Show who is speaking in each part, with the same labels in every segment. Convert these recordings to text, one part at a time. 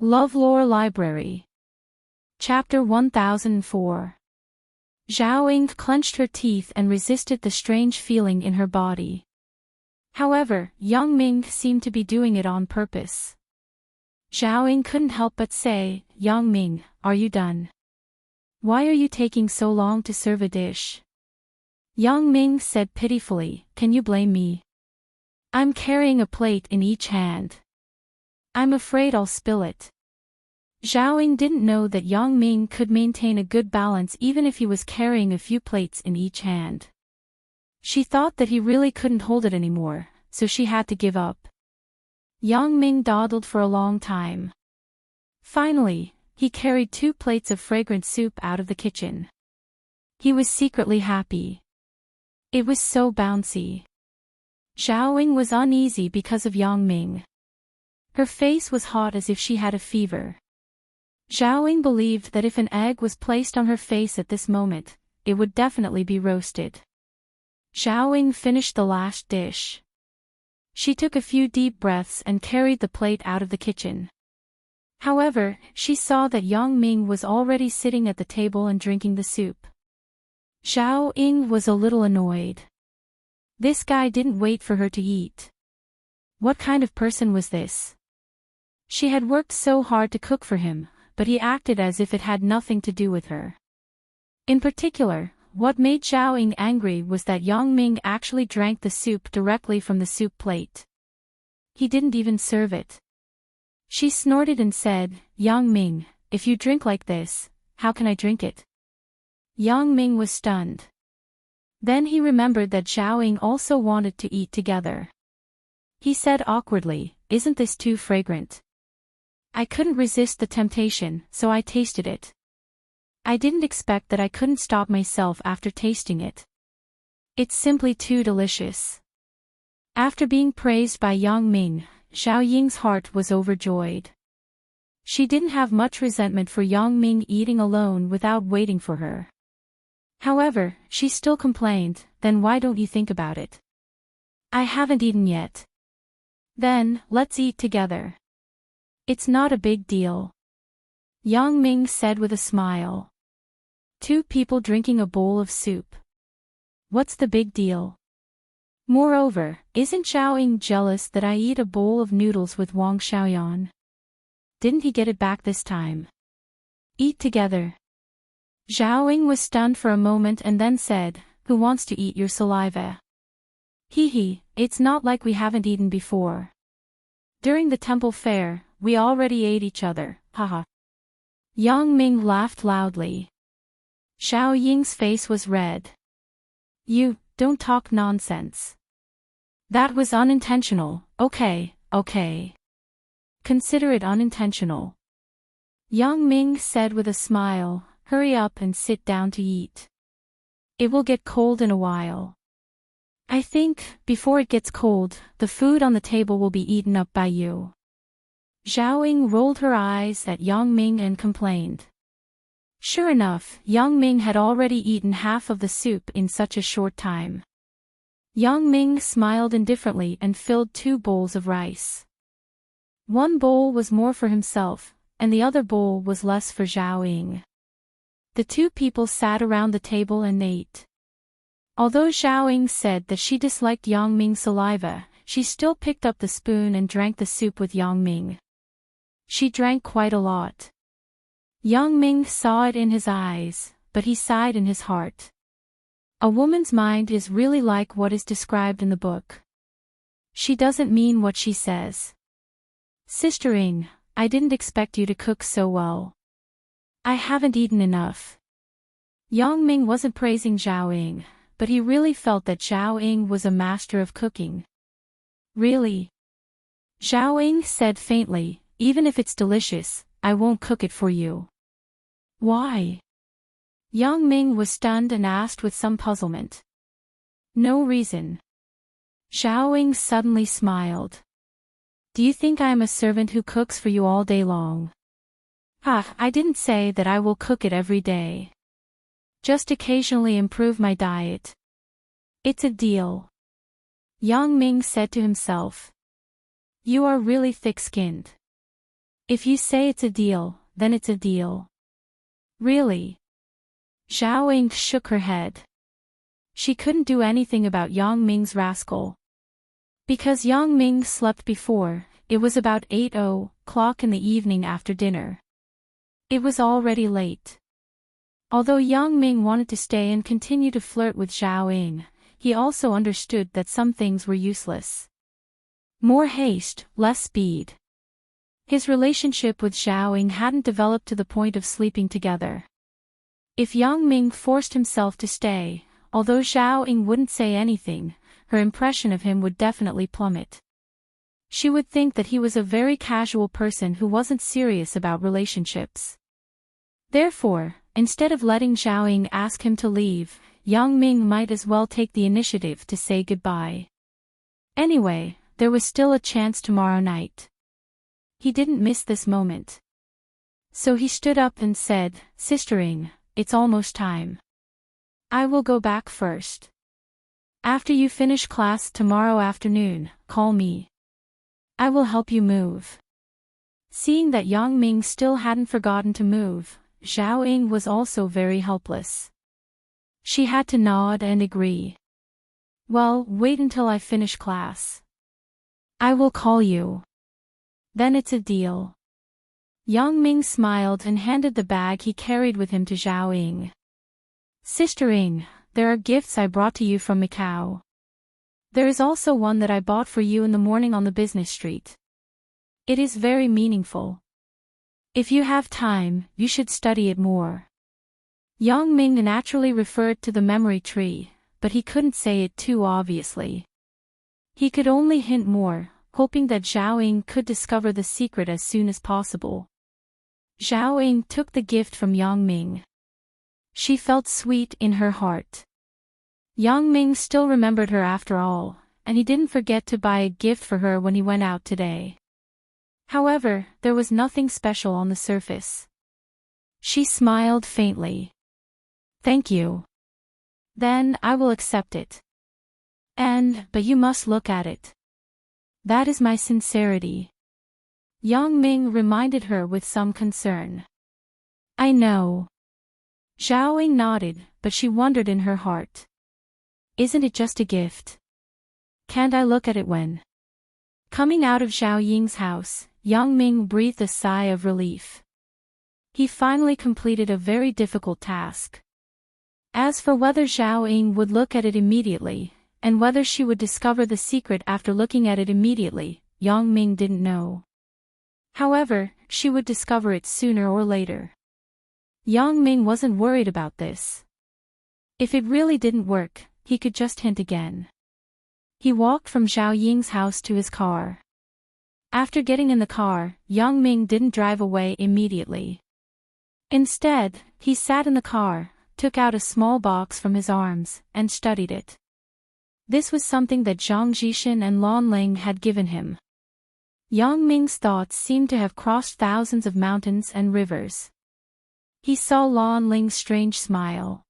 Speaker 1: LoveLore Library. Chapter 1004. Zhao Ying clenched her teeth and resisted the strange feeling in her body. However, Yang Ming seemed to be doing it on purpose. Zhao Ying couldn't help but say, "Yang Ming, are you done? Why are you taking so long to serve a dish?" Yang Ming said pitifully, "Can you blame me? I'm carrying a plate in each hand. I'm afraid I'll spill it." Zhao Ying didn't know that Yang Ming could maintain a good balance even if he was carrying a few plates in each hand. She thought that he really couldn't hold it anymore, so she had to give up. Yang Ming dawdled for a long time. Finally, he carried 2 plates of fragrant soup out of the kitchen. He was secretly happy. It was so bouncy. Zhao Ying was uneasy because of Yang Ming. Her face was hot as if she had a fever. Zhao Ying believed that if an egg was placed on her face at this moment, it would definitely be roasted. Zhao Ying finished the last dish. She took a few deep breaths and carried the plate out of the kitchen. However, she saw that Yang Ming was already sitting at the table and drinking the soup. Zhao Ying was a little annoyed. This guy didn't wait for her to eat. What kind of person was this? She had worked so hard to cook for him, but he acted as if it had nothing to do with her. In particular, what made Zhao Ying angry was that Yang Ming actually drank the soup directly from the soup plate. He didn't even serve it. She snorted and said, "Yang Ming, if you drink like this, how can I drink it?" Yang Ming was stunned. Then he remembered that Zhao Ying also wanted to eat together. He said awkwardly, "Isn't this too fragrant? I couldn't resist the temptation, so I tasted it. I didn't expect that I couldn't stop myself after tasting it. It's simply too delicious." After being praised by Yang Ming, Zhao Ying's heart was overjoyed. She didn't have much resentment for Yang Ming eating alone without waiting for her. However, she still complained, "Then why don't you think about it? I haven't eaten yet." "Then, let's eat together. It's not a big deal," Yang Ming said with a smile. 2 people drinking a bowl of soup. What's the big deal? Moreover, isn't Zhao Ying jealous that I eat a bowl of noodles with Wang Xiaoyan? Didn't he get it back this time? Eat together. Zhao Ying was stunned for a moment and then said, "Who wants to eat your saliva?" Hee, it's not like we haven't eaten before. During the temple fair, we already ate each other, haha. Yang Ming laughed loudly. Zhao Ying's face was red. "You, don't talk nonsense. That was unintentional, okay. Consider it unintentional." Yang Ming said with a smile, "Hurry up and sit down to eat. It will get cold in a while. I think, before it gets cold, the food on the table will be eaten up by you." Zhao Ying rolled her eyes at Yang Ming and complained. Sure enough, Yang Ming had already eaten half of the soup in such a short time. Yang Ming smiled indifferently and filled 2 bowls of rice. 1 bowl was more for himself, and the other bowl was less for Zhao Ying. The 2 people sat around the table and ate. Although Zhao Ying said that she disliked Yang Ming's saliva, she still picked up the spoon and drank the soup with Yang Ming. She drank quite a lot. Yang Ming saw it in his eyes, but he sighed in his heart. A woman's mind is really like what is described in the book. She doesn't mean what she says. "Sister Ying, I didn't expect you to cook so well. I haven't eaten enough." Yang Ming wasn't praising Zhao Ying, but he really felt that Zhao Ying was a master of cooking. "Really?" Zhao Ying said faintly, "Even if it's delicious, I won't cook it for you." "Why?" Yang Ming was stunned and asked with some puzzlement. "No reason." Zhao Ying suddenly smiled. "Do you think I am a servant who cooks for you all day long?" I didn't say that I will cook it every day. Just occasionally improve my diet. It's a deal." Yang Ming said to himself. "You are really thick-skinned. If you say it's a deal, then it's a deal. Really? Zhao Ying shook her head. She couldn't do anything about Yang Ming's rascal. Because Yang Ming slept before, it was about 8:00 in the evening after dinner. It was already late. Although Yang Ming wanted to stay and continue to flirt with Zhao Ying, he also understood that some things were useless. More haste, less speed. His relationship with Zhao Ying hadn't developed to the point of sleeping together. If Yang Ming forced himself to stay, although Zhao Ying wouldn't say anything, her impression of him would definitely plummet. She would think that he was a very casual person who wasn't serious about relationships. Therefore, instead of letting Zhao Ying ask him to leave, Yang Ming might as well take the initiative to say goodbye. Anyway, there was still a chance tomorrow night. He didn't miss this moment. So he stood up and said, "Sister Ying, it's almost time. I will go back first. After you finish class tomorrow afternoon, call me. I will help you move." Seeing that Yang Ming still hadn't forgotten to move, Zhao Ying was also very helpless. She had to nod and agree. "Well, wait until I finish class. I will call you. Then it's a deal." Yang Ming smiled and handed the bag he carried with him to Zhao Ying. "Sister Ying, there are gifts I brought to you from Macau. There is also one that I bought for you in the morning on the business street. It is very meaningful. If you have time, you should study it more." Yang Ming naturally referred to the memory tree, but he couldn't say it too obviously. He could only hint more, hoping that Zhao Ying could discover the secret as soon as possible. Zhao Ying took the gift from Yang Ming. She felt sweet in her heart. Yang Ming still remembered her after all, and he didn't forget to buy a gift for her when he went out today. However, there was nothing special on the surface. She smiled faintly. "Thank you. Then I will accept it. But you must look at it. That is my sincerity." Yang Ming reminded her with some concern. "I know." Zhao Ying nodded, but she wondered in her heart. Isn't it just a gift? Can't I look at it when? Coming out of Zhao Ying's house, Yang Ming breathed a sigh of relief. He finally completed a very difficult task. As for whether Zhao Ying would look at it immediately, and whether she would discover the secret after looking at it immediately, Yang Ming didn't know. However, she would discover it sooner or later. Yang Ming wasn't worried about this. If it really didn't work, he could just hint again. He walked from Zhao Ying's house to his car. After getting in the car, Yang Ming didn't drive away immediately. Instead, he sat in the car, took out a small box from his arms, and studied it. This was something that Zhang Jishan and Lan Ling had given him. Yang Ming's thoughts seemed to have crossed thousands of mountains and rivers. He saw Lan Ling's strange smile.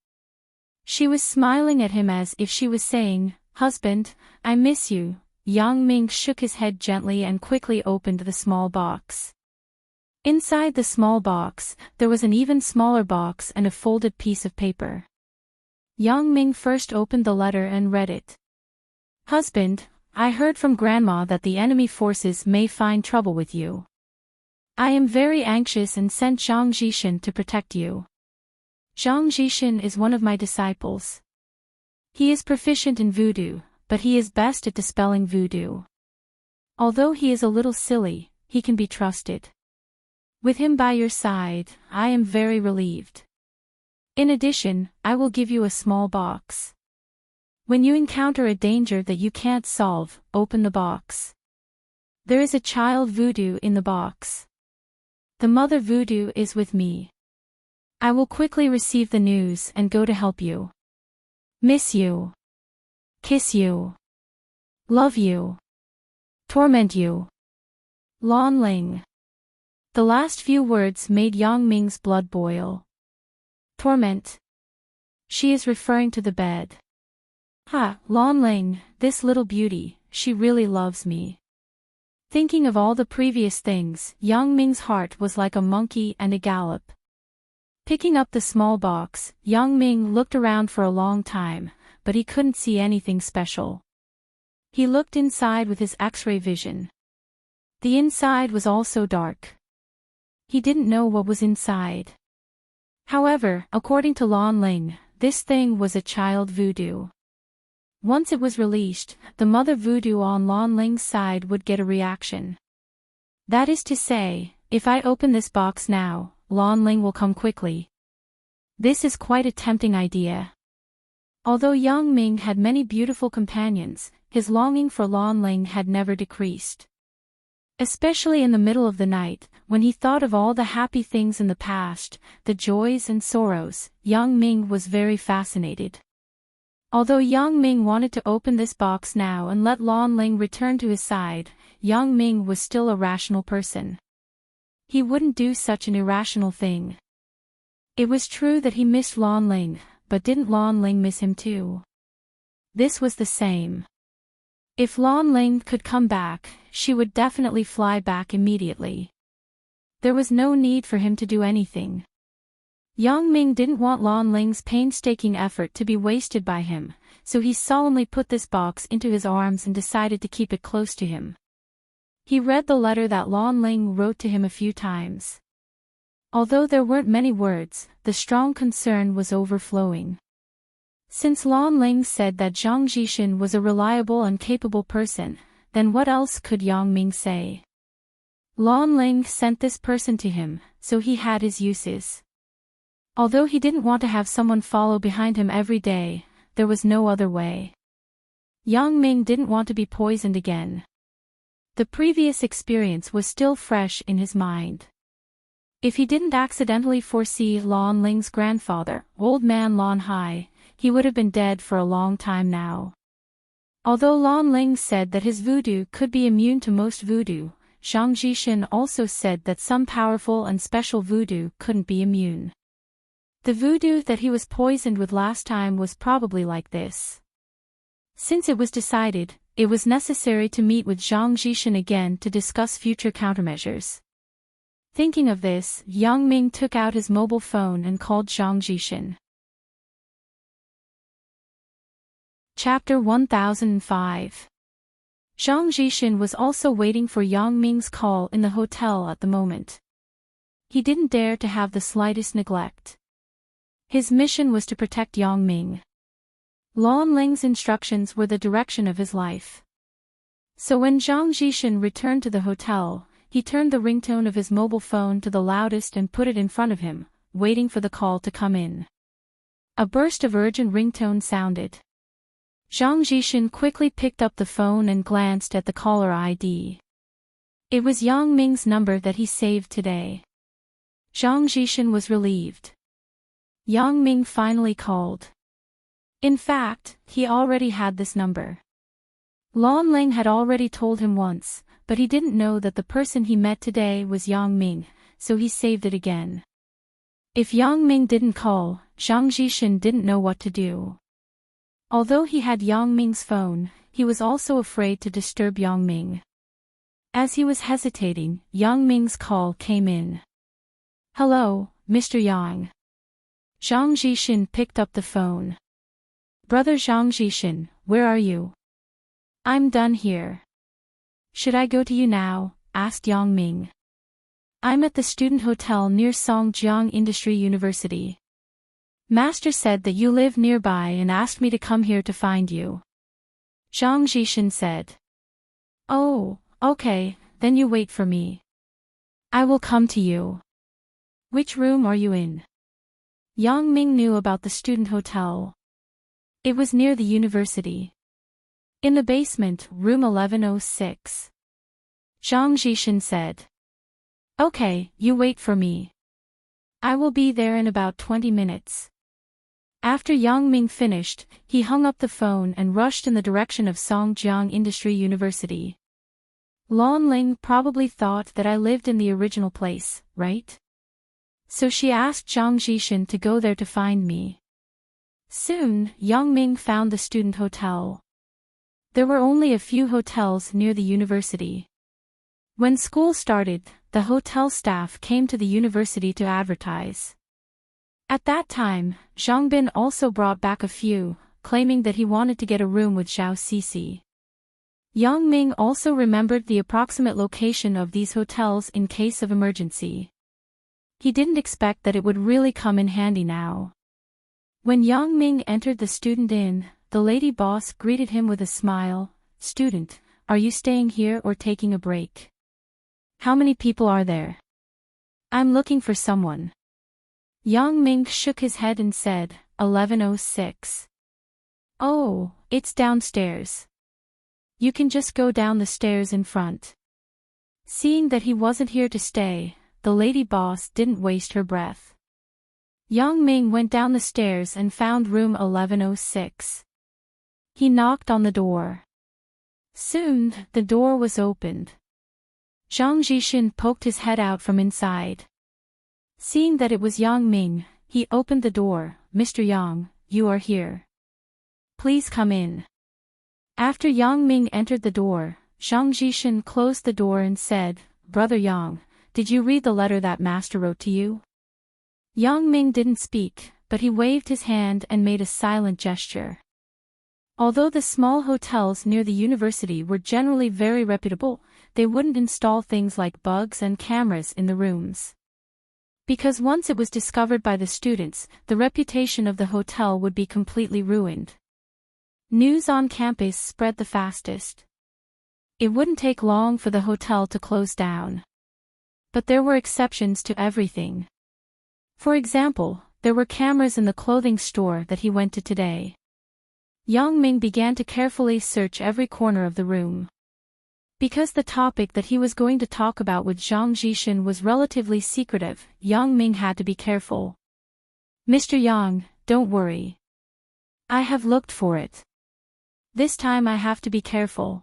Speaker 1: She was smiling at him as if she was saying, "Husband, I miss you." Yang Ming shook his head gently and quickly opened the small box. Inside the small box, there was an even smaller box and a folded piece of paper. Yang Ming first opened the letter and read it. "Husband, I heard from Grandma that the enemy forces may find trouble with you. I am very anxious and sent Zhang Jishan to protect you. Zhang Jishan is one of my disciples. He is proficient in voodoo, but he is best at dispelling voodoo. Although he is a little silly, he can be trusted. With him by your side, I am very relieved. In addition, I will give you a small box. When you encounter a danger that you can't solve, open the box. There is a child voodoo in the box. The mother voodoo is with me. I will quickly receive the news and go to help you. Miss you. Kiss you. Love you. Torment you. Lan Ling." The last few words made Yang Ming's blood boil. Torment. She is referring to the bed. Ha, Lan Ling, this little beauty, she really loves me. Thinking of all the previous things, Yang Ming's heart was like a monkey and a gallop. Picking up the small box, Yang Ming looked around for a long time, but he couldn't see anything special. He looked inside with his X-ray vision. The inside was also dark. He didn't know what was inside. However, according to Lan Ling, this thing was a child voodoo. Once it was released, the mother voodoo on Lan Ling's side would get a reaction. That is to say, if I open this box now, Lan Ling will come quickly. This is quite a tempting idea. Although Yang Ming had many beautiful companions, his longing for Lan Ling had never decreased. Especially in the middle of the night, when he thought of all the happy things in the past, the joys and sorrows, Yang Ming was very fascinated. Although Yang Ming wanted to open this box now and let Lan Ling return to his side, Yang Ming was still a rational person. He wouldn't do such an irrational thing. It was true that he missed Lan Ling, but didn't Lan Ling miss him too? This was the same. If Lan Ling could come back, she would definitely fly back immediately. There was no need for him to do anything. Yang Ming didn't want Lan Ling's painstaking effort to be wasted by him, so he solemnly put this box into his arms and decided to keep it close to him. He read the letter that Lan Ling wrote to him a few times. Although there weren't many words, the strong concern was overflowing. Since Lan Ling said that Zhang Jishin was a reliable and capable person, then what else could Yang Ming say? Lan Ling sent this person to him, so he had his uses. Although he didn't want to have someone follow behind him every day, there was no other way. Yang Ming didn't want to be poisoned again. The previous experience was still fresh in his mind. If he didn't accidentally foresee Lan Ling's grandfather, Old Man Lan Hai, he would have been dead for a long time now. Although Lan Ling said that his voodoo could be immune to most voodoo, Zhang Jishin also said that some powerful and special voodoo couldn't be immune. The voodoo that he was poisoned with last time was probably like this. Since it was decided, it was necessary to meet with Zhang Jishin again to discuss future countermeasures. Thinking of this, Yang Ming took out his mobile phone and called Zhang Jishin. Chapter 1005. Zhang Jishin was also waiting for Yang Ming's call in the hotel at the moment. He didn't dare to have the slightest neglect. His mission was to protect Yang Ming. Lan Ling's instructions were the direction of his life. So when Zhang Jishin returned to the hotel, he turned the ringtone of his mobile phone to the loudest and put it in front of him, waiting for the call to come in. A burst of urgent ringtone sounded. Zhang Jishin quickly picked up the phone and glanced at the caller ID. It was Yang Ming's number that he saved today. Zhang Jishin was relieved. Yang Ming finally called. In fact, he already had this number. Lan Ling had already told him once, but he didn't know that the person he met today was Yang Ming, so he saved it again. If Yang Ming didn't call, Zhang Jishin didn't know what to do. Although he had Yang Ming's phone, he was also afraid to disturb Yang Ming. As he was hesitating, Yang Ming's call came in. Hello, Mr. Yang. Zhang Jishin picked up the phone. Brother Zhang Jishin, where are you? I'm done here. Should I go to you now? Asked Yang Ming. I'm at the student hotel near Songjiang Industry University. Master said that you live nearby and asked me to come here to find you. Zhang Jishin said. Oh, okay, then you wait for me. I will come to you. Which room are you in? Yang Ming knew about the student hotel. It was near the university. In the basement, room 1106. Zhang Jishin said. Okay, you wait for me. I will be there in about 20 minutes. After Yang Ming finished, he hung up the phone and rushed in the direction of Songjiang Industry University. Lan Ling probably thought that I lived in the original place, right? So she asked Zhang Jishin to go there to find me. Soon, Yang Ming found the student hotel. There were only a few hotels near the university. When school started, the hotel staff came to the university to advertise. At that time, Zhang Bin also brought back a few, claiming that he wanted to get a room with Zhao Cece. Yang Ming also remembered the approximate location of these hotels in case of emergency. He didn't expect that it would really come in handy now. When Yang Ming entered the student inn, the lady boss greeted him with a smile. "Student, are you staying here or taking a break? How many people are there?" "I'm looking for someone." Yang Ming shook his head and said, 1106. "Oh, it's downstairs. You can just go down the stairs in front." Seeing that he wasn't here to stay, the lady boss didn't waste her breath. Yang Ming went down the stairs and found room 1106. He knocked on the door. Soon, the door was opened. Zhang Jishin poked his head out from inside. Seeing that it was Yang Ming, he opened the door. "Mr. Yang, you are here. Please come in." After Yang Ming entered the door, Zhang Jishin closed the door and said, "Brother Yang, did you read the letter that master wrote to you?" Yang Ming didn't speak, but he waved his hand and made a silent gesture. Although the small hotels near the university were generally very reputable, they wouldn't install things like bugs and cameras in the rooms. Because once it was discovered by the students, the reputation of the hotel would be completely ruined. News on campus spread the fastest. It wouldn't take long for the hotel to close down. But there were exceptions to everything. For example, there were cameras in the clothing store that he went to today. Yang Ming began to carefully search every corner of the room. Because the topic that he was going to talk about with Zhang Jishin was relatively secretive, Yang Ming had to be careful. "Mr. Yang, don't worry. I have looked for it. This time I have to be careful."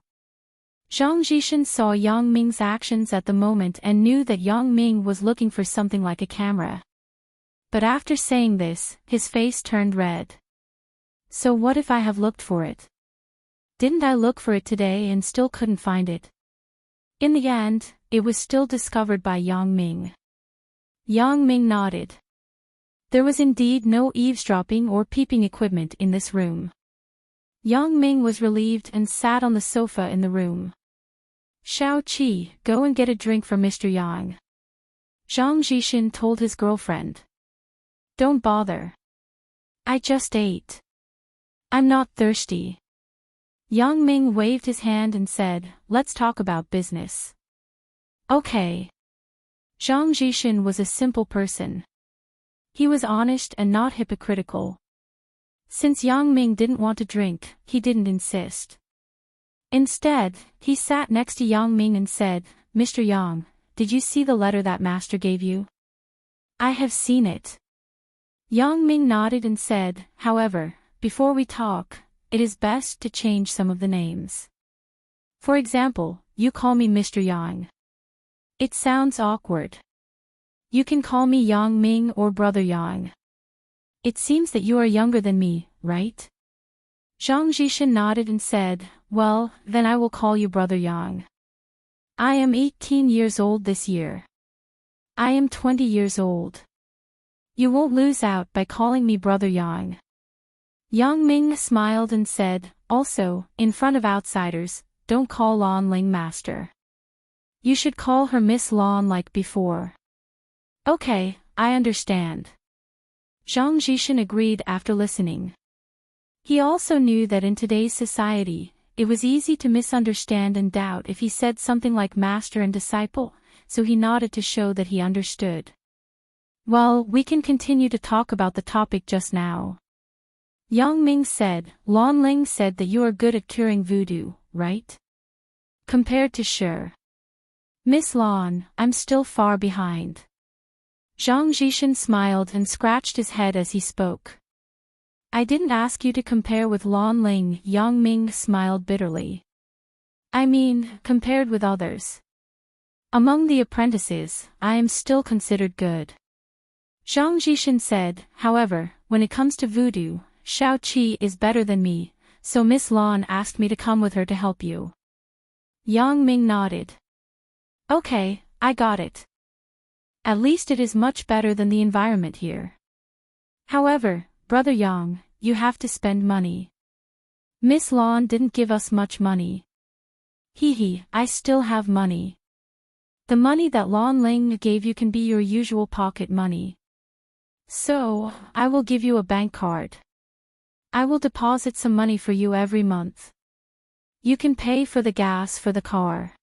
Speaker 1: Zhang Jishin saw Yang Ming's actions at the moment and knew that Yang Ming was looking for something like a camera. But after saying this, his face turned red. "So what if I have looked for it? Didn't I look for it today and still couldn't find it?" In the end, it was still discovered by Yang Ming. Yang Ming nodded. There was indeed no eavesdropping or peeping equipment in this room. Yang Ming was relieved and sat on the sofa in the room. "Xiao Qi, go and get a drink for Mr. Yang." Zhang Jishin told his girlfriend. "Don't bother. I just ate. I'm not thirsty." Yang Ming waved his hand and said, "Let's talk about business." "Okay." Zhang Jishin was a simple person. He was honest and not hypocritical. Since Yang Ming didn't want to drink, he didn't insist. Instead, he sat next to Yang Ming and said, "Mr. Yang, did you see the letter that master gave you?" "I have seen it." Yang Ming nodded and said, "However, before we talk, it is best to change some of the names. For example, you call me Mr. Yang. It sounds awkward. You can call me Yang Ming or Brother Yang. It seems that you are younger than me, right?" Zhang Jishin nodded and said, "Well, then I will call you Brother Yang. I am 18 years old this year. I am 20 years old. You won't lose out by calling me Brother Yang." Yang Ming smiled and said, "Also, in front of outsiders, don't call Lan Ling master. You should call her Miss Lan like before." "Okay, I understand." Zhang Jishin agreed after listening. He also knew that in today's society, it was easy to misunderstand and doubt if he said something like master and disciple, so he nodded to show that he understood. "Well, we can continue to talk about the topic just now." Yang Ming said, "Lan Ling said that you are good at curing voodoo, right? Compared to Shi. Miss Lan, I'm still far behind." Zhang Jishin smiled and scratched his head as he spoke. "I didn't ask you to compare with Lan Ling," Yang Ming smiled bitterly. "I mean, compared with others. Among the apprentices, I am still considered good." Zhang Jishin said, "However, when it comes to voodoo, Xiao Qi is better than me, so Miss Lan asked me to come with her to help you." Yang Ming nodded. Okay, I got it. At least it is much better than the environment here. However, Brother Yang, you have to spend money. Miss Lawn didn't give us much money. Hee, I still have money. The money that Lon Ling gave you can be your usual pocket money. So, I will give you a bank card. I will deposit some money for you every month. You can pay for the gas for the car.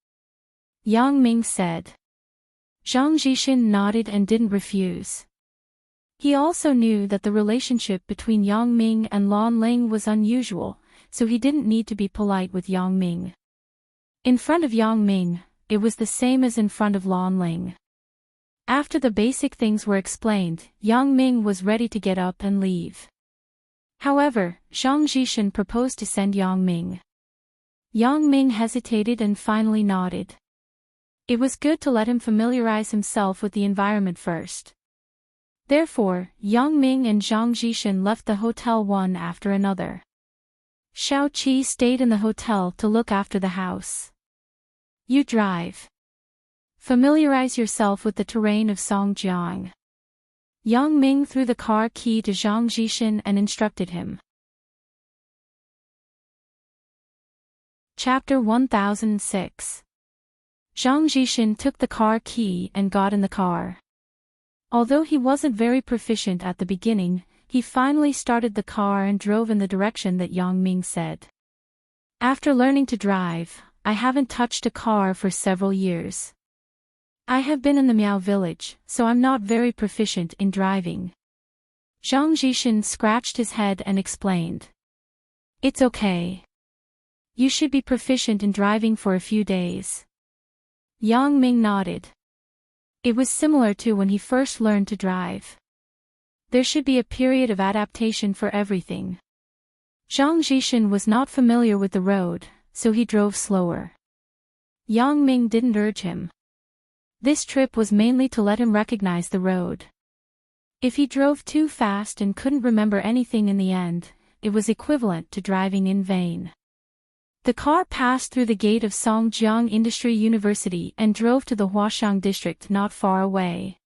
Speaker 1: Yang Ming said. Zhang Jishin nodded and didn't refuse. He also knew that the relationship between Yang Ming and Lon Ling was unusual, so he didn't need to be polite with Yang Ming. In front of Yang Ming, it was the same as in front of Lon Ling. After the basic things were explained, Yang Ming was ready to get up and leave. However, Zhang Jishin proposed to send Yang Ming. Yang Ming hesitated and finally nodded. It was good to let him familiarize himself with the environment first. Therefore, Yang Ming and Zhang Jishin left the hotel one after another. Xiao Qi stayed in the hotel to look after the house. You drive. Familiarize yourself with the terrain of Songjiang. Yang Ming threw the car key to Zhang Jishin and instructed him. Chapter 1006. Zhang Jishin took the car key and got in the car. Although he wasn't very proficient at the beginning, he finally started the car and drove in the direction that Yang Ming said. After learning to drive, I haven't touched a car for several years. I have been in the Miao village, so I'm not very proficient in driving. Zhang Jishin scratched his head and explained. It's okay. You should be proficient in driving for a few days. Yang Ming nodded. It was similar to when he first learned to drive. There should be a period of adaptation for everything. Zhang Jishin was not familiar with the road, so he drove slower. Yang Ming didn't urge him. This trip was mainly to let him recognize the road. If he drove too fast and couldn't remember anything in the end, it was equivalent to driving in vain. The car passed through the gate of Songjiang Industry University and drove to the Huaxiang district not far away.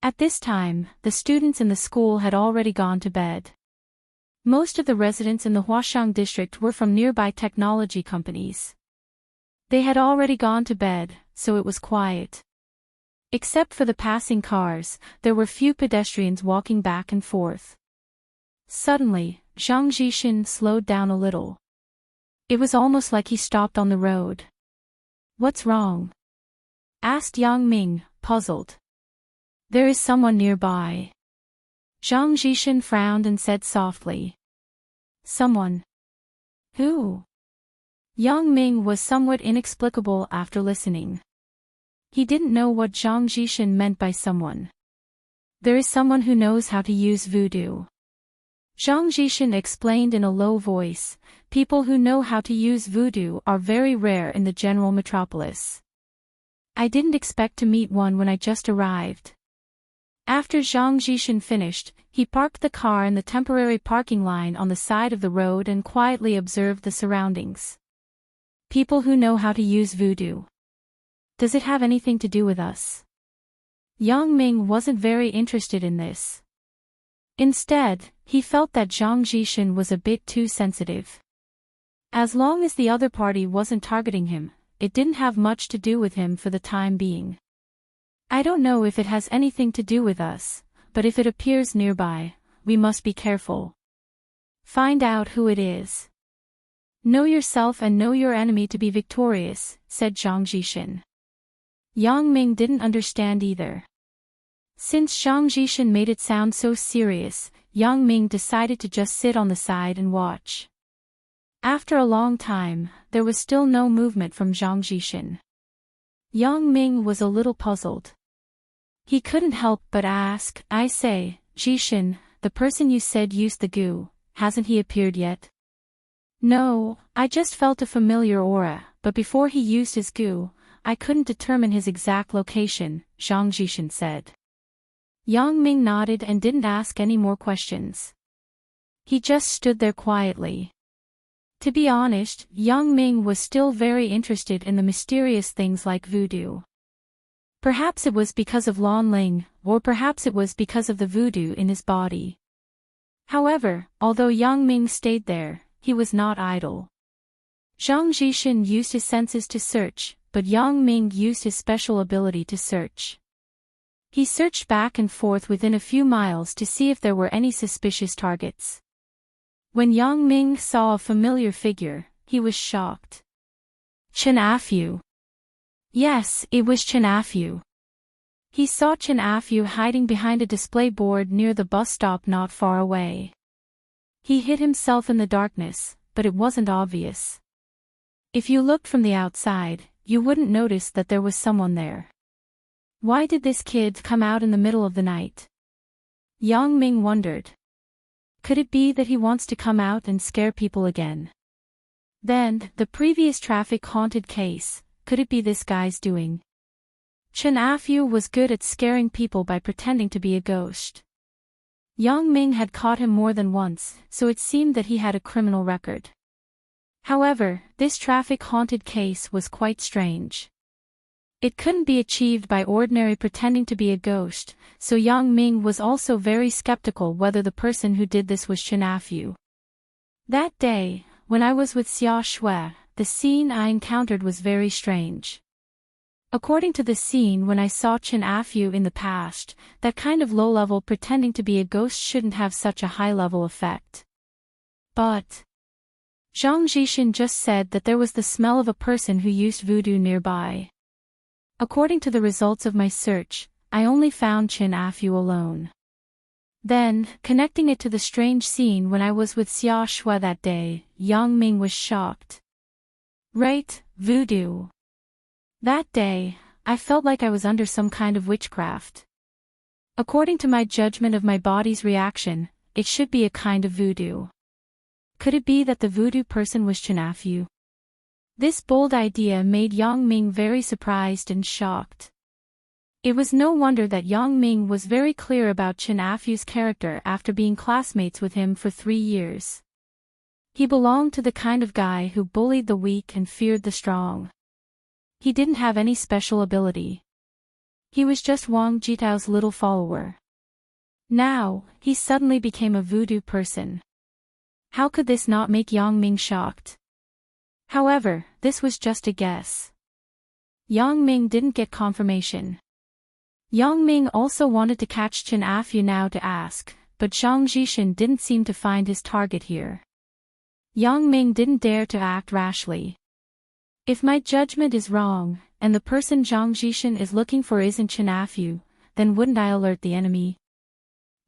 Speaker 1: At this time, the students in the school had already gone to bed. Most of the residents in the Huaxiang district were from nearby technology companies. They had already gone to bed, so it was quiet. Except for the passing cars, there were few pedestrians walking back and forth. Suddenly, Zhang Jishin slowed down a little. It was almost like he stopped on the road. What's wrong? Asked Yang Ming, puzzled. There is someone nearby. Zhang Jishin frowned and said softly. Someone? Who? Yang Ming was somewhat inexplicable after listening. He didn't know what Zhang Jishin meant by someone. There is someone who knows how to use voodoo. Zhang Jishin explained in a low voice, people who know how to use voodoo are very rare in the general metropolis. I didn't expect to meet one when I just arrived. After Zhang Jishin finished, he parked the car in the temporary parking line on the side of the road and quietly observed the surroundings. People who know how to use voodoo. Does it have anything to do with us? Yang Ming wasn't very interested in this. Instead, he felt that Zhang Jishin was a bit too sensitive. As long as the other party wasn't targeting him, it didn't have much to do with him for the time being. I don't know if it has anything to do with us, but if it appears nearby, we must be careful. Find out who it is. Know yourself and know your enemy to be victorious, said Zhang Jishin. Yang Ming didn't understand either. Since Zhang Jishin made it sound so serious, Yang Ming decided to just sit on the side and watch. After a long time, there was still no movement from Zhang Jishin. Yang Ming was a little puzzled. He couldn't help but ask, I say, Jishin, the person you said used the goo, hasn't he appeared yet? No, I just felt a familiar aura, but before he used his goo, I couldn't determine his exact location, Zhang Jishin said. Yang Ming nodded and didn't ask any more questions. He just stood there quietly. To be honest, Yang Ming was still very interested in the mysterious things like voodoo. Perhaps it was because of Lan Ling, or perhaps it was because of the voodoo in his body. However, although Yang Ming stayed there, he was not idle. Zhang Jishin used his senses to search, but Yang Ming used his special ability to search. He searched back and forth within a few miles to see if there were any suspicious targets. When Yang Ming saw a familiar figure, he was shocked. Chen Afu. Yes, it was Chen Afu. He saw Chen Afu hiding behind a display board near the bus stop not far away. He hid himself in the darkness, but it wasn't obvious. If you looked from the outside, you wouldn't notice that there was someone there. Why did this kid come out in the middle of the night? Yang Ming wondered. Could it be that he wants to come out and scare people again? Then, the previous traffic-haunted case, could it be this guy's doing? Chen Afu was good at scaring people by pretending to be a ghost. Yang Ming had caught him more than once, so it seemed that he had a criminal record. However, this traffic-haunted case was quite strange. It couldn't be achieved by ordinary pretending to be a ghost, so Yang Ming was also very skeptical whether the person who did this was Chen Afu. That day, when I was with Xia Shui, the scene I encountered was very strange. According to the scene when I saw Chen Afu in the past, that kind of low-level pretending to be a ghost shouldn't have such a high-level effect. But Zhang Jishin just said that there was the smell of a person who used voodoo nearby. According to the results of my search, I only found Chen Afu alone. Then, connecting it to the strange scene when I was with Xia Shui that day, Yang Ming was shocked. Right, voodoo. That day, I felt like I was under some kind of witchcraft. According to my judgment of my body's reaction, it should be a kind of voodoo. Could it be that the voodoo person was Chen Afu? This bold idea made Yang Ming very surprised and shocked. It was no wonder that Yang Ming was very clear about Chen Afu's character after being classmates with him for 3 years. He belonged to the kind of guy who bullied the weak and feared the strong. He didn't have any special ability. He was just Wang Jitao's little follower. Now, he suddenly became a voodoo person. How could this not make Yang Ming shocked? However, this was just a guess. Yang Ming didn't get confirmation. Yang Ming also wanted to catch Chen Afu now to ask, but Zhang Jishin didn't seem to find his target here. Yang Ming didn't dare to act rashly. If my judgment is wrong, and the person Zhang Jishin is looking for isn't Chen Afu, then wouldn't I alert the enemy?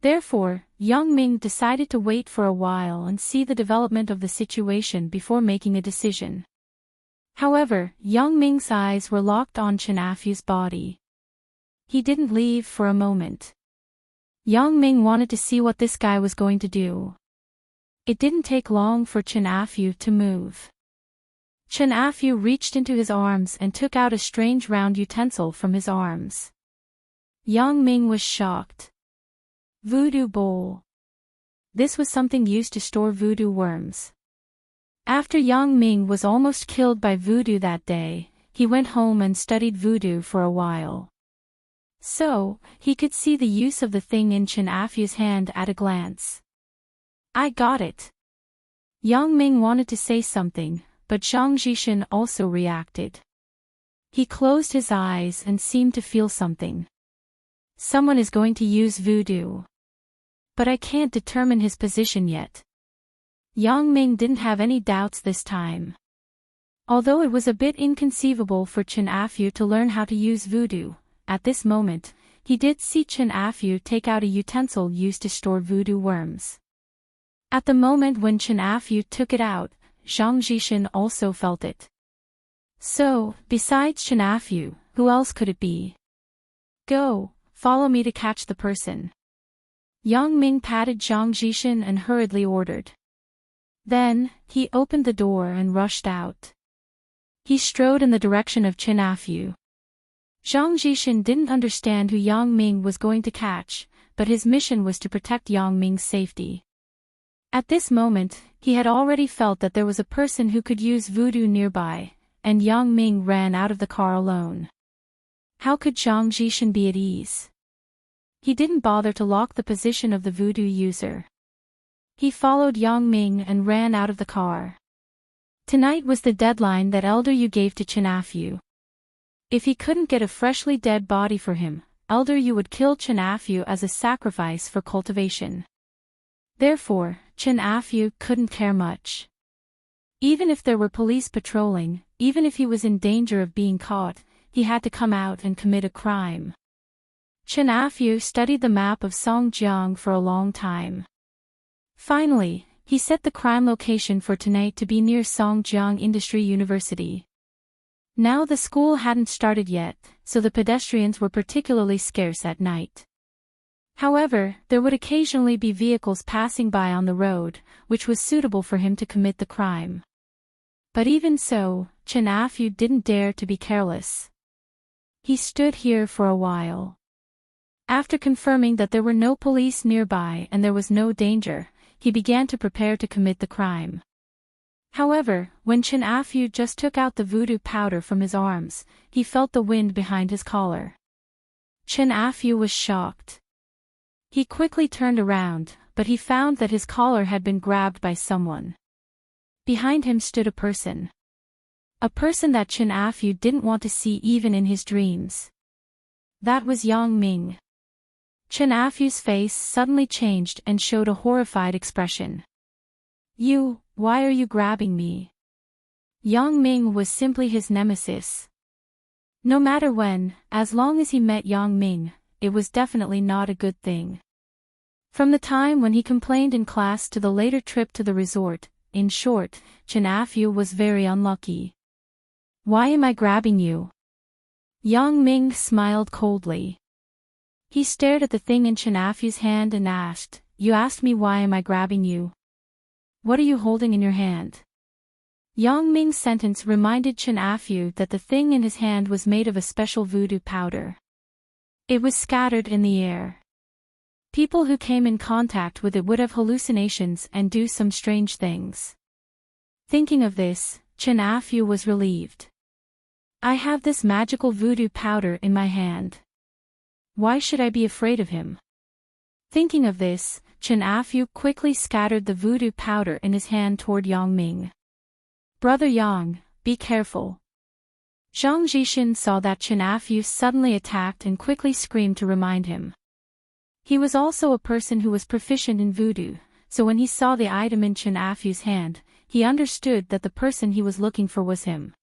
Speaker 1: Therefore, Yang Ming decided to wait for a while and see the development of the situation before making a decision. However, Yang Ming's eyes were locked on Chen Afu's body. He didn't leave for a moment. Yang Ming wanted to see what this guy was going to do. It didn't take long for Chen Afu to move. Chen Afu reached into his arms and took out a strange round utensil from his arms. Yang Ming was shocked. Voodoo bowl. This was something used to store voodoo worms. After Yang Ming was almost killed by voodoo that day, he went home and studied voodoo for a while. So, he could see the use of the thing in Chen Afu's hand at a glance. I got it. Yang Ming wanted to say something, but Zhang Jishin also reacted. He closed his eyes and seemed to feel something. Someone is going to use voodoo. But I can't determine his position yet. Yang Ming didn't have any doubts this time. Although it was a bit inconceivable for Chen Afu to learn how to use voodoo, at this moment, he did see Chen Afu take out a utensil used to store voodoo worms. At the moment when Chen Afu took it out, Zhang Jishin also felt it. So, besides Chen Afu, who else could it be? Go, follow me to catch the person. Yang Ming patted Zhang Jishin and hurriedly ordered. Then, he opened the door and rushed out. He strode in the direction of Chen Afu. Zhang Jishin didn't understand who Yang Ming was going to catch, but his mission was to protect Yang Ming's safety. At this moment, he had already felt that there was a person who could use voodoo nearby, and Yang Ming ran out of the car alone. How could Zhang Jishan be at ease? He didn't bother to lock the position of the voodoo user. He followed Yang Ming and ran out of the car. Tonight was the deadline that Elder Yu gave to Chen Afu. If he couldn't get a freshly dead body for him, Elder Yu would kill Chen Afu as a sacrifice for cultivation. Therefore, Chen Afu couldn't care much. Even if there were police patrolling, even if he was in danger of being caught, he had to come out and commit a crime. Chen Afu studied the map of Songjiang for a long time. Finally, he set the crime location for tonight to be near Songjiang Industry University. Now the school hadn't started yet, so the pedestrians were particularly scarce at night. However, there would occasionally be vehicles passing by on the road, which was suitable for him to commit the crime. But even so, Chen Afu didn't dare to be careless. He stood here for a while. After confirming that there were no police nearby and there was no danger, he began to prepare to commit the crime. However, when Chen Afu just took out the voodoo powder from his arms, he felt the wind behind his collar. Chen Afu was shocked. He quickly turned around, but he found that his collar had been grabbed by someone. Behind him stood a person. A person that Chen Afu didn't want to see even in his dreams. That was Yang Ming. Chen Afu's face suddenly changed and showed a horrified expression. "You, why are you grabbing me?" Yang Ming was simply his nemesis. No matter when, as long as he met Yang Ming, it was definitely not a good thing. From the time when he complained in class to the later trip to the resort, in short, Chen Afu was very unlucky. "Why am I grabbing you?" Yang Ming smiled coldly. He stared at the thing in Chen Afu's hand and asked, "You asked me why am I grabbing you? What are you holding in your hand?" Yang Ming's sentence reminded Chen Afu that the thing in his hand was made of a special voodoo powder. It was scattered in the air. People who came in contact with it would have hallucinations and do some strange things. Thinking of this, Chen Afu was relieved. "I have this magical voodoo powder in my hand. Why should I be afraid of him?" Thinking of this, Chen Afu quickly scattered the voodoo powder in his hand toward Yang Ming. "Brother Yang, be careful." Zhang Jishan saw that Chen Afu suddenly attacked and quickly screamed to remind him. He was also a person who was proficient in voodoo, so when he saw the item in Chen Afu's hand, he understood that the person he was looking for was him.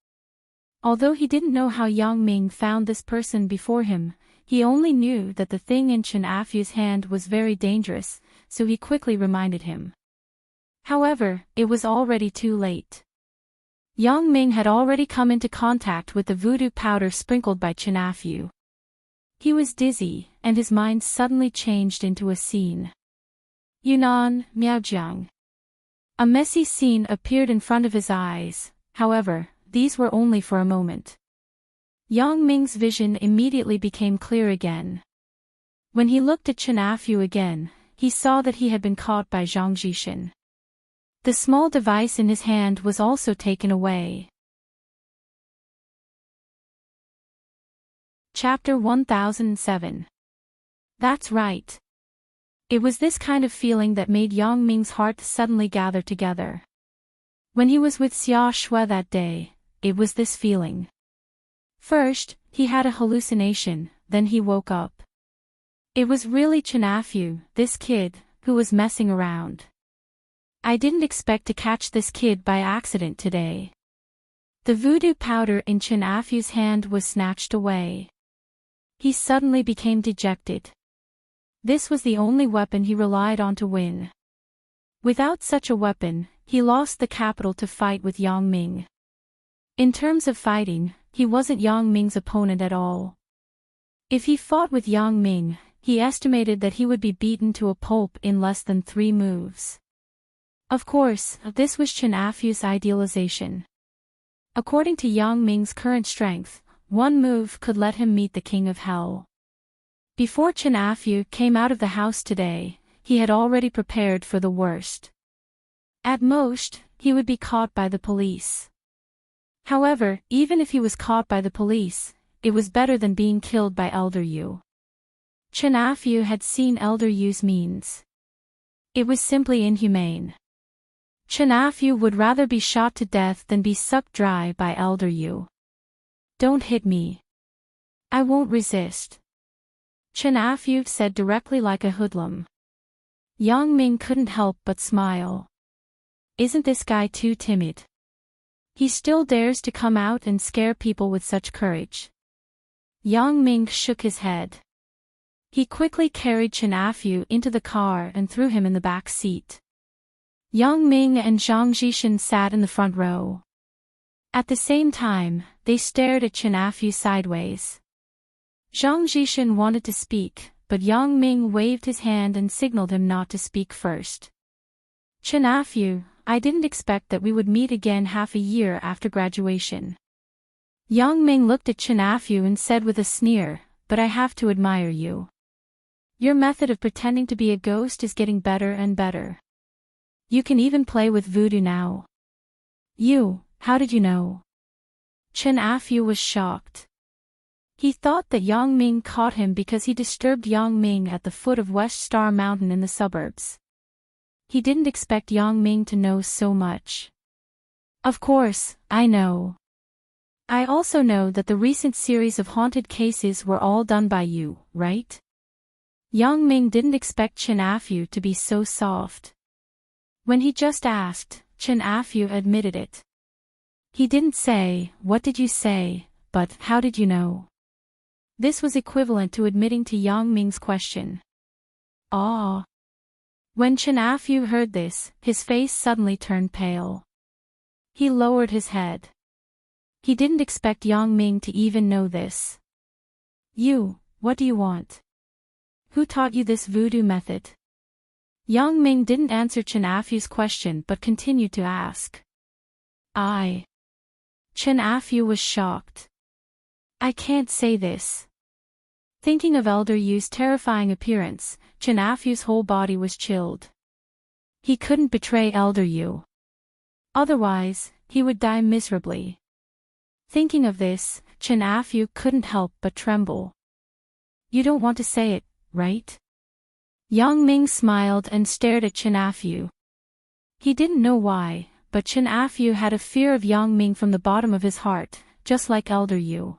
Speaker 1: Although he didn't know how Yang Ming found this person before him, he only knew that the thing in Chen Afu's hand was very dangerous, so he quickly reminded him. However, it was already too late. Yang Ming had already come into contact with the voodoo powder sprinkled by Chen Afu. He was dizzy, and his mind suddenly changed into a scene. Yunnan, Miaojiang. A messy scene appeared in front of his eyes, however, these were only for a moment. Yang Ming's vision immediately became clear again. When he looked at Chen Afu again, he saw that he had been caught by Zhang Jishan. The small device in his hand was also taken away. Chapter 1007. That's right. It was this kind of feeling that made Yang Ming's heart suddenly gather together. When he was with Xia Shui that day, it was this feeling. First, he had a hallucination, then he woke up. It was really Chen Afu, this kid, who was messing around. I didn't expect to catch this kid by accident today. The voodoo powder in Chen Afu's hand was snatched away. He suddenly became dejected. This was the only weapon he relied on to win. Without such a weapon, he lost the capital to fight with Yang Ming. In terms of fighting, he wasn't Yang Ming's opponent at all. If he fought with Yang Ming, he estimated that he would be beaten to a pulp in less than 3 moves. Of course, this was Chen Afu's idealization. According to Yang Ming's current strength, 1 move could let him meet the King of Hell. Before Chen Afu came out of the house today, he had already prepared for the worst. At most, he would be caught by the police. However, even if he was caught by the police, it was better than being killed by Elder Yu. Chen Afu had seen Elder Yu's means. It was simply inhumane. Chen Afu would rather be shot to death than be sucked dry by Elder Yu. Don't hit me. I won't resist. Chen Afu said directly like a hoodlum. Yang Ming couldn't help but smile. Isn't this guy too timid? He still dares to come out and scare people with such courage. Yang Ming shook his head. He quickly carried Chen Afu into the car and threw him in the back seat. Yang Ming and Zhang Zhishan sat in the front row. At the same time, they stared at Chen Afu sideways. Zhang Zhishan wanted to speak, but Yang Ming waved his hand and signaled him not to speak first. Chen Afu, I didn't expect that we would meet again half a year after graduation. Yang Ming looked at Chen Afu and said with a sneer, but I have to admire you. Your method of pretending to be a ghost is getting better and better. You can even play with voodoo now. How did you know? Chen Afu was shocked. He thought that Yang Ming caught him because he disturbed Yang Ming at the foot of West Star Mountain in the suburbs. He didn't expect Yang Ming to know so much. Of course, I know. I also know that the recent series of haunted cases were all done by you, right? Yang Ming didn't expect Chen Afu to be so soft. When he just asked, Chen Afu admitted it. He didn't say, what did you say, but how did you know? This was equivalent to admitting to Yang Ming's question. Ah. When Chen Afu heard this, his face suddenly turned pale. He lowered his head. He didn't expect Yang Ming to even know this. What do you want? Who taught you this voodoo method? Yang Ming didn't answer Chen Afu's question but continued to ask. Chen Afu was shocked. I can't say this. Thinking of Elder Yu's terrifying appearance, Chen Afu's whole body was chilled. He couldn't betray Elder Yu. Otherwise, he would die miserably. Thinking of this, Chen Afu couldn't help but tremble. You don't want to say it, right? Yang Ming smiled and stared at Chen Afu. He didn't know why, but Chen Afu had a fear of Yang Ming from the bottom of his heart, just like Elder Yu.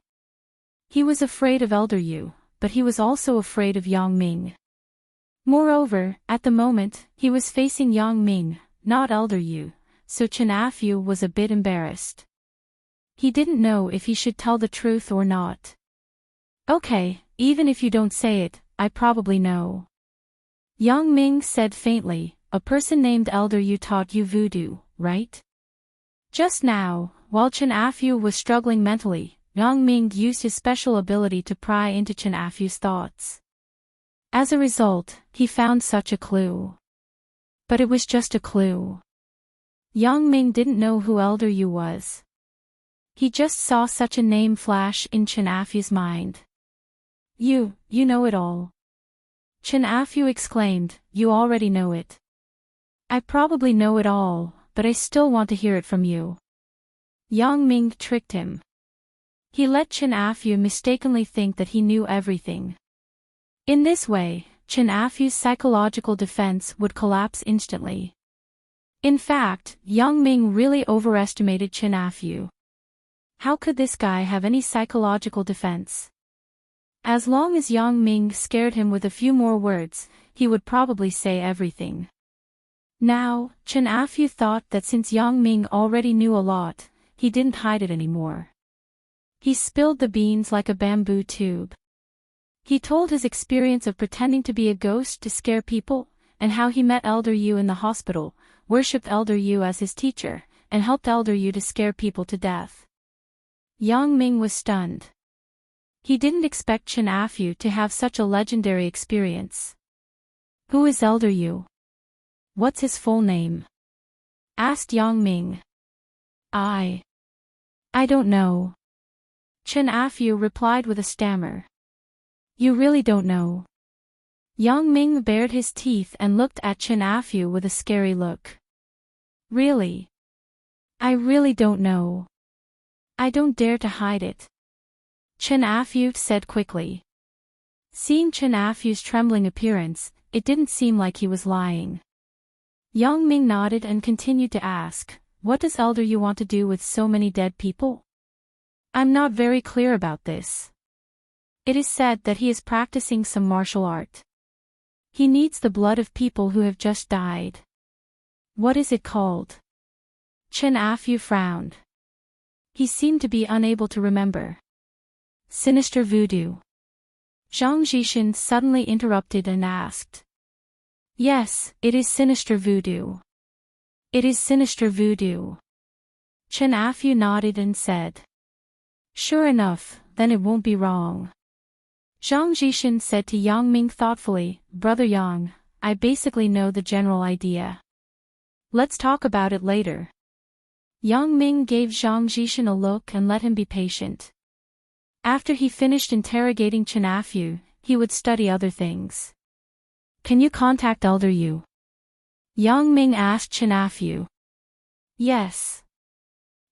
Speaker 1: He was afraid of Elder Yu, but he was also afraid of Yang Ming. Moreover, at the moment, he was facing Yang Ming, not Elder Yu, so Chen Afu was a bit embarrassed. He didn't know if he should tell the truth or not. Okay, even if you don't say it, I probably know. Yang Ming said faintly, a person named Elder Yu taught you voodoo, right? Just now, while Chen Afu was struggling mentally, Yang Ming used his special ability to pry into Chen Afu's thoughts. As a result, he found such a clue. But it was just a clue. Yang Ming didn't know who Elder Yu was. He just saw such a name flash in Chen Afu's mind. You know it all. Chen Afu exclaimed, you already know it. I probably know it all, but I still want to hear it from you. Yang Ming tricked him. He let Chen Afu mistakenly think that he knew everything. In this way, Chen Afu's psychological defense would collapse instantly. In fact, Yang Ming really overestimated Chen Afu. How could this guy have any psychological defense? As long as Yang Ming scared him with a few more words, he would probably say everything. Now, Chen Afu thought that since Yang Ming already knew a lot, he didn't hide it anymore. He spilled the beans like a bamboo tube. He told his experience of pretending to be a ghost to scare people, and how he met Elder Yu in the hospital, worshipped Elder Yu as his teacher, and helped Elder Yu to scare people to death. Yang Ming was stunned. He didn't expect Chen Afu to have such a legendary experience. Who is Elder Yu? What's his full name? Asked Yang Ming. I don't know. Chen Afu replied with a stammer. You really don't know? Yang Ming bared his teeth and looked at Chen Afu with a scary look. Really? I really don't know. I don't dare to hide it. Chen Afu said quickly. Seeing Chen Afu's trembling appearance, it didn't seem like he was lying. Yang Ming nodded and continued to ask, what does Elder Yu want to do with so many dead people? I'm not very clear about this. It is said that he is practicing some martial art. He needs the blood of people who have just died. What is it called? Chen Afu frowned. He seemed to be unable to remember. Sinister voodoo. Zhang Jishin suddenly interrupted and asked. Yes, it is sinister voodoo. It is sinister voodoo. Chen Afu nodded and said. Sure enough, then it won't be wrong. Zhang Jishin said to Yang Ming thoughtfully, Brother Yang, I basically know the general idea. Let's talk about it later. Yang Ming gave Zhang Jishin a look and let him be patient. After he finished interrogating Chen Afu, he would study other things. Can you contact Elder Yu? Yang Ming asked Chen Afu. Yes.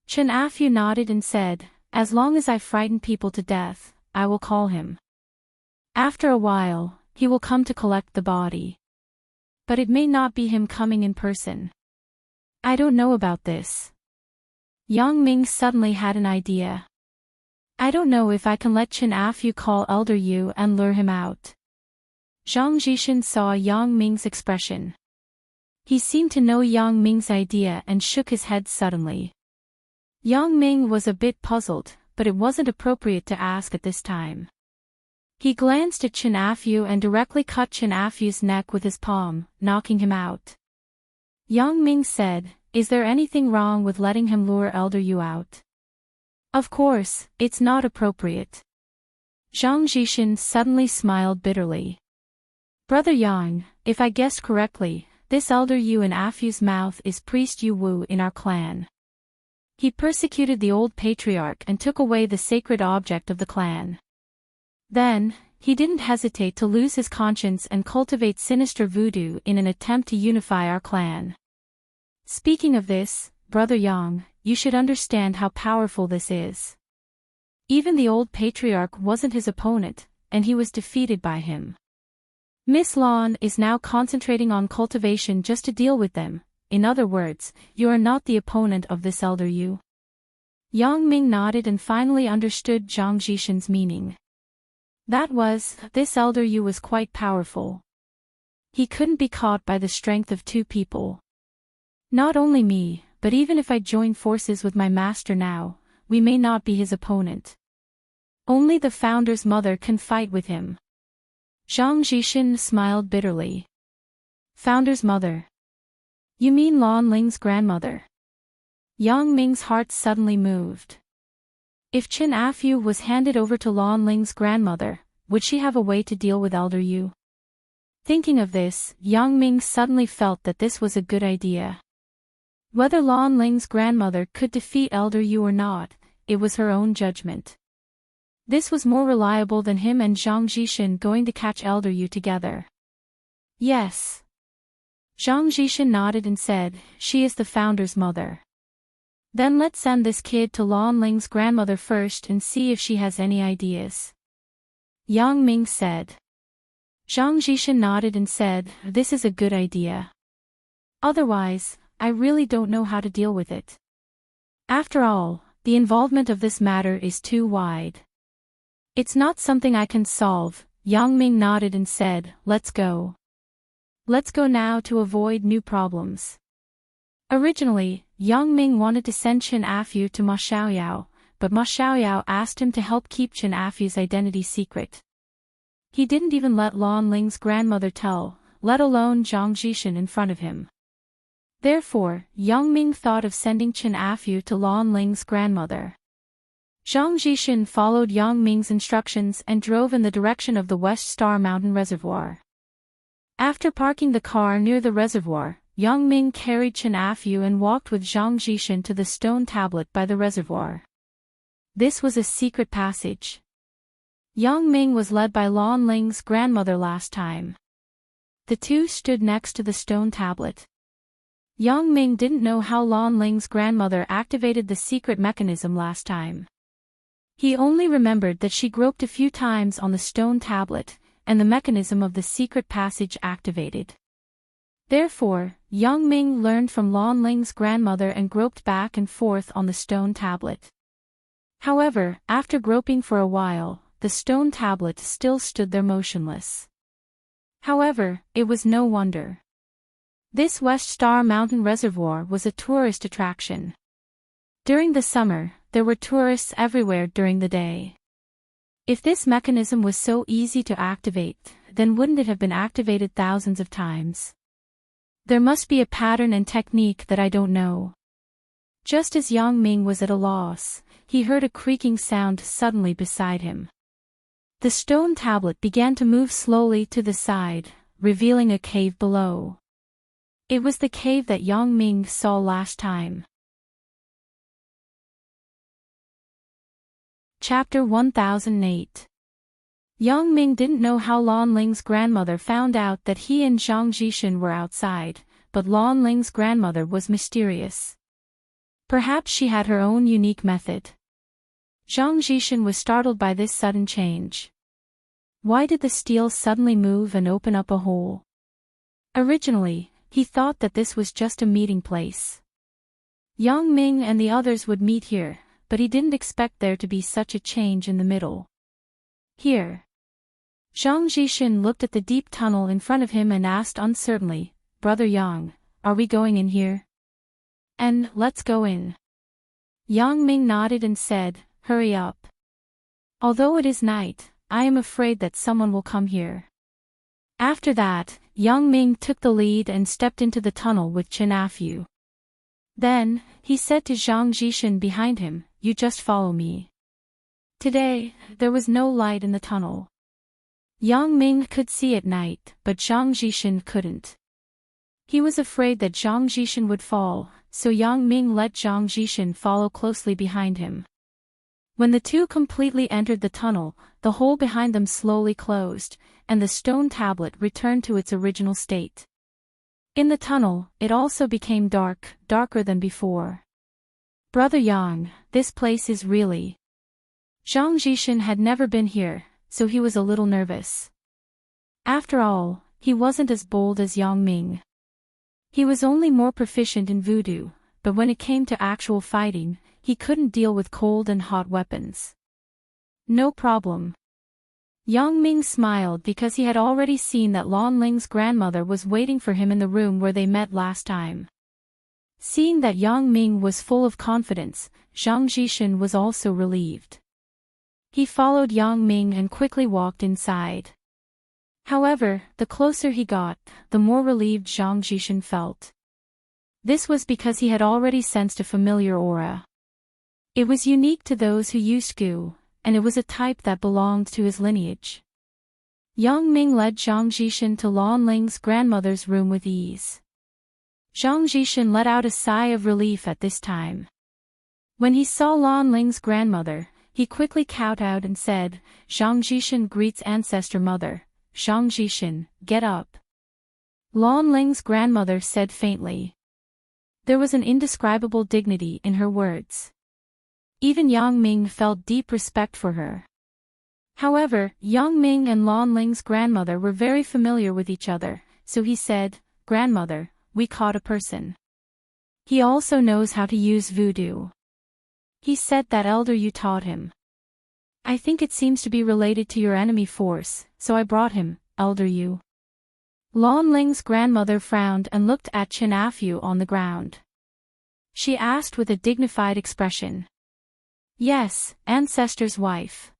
Speaker 1: Chen Afu nodded and said, as long as I frighten people to death, I will call him. After a while, he will come to collect the body. But it may not be him coming in person. I don't know about this. Yang Ming suddenly had an idea. I don't know if I can let Chen Afu call Elder Yu and lure him out. Zhang Jishin saw Yang Ming's expression. He seemed to know Yang Ming's idea and shook his head suddenly. Yang Ming was a bit puzzled, but it wasn't appropriate to ask at this time. He glanced at Chen Afu and directly cut Chen Afu's neck with his palm, knocking him out. Yang Ming said, is there anything wrong with letting him lure Elder Yu out? Of course, it's not appropriate. Zhang Jishin suddenly smiled bitterly. Brother Yang, if I guessed correctly, this Elder Yu in Afu's mouth is Priest Yu Wu in our clan. He persecuted the old patriarch and took away the sacred object of the clan. Then, he didn't hesitate to lose his conscience and cultivate sinister voodoo in an attempt to unify our clan. Speaking of this, Brother Yang, you should understand how powerful this is. Even the old patriarch wasn't his opponent, and he was defeated by him. Miss Lan is now concentrating on cultivation just to deal with them. In other words, you are not the opponent of this Elder Yu. Yang Ming nodded and finally understood Zhang Jishin's meaning. That was, this Elder Yu was quite powerful. He couldn't be caught by the strength of two people. Not only me, but even if I join forces with my master now, we may not be his opponent. Only the founder's mother can fight with him. Zhang Jishin smiled bitterly. Founder's mother. You mean Lan Ling's grandmother? Yang Ming's heart suddenly moved. If Chen Afu was handed over to Lan Ling's grandmother, would she have a way to deal with Elder Yu? Thinking of this, Yang Ming suddenly felt that this was a good idea. Whether Lan Ling's grandmother could defeat Elder Yu or not, it was her own judgment. This was more reliable than him and Zhang Jishin going to catch Elder Yu together. Yes. Zhang Jishin nodded and said, she is the founder's mother. Then let's send this kid to Lan Ling's grandmother first and see if she has any ideas. Yang Ming said. Zhang Jishin nodded and said, this is a good idea. Otherwise, I really don't know how to deal with it. After all, the involvement of this matter is too wide. It's not something I can solve. Yang Ming nodded and said, let's go. Let's go now to avoid new problems. Originally, Yang Ming wanted to send Chen Afu to Ma Xiaoyao, but Ma Xiaoyao asked him to help keep Chen Afu's identity secret. He didn't even let Lan Ling's grandmother tell, let alone Zhang Jishin in front of him. Therefore, Yang Ming thought of sending Chen Afu to Lan Ling's grandmother. Zhang Jishin followed Yang Ming's instructions and drove in the direction of the West Star Mountain Reservoir. After parking the car near the reservoir, Yang Ming carried Chen Afu and walked with Zhang Jishin to the stone tablet by the reservoir. This was a secret passage. Yang Ming was led by Lan Ling's grandmother last time. The two stood next to the stone tablet. Yang Ming didn't know how Lan Ling's grandmother activated the secret mechanism last time. He only remembered that she groped a few times on the stone tablet, and the mechanism of the secret passage activated. Therefore, Yang Ming learned from Lan Ling's grandmother and groped back and forth on the stone tablet. However, after groping for a while, the stone tablet still stood there motionless. However, it was no wonder. This West Star Mountain Reservoir was a tourist attraction. During the summer, there were tourists everywhere during the day. If this mechanism was so easy to activate, then wouldn't it have been activated thousands of times? There must be a pattern and technique that I don't know. Just as Yang Ming was at a loss, he heard a creaking sound suddenly beside him. The stone tablet began to move slowly to the side, revealing a cave below. It was the cave that Yang Ming saw last time. Chapter 1008. Yang Ming didn't know how Lan Ling's grandmother found out that he and Zhang Jishan were outside, but Lan Ling's grandmother was mysterious. Perhaps she had her own unique method. Zhang Jishan was startled by this sudden change. Why did the steel suddenly move and open up a hole? Originally, he thought that this was just a meeting place. Yang Ming and the others would meet here, but he didn't expect there to be such a change in the middle. Here. Zhang Jishan looked at the deep tunnel in front of him and asked uncertainly, "Brother Yang, are we going in here?" "And let's go in." Yang Ming nodded and said, "Hurry up. Although it is night, I am afraid that someone will come here." After that, Yang Ming took the lead and stepped into the tunnel with Chen Afu. Then, he said to Zhang Jishan behind him, "You just follow me." Today, there was no light in the tunnel. Yang Ming could see at night, but Zhang Jishan couldn't. He was afraid that Zhang Jishan would fall, so Yang Ming let Zhang Jishan follow closely behind him. When the two completely entered the tunnel, the hole behind them slowly closed, and the stone tablet returned to its original state. In the tunnel, it also became dark, darker than before. "Brother Yang, this place is really..." Zhang Jishan had never been here, so he was a little nervous. After all, he wasn't as bold as Yang Ming. He was only more proficient in voodoo, but when it came to actual fighting, he couldn't deal with cold and hot weapons. "No problem." Yang Ming smiled because he had already seen that Lan Ling's grandmother was waiting for him in the room where they met last time. Seeing that Yang Ming was full of confidence, Zhang Jishan was also relieved. He followed Yang Ming and quickly walked inside. However, the closer he got, the more relieved Zhang Jishan felt. This was because he had already sensed a familiar aura. It was unique to those who used goo, and it was a type that belonged to his lineage. Yang Ming led Zhang Jishan to Lan Ling's grandmother's room with ease. Zhang Jishan let out a sigh of relief at this time. When he saw Lan Ling's grandmother, he quickly kowtowed and said, "Zhang Jishan greets ancestor mother. Zhang Jishan, get up." Lan Ling's grandmother said faintly. There was an indescribable dignity in her words. Even Yang Ming felt deep respect for her. However, Yang Ming and Lan Ling's grandmother were very familiar with each other, so he said, "Grandmother, we caught a person. He also knows how to use voodoo. He said that elder you taught him. I think it seems to be related to your enemy force, so I brought him, elder you." Lan Ling's grandmother frowned and looked at Chen Afu on the ground. She asked with a dignified expression. "Yes, ancestor's wife."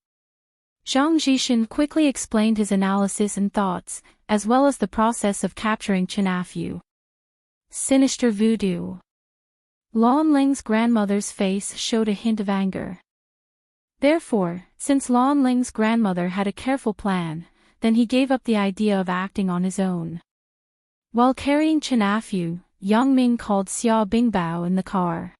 Speaker 1: Zhang Jishan quickly explained his analysis and thoughts, as well as the process of capturing Chen Afu. Sinister voodoo. Lan Ling's grandmother's face showed a hint of anger. Therefore, since Lan Ling's grandmother had a careful plan, then he gave up the idea of acting on his own. While carrying Chen Afu, Yang Ming called Xia Bingbao in the car.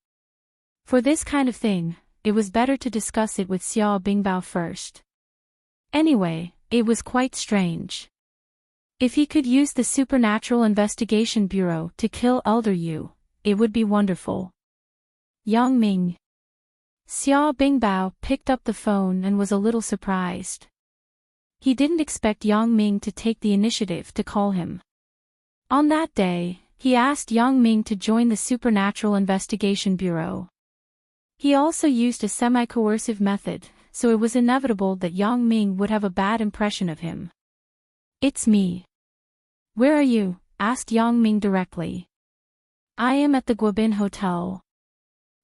Speaker 1: For this kind of thing, it was better to discuss it with Xia Bingbao first. Anyway, it was quite strange. If he could use the Supernatural Investigation Bureau to kill Elder Yu, it would be wonderful. Yang Ming Xiao Bingbao picked up the phone and was a little surprised. He didn't expect Yang Ming to take the initiative to call him. On that day, he asked Yang Ming to join the Supernatural Investigation Bureau. He also used a semi-coercive method, so it was inevitable that Yang Ming would have a bad impression of him. "It's me." "Where are you?" asked Yang Ming directly. "I am at the Guobin Hotel."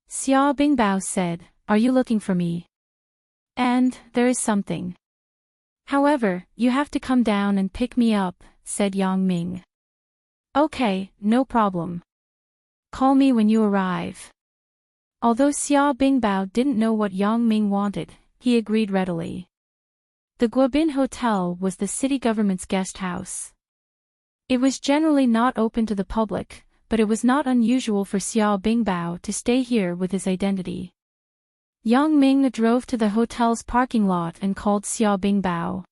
Speaker 1: Xiao Bingbao said, "Are you looking for me?" "And, there is something. However, you have to come down and pick me up," said Yang Ming. "Okay, no problem. Call me when you arrive." Although Xiao Bingbao didn't know what Yang Ming wanted, he agreed readily. The Guobin Hotel was the city government's guest house. It was generally not open to the public, but it was not unusual for Xiao Bingbao to stay here with his identity. Yang Ming drove to the hotel's parking lot and called Xiao Bingbao.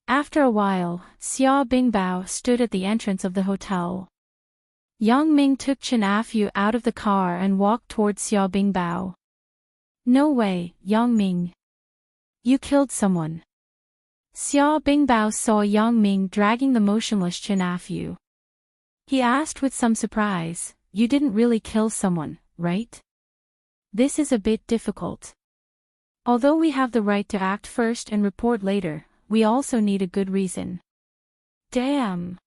Speaker 1: After a while, Xiao Bingbao stood at the entrance of the hotel. Yang Ming took Chen Afu out of the car and walked towards Xiao Bingbao. "No way, Yang Ming. You killed someone." Xiao Bingbao saw Yang Ming dragging the motionless Chen Afu. He asked with some surprise, "You didn't really kill someone, right? This is a bit difficult. Although we have the right to act first and report later, we also need a good reason." "Damn."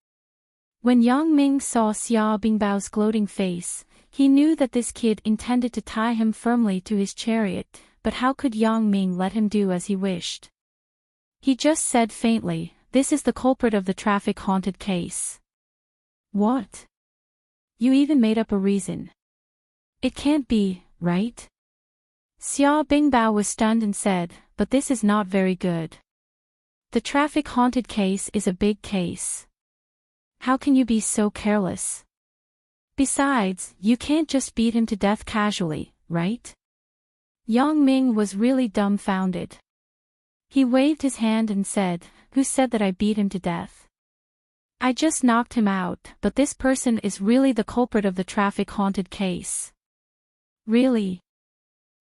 Speaker 1: When Yang Ming saw Xiao Bingbao's gloating face, he knew that this kid intended to tie him firmly to his chariot, but how could Yang Ming let him do as he wished? He just said faintly, "This is the culprit of the traffic-haunted case." "What? You even made up a reason. It can't be, right?" Xiao Bingbao was stunned and said, "But this is not very good. The traffic-haunted case is a big case. How can you be so careless? Besides, you can't just beat him to death casually, right?" Yang Ming was really dumbfounded. He waved his hand and said, "Who said that I beat him to death? I just knocked him out, but this person is really the culprit of the traffic-haunted case." "Really?"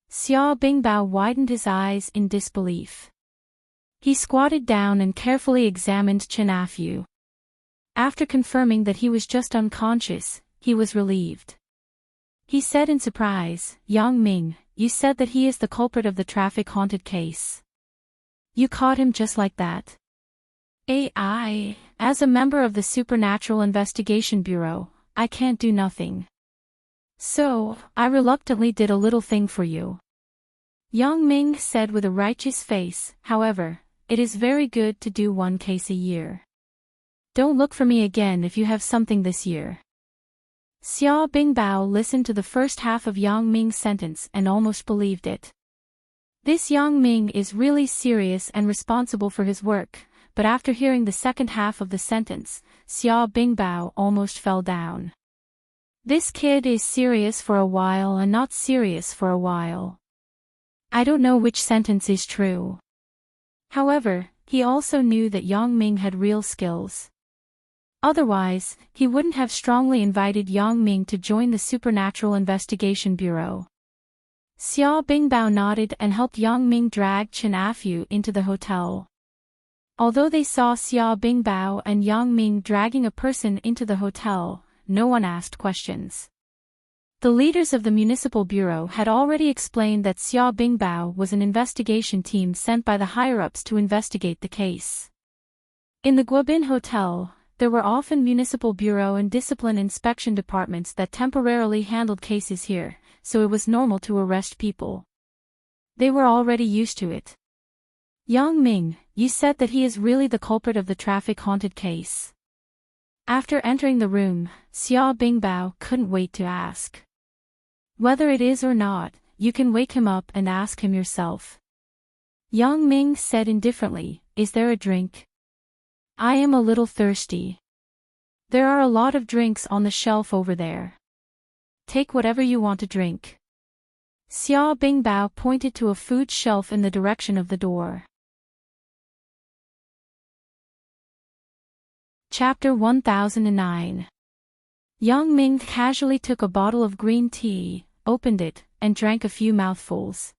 Speaker 1: Xiao Bingbao widened his eyes in disbelief. He squatted down and carefully examined Chen Afu. After confirming that he was just unconscious, he was relieved. He said in surprise, "Yang Ming, you said that he is the culprit of the traffic-haunted case. You caught him just like that?" As a member of the Supernatural Investigation Bureau, I can't do nothing. So, I reluctantly did a little thing for you." Yang Ming said with a righteous face, "However, it is very good to do one case a year. Don't look for me again if you have something this year." Xiao Bingbao listened to the first half of Yang Ming's sentence and almost believed it. This Yang Ming is really serious and responsible for his work, but after hearing the second half of the sentence, Xiao Bingbao almost fell down. This kid is serious for a while and not serious for a while. I don't know which sentence is true. However, he also knew that Yang Ming had real skills. Otherwise, he wouldn't have strongly invited Yang Ming to join the Supernatural Investigation Bureau. Xiao Bingbao nodded and helped Yang Ming drag Chen Afu into the hotel. Although they saw Xiao Bingbao and Yang Ming dragging a person into the hotel, no one asked questions. The leaders of the Municipal Bureau had already explained that Xiao Bingbao was an investigation team sent by the higher-ups to investigate the case. In the Guobin Hotel, there were often Municipal Bureau and Discipline Inspection departments that temporarily handled cases here, so it was normal to arrest people. They were already used to it. "Yang Ming, you said that he is really the culprit of the traffic-haunted case." After entering the room, Xiao Bingbao couldn't wait to ask. "Whether it is or not, you can wake him up and ask him yourself." Yang Ming said indifferently, "Is there a drink? I am a little thirsty. There are a lot of drinks on the shelf over there. Take whatever you want to drink." Xiao Bingbao pointed to a food shelf in the direction of the door. Chapter 1009. Yang Ming casually took a bottle of green tea, opened it, and drank a few mouthfuls.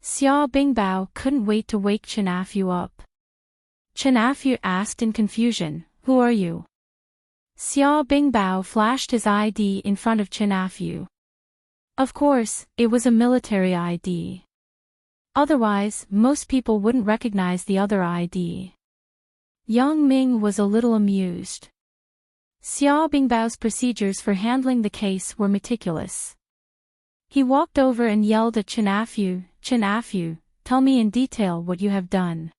Speaker 1: Xiao Bingbao couldn't wait to wake Chen Afu up. Chen Afu asked in confusion, "Who are you?" Xiao Bingbao flashed his ID in front of Chen Afu. Of course, it was a military ID. Otherwise, most people wouldn't recognize the other ID. Yang Ming was a little amused. Xiao Bingbao's procedures for handling the case were meticulous. He walked over and yelled at Chen Afu, "Tell me in detail what you have done."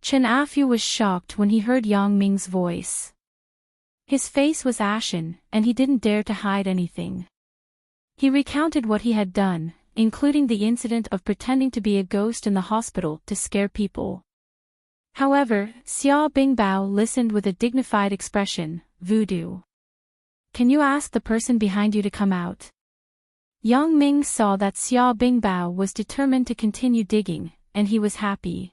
Speaker 1: Chen Afu was shocked when he heard Yang Ming's voice. His face was ashen, and he didn't dare to hide anything. He recounted what he had done, including the incident of pretending to be a ghost in the hospital to scare people. However, Xiao Bingbao listened with a dignified expression, "Voodoo. Can you ask the person behind you to come out?" Yang Ming saw that Xiao Bingbao was determined to continue digging, and he was happy.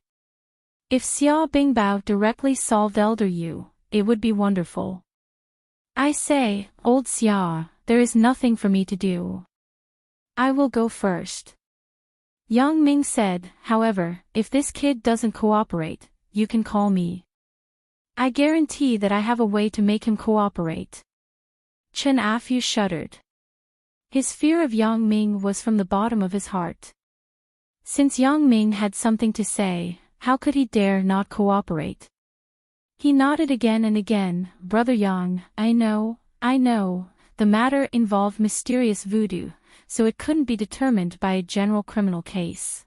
Speaker 1: If Xiao Bingbao directly solved Elder Yu, it would be wonderful. "I say, old Xiao, there is nothing for me to do. I will go first." Yang Ming said, "However, if this kid doesn't cooperate, you can call me. I guarantee that I have a way to make him cooperate." Chen Afu shuddered. His fear of Yang Ming was from the bottom of his heart. Since Yang Ming had something to say, how could he dare not cooperate? He nodded again and again, "Brother Yang, I know, the matter involved mysterious voodoo, so it couldn't be determined by a general criminal case."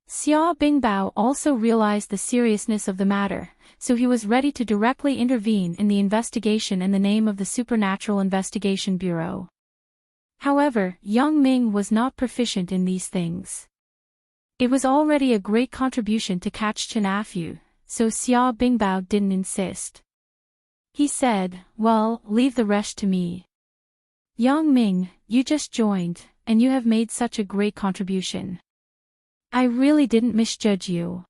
Speaker 1: Xiao Bingbao also realized the seriousness of the matter, so he was ready to directly intervene in the investigation in the name of the Supernatural Investigation Bureau. However, Yang Ming was not proficient in these things. It was already a great contribution to catch Chen Afu, so Xiao Bingbao didn't insist. He said, "Well, leave the rest to me. Yang Ming, you just joined, and you have made such a great contribution. I really didn't misjudge you.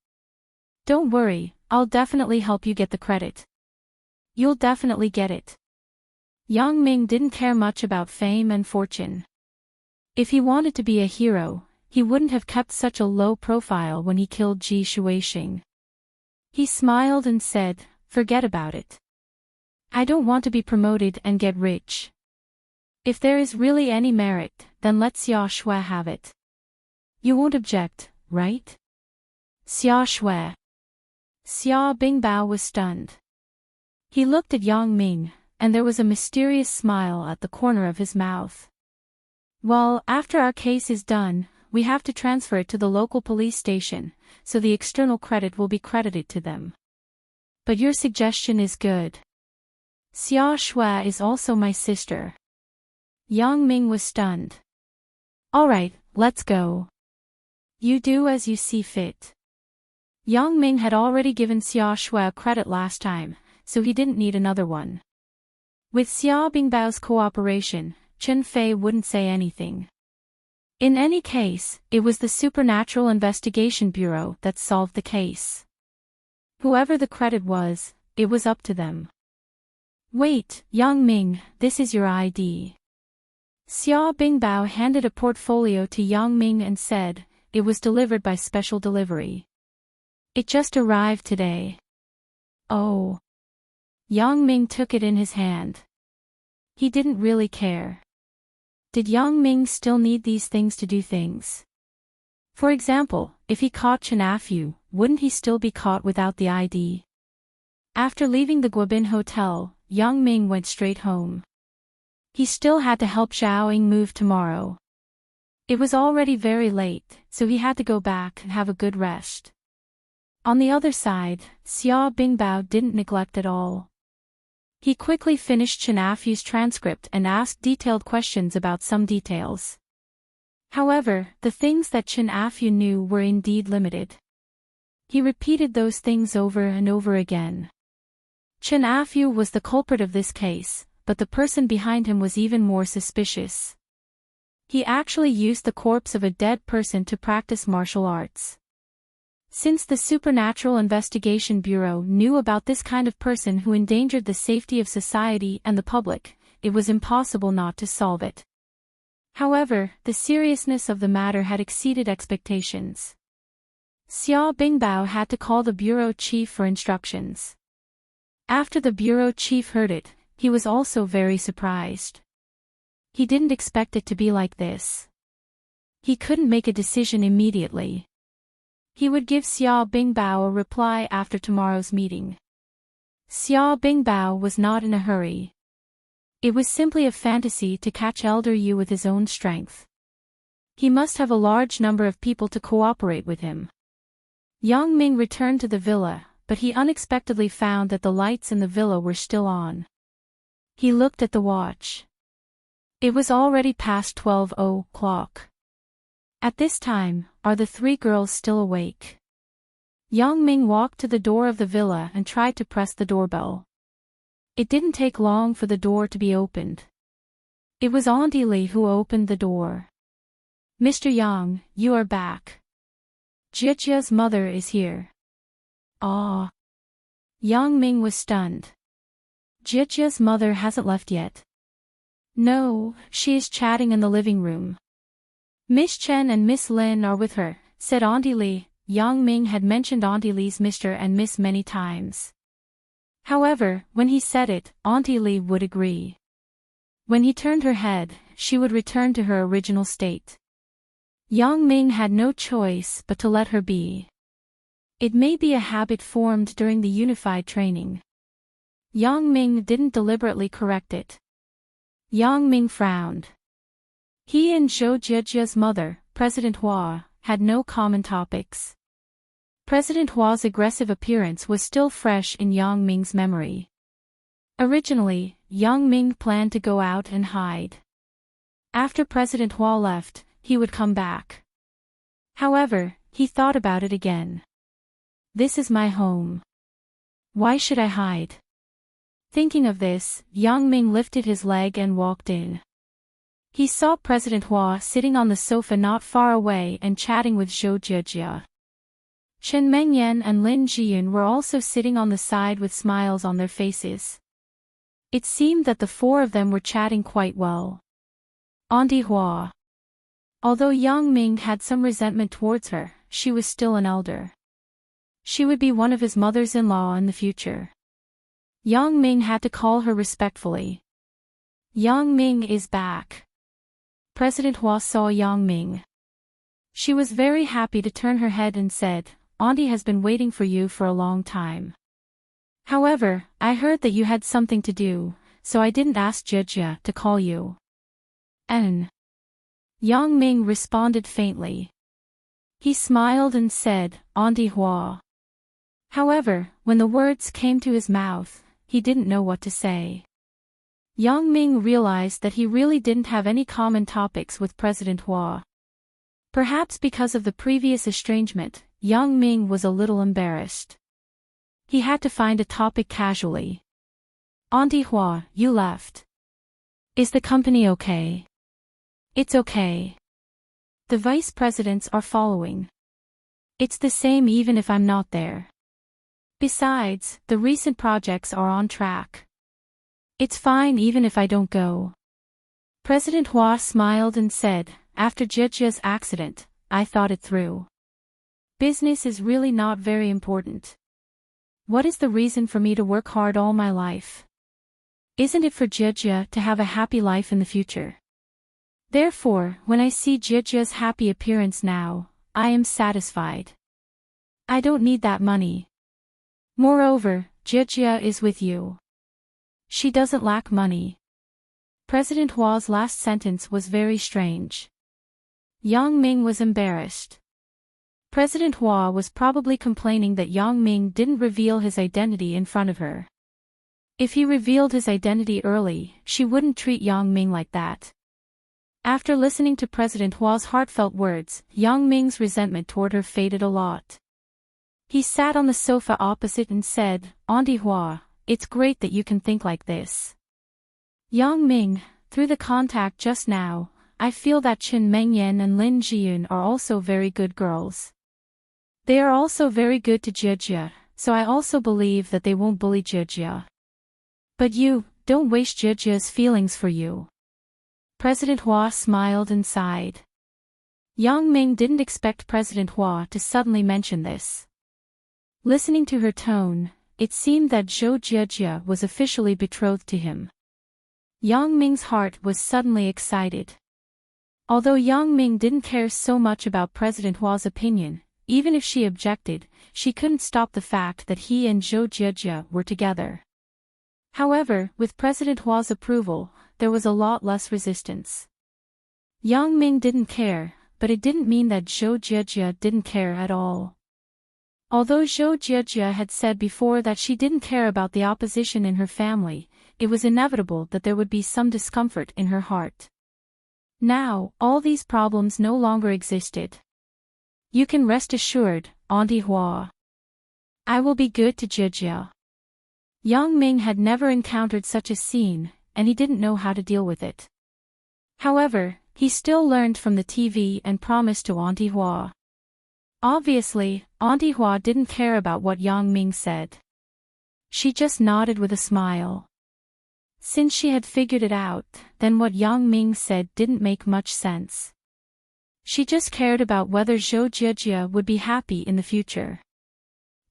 Speaker 1: Don't worry, I'll definitely help you get the credit. You'll definitely get it." Yang Ming didn't care much about fame and fortune. If he wanted to be a hero, he wouldn't have kept such a low profile when he killed Ji Shuixing. He smiled and said, "Forget about it. I don't want to be promoted and get rich. If there is really any merit, then let Xia Shui have it. You won't object, right?" Xia Shui. Xiao Bingbao was stunned. He looked at Yang Ming, and there was a mysterious smile at the corner of his mouth. "Well, after our case is done, we have to transfer it to the local police station, so the external credit will be credited to them. But your suggestion is good. Xia Shui is also my sister." Yang Ming was stunned. "All right, let's go. You do as you see fit." Yang Ming had already given Xia Shui a credit last time, so he didn't need another one. With Xiao Bingbao's cooperation, Chen Fei wouldn't say anything. In any case, it was the Supernatural Investigation Bureau that solved the case. Whoever the credit was, it was up to them. "Wait, Yang Ming, this is your ID." Xiao Bingbao handed a portfolio to Yang Ming and said, "It was delivered by special delivery. It just arrived today." "Oh." Yang Ming took it in his hand. He didn't really care. Did Yang Ming still need these things to do things? For example, if he caught Chen Afu, wouldn't he still be caught without the ID? After leaving the Guobin Hotel, Yang Ming went straight home. He still had to help Zhao Ying move tomorrow. It was already very late, so he had to go back and have a good rest. On the other side, Xiao Bingbao didn't neglect at all. He quickly finished Chen Afu's transcript and asked detailed questions about some details. However, the things that Chen Afu knew were indeed limited. He repeated those things over and over again. Chen Afu was the culprit of this case, but the person behind him was even more suspicious. He actually used the corpse of a dead person to practice martial arts. Since the Supernatural Investigation Bureau knew about this kind of person who endangered the safety of society and the public, it was impossible not to solve it. However, the seriousness of the matter had exceeded expectations. Xiao Bingbao had to call the bureau chief for instructions. After the bureau chief heard it, he was also very surprised. He didn't expect it to be like this. He couldn't make a decision immediately. He would give Xiao Bingbao a reply after tomorrow's meeting. Xiao Bingbao was not in a hurry. It was simply a fantasy to catch Elder Yu with his own strength. He must have a large number of people to cooperate with him. Yang Ming returned to the villa, but he unexpectedly found that the lights in the villa were still on. He looked at the watch. It was already past 12 o'clock. At this time, are the three girls still awake? Yang Ming walked to the door of the villa and tried to press the doorbell. It didn't take long for the door to be opened. It was Auntie Li who opened the door. "Mr. Yang, you are back. Jijia's mother is here." Ah! Yang Ming was stunned. Jijia's mother hasn't left yet. No, she is chatting in the living room. Miss Chen and Miss Lin are with her, said Auntie Li. Yang Ming had mentioned Auntie Li's Mr. and Miss many times. However, when he said it, Auntie Li would agree. When he turned her head, she would return to her original state. Yang Ming had no choice but to let her be. It may be a habit formed during the unified training. Yang Ming didn't deliberately correct it. Yang Ming frowned. He and Zhou Jijia's mother, President Hua, had no common topics. President Hua's aggressive appearance was still fresh in Yang Ming's memory. Originally, Yang Ming planned to go out and hide. After President Hua left, he would come back. However, he thought about it again. This is my home. Why should I hide? Thinking of this, Yang Ming lifted his leg and walked in. He saw President Hua sitting on the sofa not far away and chatting with Zhou Jijia. Chen Mengyan and Lin Jiyun were also sitting on the side with smiles on their faces. It seemed that the four of them were chatting quite well. Auntie Hua. Although Yang Ming had some resentment towards her, she was still an elder. She would be one of his mothers-in-law in the future. Yang Ming had to call her respectfully. Yang Ming is back. President Hua saw Yang Ming. She was very happy to turn her head and said, "Auntie has been waiting for you for a long time. However, I heard that you had something to do, so I didn't ask Jijia to call you." Yang Ming responded faintly. He smiled and said, "Auntie Hua." However, when the words came to his mouth, he didn't know what to say. Yang Ming realized that he really didn't have any common topics with President Hua. Perhaps because of the previous estrangement, Yang Ming was a little embarrassed. He had to find a topic casually. "Auntie Hua, you left. Is the company okay?" "It's okay. The vice presidents are following. It's the same even if I'm not there. Besides, the recent projects are on track. It's fine even if I don't go." President Hua smiled and said, "After Jijia's accident, I thought it through. Business is really not very important. What is the reason for me to work hard all my life? Isn't it for Jijia to have a happy life in the future? Therefore, when I see Jijia's happy appearance now, I am satisfied. I don't need that money. Moreover, Jijia is with you. She doesn't lack money." President Hua's last sentence was very strange. Yang Ming was embarrassed. President Hua was probably complaining that Yang Ming didn't reveal his identity in front of her. If he revealed his identity early, she wouldn't treat Yang Ming like that. After listening to President Hua's heartfelt words, Yang Ming's resentment toward her faded a lot. He sat on the sofa opposite and said, "Auntie Hua, it's great that you can think like this. Yang Ming, through the contact just now, I feel that Chen Mengyan and Lin Jiyun are also very good girls. They are also very good to Jijia, so I also believe that they won't bully Jijia. But you, don't waste Jijia's feelings for you. President Hua smiled and sighed. Yang Ming didn't expect President Hua to suddenly mention this. Listening to her tone, it seemed that Zhou Jiejie was officially betrothed to him. Yang Ming's heart was suddenly excited. Although Yang Ming didn't care so much about President Hua's opinion, even if she objected, she couldn't stop the fact that he and Zhou Jiejie were together. However, with President Hua's approval, there was a lot less resistance. Yang Ming didn't care, but it didn't mean that Zhou Jiejie didn't care at all. Although Zhou Jiejie had said before that she didn't care about the opposition in her family, it was inevitable that there would be some discomfort in her heart. Now, all these problems no longer existed. You can rest assured, Auntie Hua. I will be good to Jiejie. Yang Ming had never encountered such a scene, and he didn't know how to deal with it. However, he still learned from the TV and promised to Auntie Hua. Obviously, Auntie Hua didn't care about what Yang Ming said. She just nodded with a smile. Since she had figured it out, then what Yang Ming said didn't make much sense. She just cared about whether Zhou Jiejie would be happy in the future.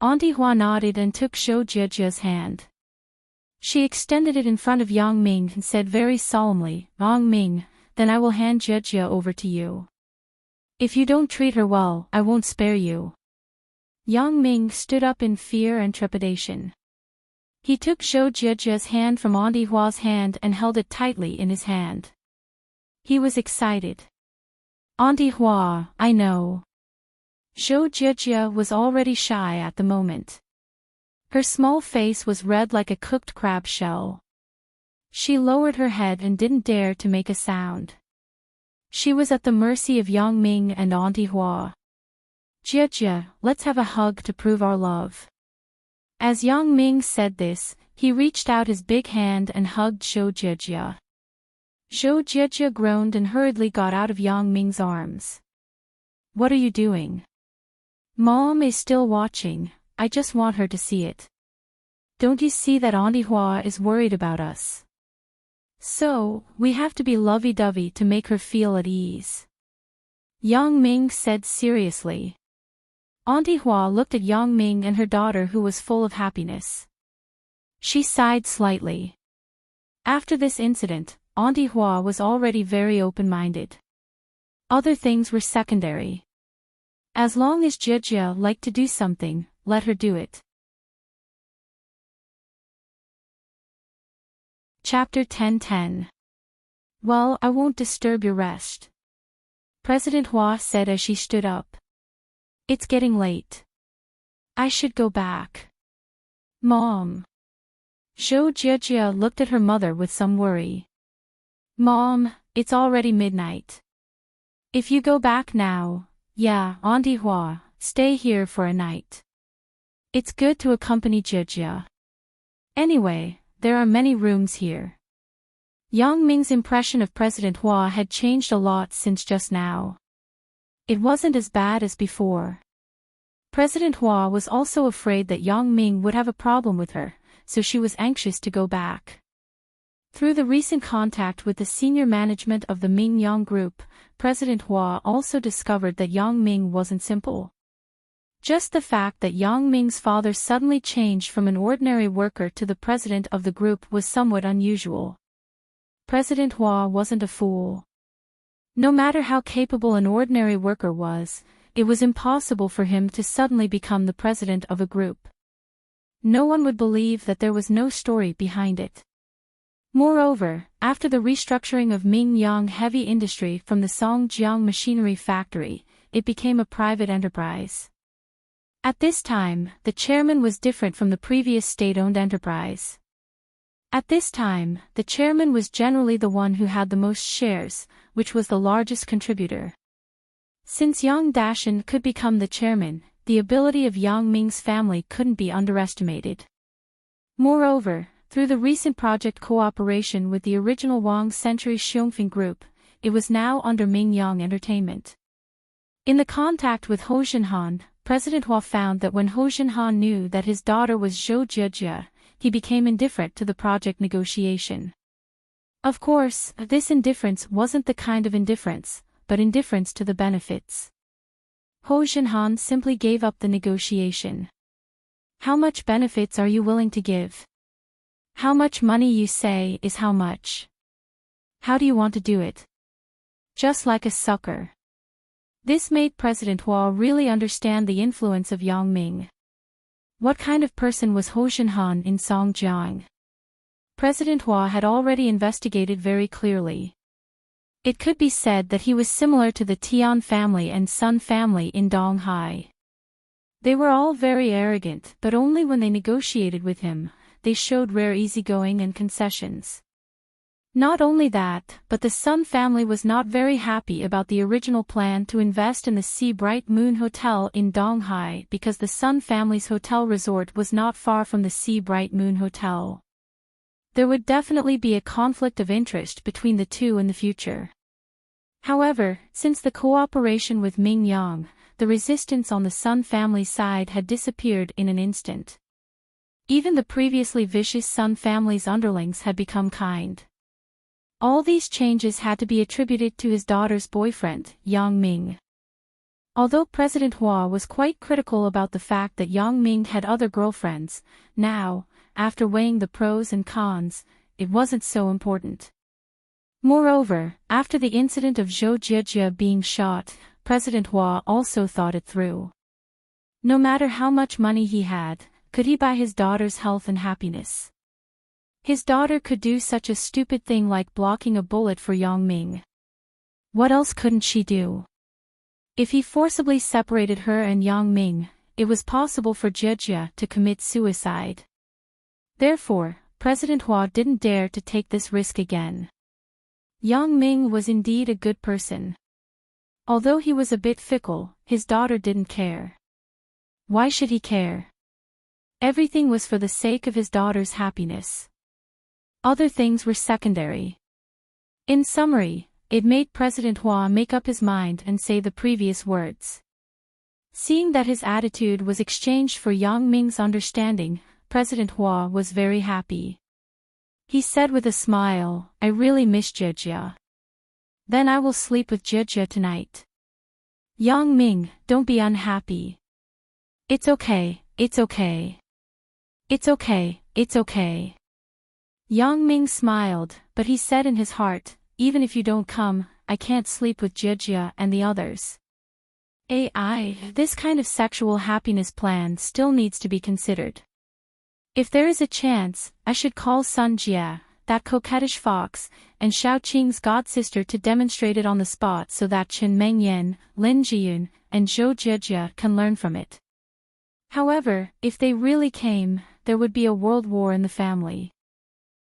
Speaker 1: Auntie Hua nodded and took Zhou Jiejie's hand. She extended it in front of Yang Ming and said very solemnly, Yang Ming, then I will hand Jiejie over to you. If you don't treat her well, I won't spare you. Yang Ming stood up in fear and trepidation. He took Zhou Jiejie's hand from Auntie Hua's hand and held it tightly in his hand. He was excited. Auntie Hua, I know. Zhou Jiejie was already shy at the moment. Her small face was red like a cooked crab shell. She lowered her head and didn't dare to make a sound. She was at the mercy of Yang Ming and Auntie Hua. Jiejie, let's have a hug to prove our love. As Yang Ming said this, he reached out his big hand and hugged Zhou Jiejie. Zhou Jiejie groaned and hurriedly got out of Yang Ming's arms. What are you doing? Mom is still watching, I just want her to see it. Don't you see that Auntie Hua is worried about us? So, we have to be lovey-dovey to make her feel at ease. Yang Ming said seriously. Auntie Hua looked at Yang Ming and her daughter who was full of happiness. She sighed slightly. After this incident, Auntie Hua was already very open-minded. Other things were secondary. As long as Jiejie liked to do something, let her do it. Chapter 10:10. Well, I won't disturb your rest. President Hua said as she stood up. It's getting late. I should go back. Mom. Zhou Jiejie looked at her mother with some worry. Mom, it's already midnight. If you go back now, yeah, Auntie Hua, stay here for a night. It's good to accompany Jiejie. Anyway, there are many rooms here. Yang Ming's impression of President Hua had changed a lot since just now. It wasn't as bad as before. President Hua was also afraid that Yang Ming would have a problem with her, so she was anxious to go back. Through the recent contact with the senior management of the Ming-Yang group, President Hua also discovered that Yang Ming wasn't simple. Just the fact that Yang Ming's father suddenly changed from an ordinary worker to the president of the group was somewhat unusual. President Hua wasn't a fool. No matter how capable an ordinary worker was, it was impossible for him to suddenly become the president of a group. No one would believe that there was no story behind it. Moreover, after the restructuring of Ming-Yang Heavy Industry from the Songjiang Machinery Factory, it became a private enterprise. At this time, the chairman was different from the previous state-owned enterprise. At this time, the chairman was generally the one who had the most shares, which was the largest contributor. Since Yang Dashan could become the chairman, the ability of Yang Ming's family couldn't be underestimated. Moreover, through the recent project cooperation with the original Wang Century Xiongfeng Group, it was now under Ming-Yang Entertainment. In the contact with Hou Xinhan, President Hua found that when Hou Xinhan knew that his daughter was Zhou Jiejie, he became indifferent to the project negotiation. Of course, this indifference wasn't the kind of indifference, but indifference to the benefits. Ho Jinhan simply gave up the negotiation. How much benefits are you willing to give? How much money you say is how much? How do you want to do it? Just like a sucker. This made President Hua really understand the influence of Yang Ming. What kind of person was Ho Jinhan in Songjiang? President Hua had already investigated very clearly. It could be said that he was similar to the Tian family and Sun family in Donghai. They were all very arrogant, but only when they negotiated with him, they showed rare easygoing and concessions. Not only that, but the Sun family was not very happy about the original plan to invest in the Sea Bright Moon Hotel in Donghai because the Sun family's hotel resort was not far from the Sea Bright Moon Hotel. There would definitely be a conflict of interest between the two in the future. However, since the cooperation with Ming Yang, the resistance on the Sun family's side had disappeared in an instant. Even the previously vicious Sun family's underlings had become kind. All these changes had to be attributed to his daughter's boyfriend, Yang Ming. Although President Hua was quite critical about the fact that Yang Ming had other girlfriends, now, after weighing the pros and cons, it wasn't so important. Moreover, after the incident of Zhou Jijia being shot, President Hua also thought it through. No matter how much money he had, could he buy his daughter's health and happiness? His daughter could do such a stupid thing like blocking a bullet for Yang Ming. What else couldn't she do? If he forcibly separated her and Yang Ming, it was possible for Jijia to commit suicide. Therefore, President Hua didn't dare to take this risk again. Yang Ming was indeed a good person. Although he was a bit fickle, his daughter didn't care. Why should he care? Everything was for the sake of his daughter's happiness. Other things were secondary. In summary, it made President Hua make up his mind and say the previous words. Seeing that his attitude was exchanged for Yang Ming's understanding, President Hua was very happy. He said with a smile, "I really miss Jijia. Then I will sleep with Jijia tonight." Yang Ming, don't be unhappy. It's okay, it's okay. It's okay, it's okay. Yang Ming smiled, but he said in his heart, even if you don't come, I can't sleep with Jijia and the others. This kind of sexual happiness plan still needs to be considered. If there is a chance, I should call Sun Jia, that coquettish fox, and Xiao Qing's godsister to demonstrate it on the spot so that Chen Mengyan, Lin Jiyun, and Zhou Jijia can learn from it. However, if they really came, there would be a world war in the family.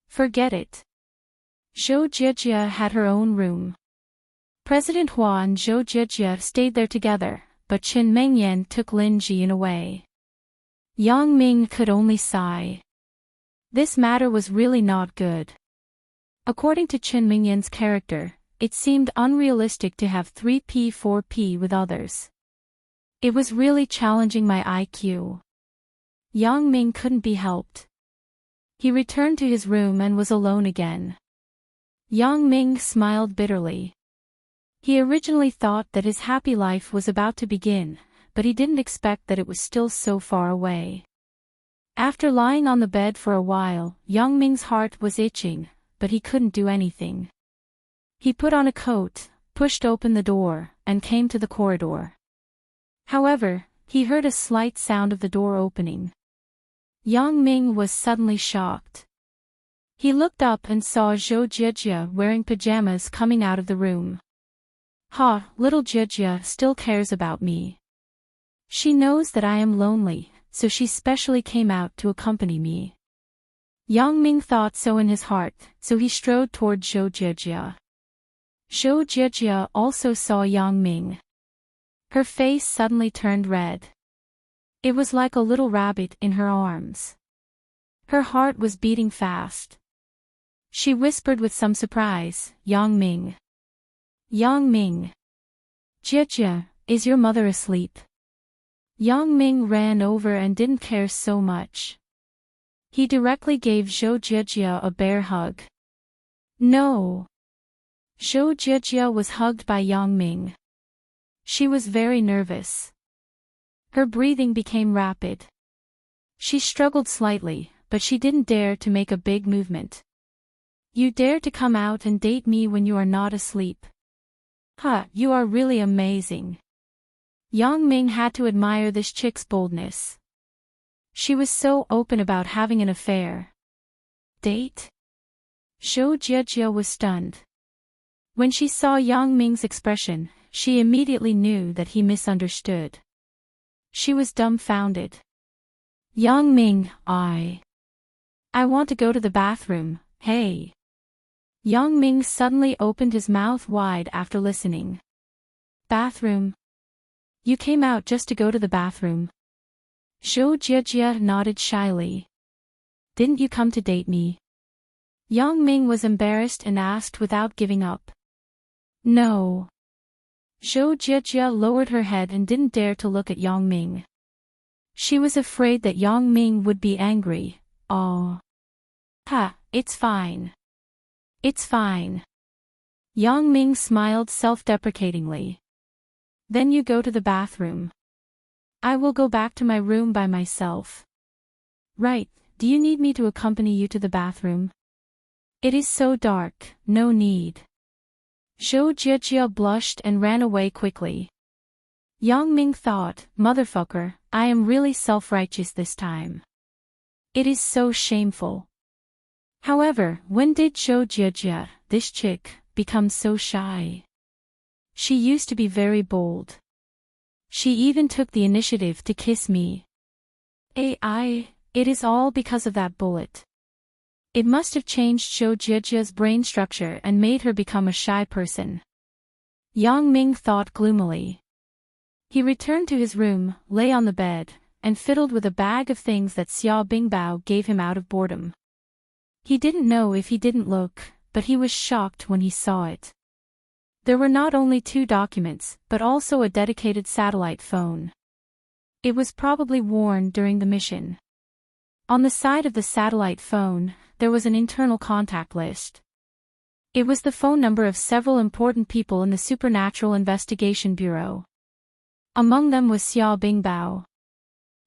Speaker 1: Forget it. Zhou Jijia had her own room. President Hua and Zhou Jijia stayed there together, but Chen Mengyan took Lin Jiyun away. Yang Ming could only sigh. This matter was really not good. According to Chen Mengyan's character, it seemed unrealistic to have 3P-4P with others. It was really challenging my IQ. Yang Ming couldn't be helped. He returned to his room and was alone again. Yang Ming smiled bitterly. He originally thought that his happy life was about to begin, but he didn't expect that it was still so far away. After lying on the bed for a while, Yang Ming's heart was itching, but he couldn't do anything. He put on a coat, pushed open the door, and came to the corridor. However, he heard a slight sound of the door opening. Yang Ming was suddenly shocked. He looked up and saw Zhou Jijia wearing pajamas coming out of the room. Little Jijia still cares about me. She knows that I am lonely, so she specially came out to accompany me. Yang Ming thought so in his heart, so he strode toward Zhou Jijia. Zhou Jijia also saw Yang Ming. Her face suddenly turned red. It was like a little rabbit in her arms. Her heart was beating fast. She whispered with some surprise, "Yang Ming. Yang Ming. Jijia, is your mother asleep?" Yang Ming ran over and didn't care so much. He directly gave Zhou Jijia a bear hug. No. Zhou Jiejie was hugged by Yang Ming. She was very nervous. Her breathing became rapid. She struggled slightly, but she didn't dare to make a big movement. You dare to come out and date me when you are not asleep? Huh, you are really amazing. Yang Ming had to admire this chick's boldness. She was so open about having an affair. Date? Zhou Jiejie was stunned. When she saw Yang Ming's expression, she immediately knew that he misunderstood. She was dumbfounded. Yang Ming, I want to go to the bathroom, hey. Yang Ming suddenly opened his mouth wide after listening. Bathroom? You came out just to go to the bathroom? Zhou Jiejie nodded shyly. Didn't you come to date me? Yang Ming was embarrassed and asked without giving up. No. Zhou Jiejie lowered her head and didn't dare to look at Yang Ming. She was afraid that Yang Ming would be angry. Oh. Ha, it's fine. It's fine. Yang Ming smiled self-deprecatingly. Then you go to the bathroom. I will go back to my room by myself. Right, do you need me to accompany you to the bathroom? It is so dark, no need. Zhou Jiejie blushed and ran away quickly. Yang Ming thought, motherfucker, I am really self-righteous this time. It is so shameful. However, when did Zhou Jiejie, this chick, become so shy? She used to be very bold. She even took the initiative to kiss me. It is all because of that bullet. It must have changed Zhou Jiejie's brain structure and made her become a shy person. Yang Ming thought gloomily. He returned to his room, lay on the bed, and fiddled with a bag of things that Xiao Bingbao gave him out of boredom. He didn't know if he didn't look, but he was shocked when he saw it. There were not only 2 documents, but also a dedicated satellite phone. It was probably worn during the mission. On the side of the satellite phone, there was an internal contact list. It was the phone number of several important people in the Supernatural Investigation Bureau. Among them was Xiao Bingbao.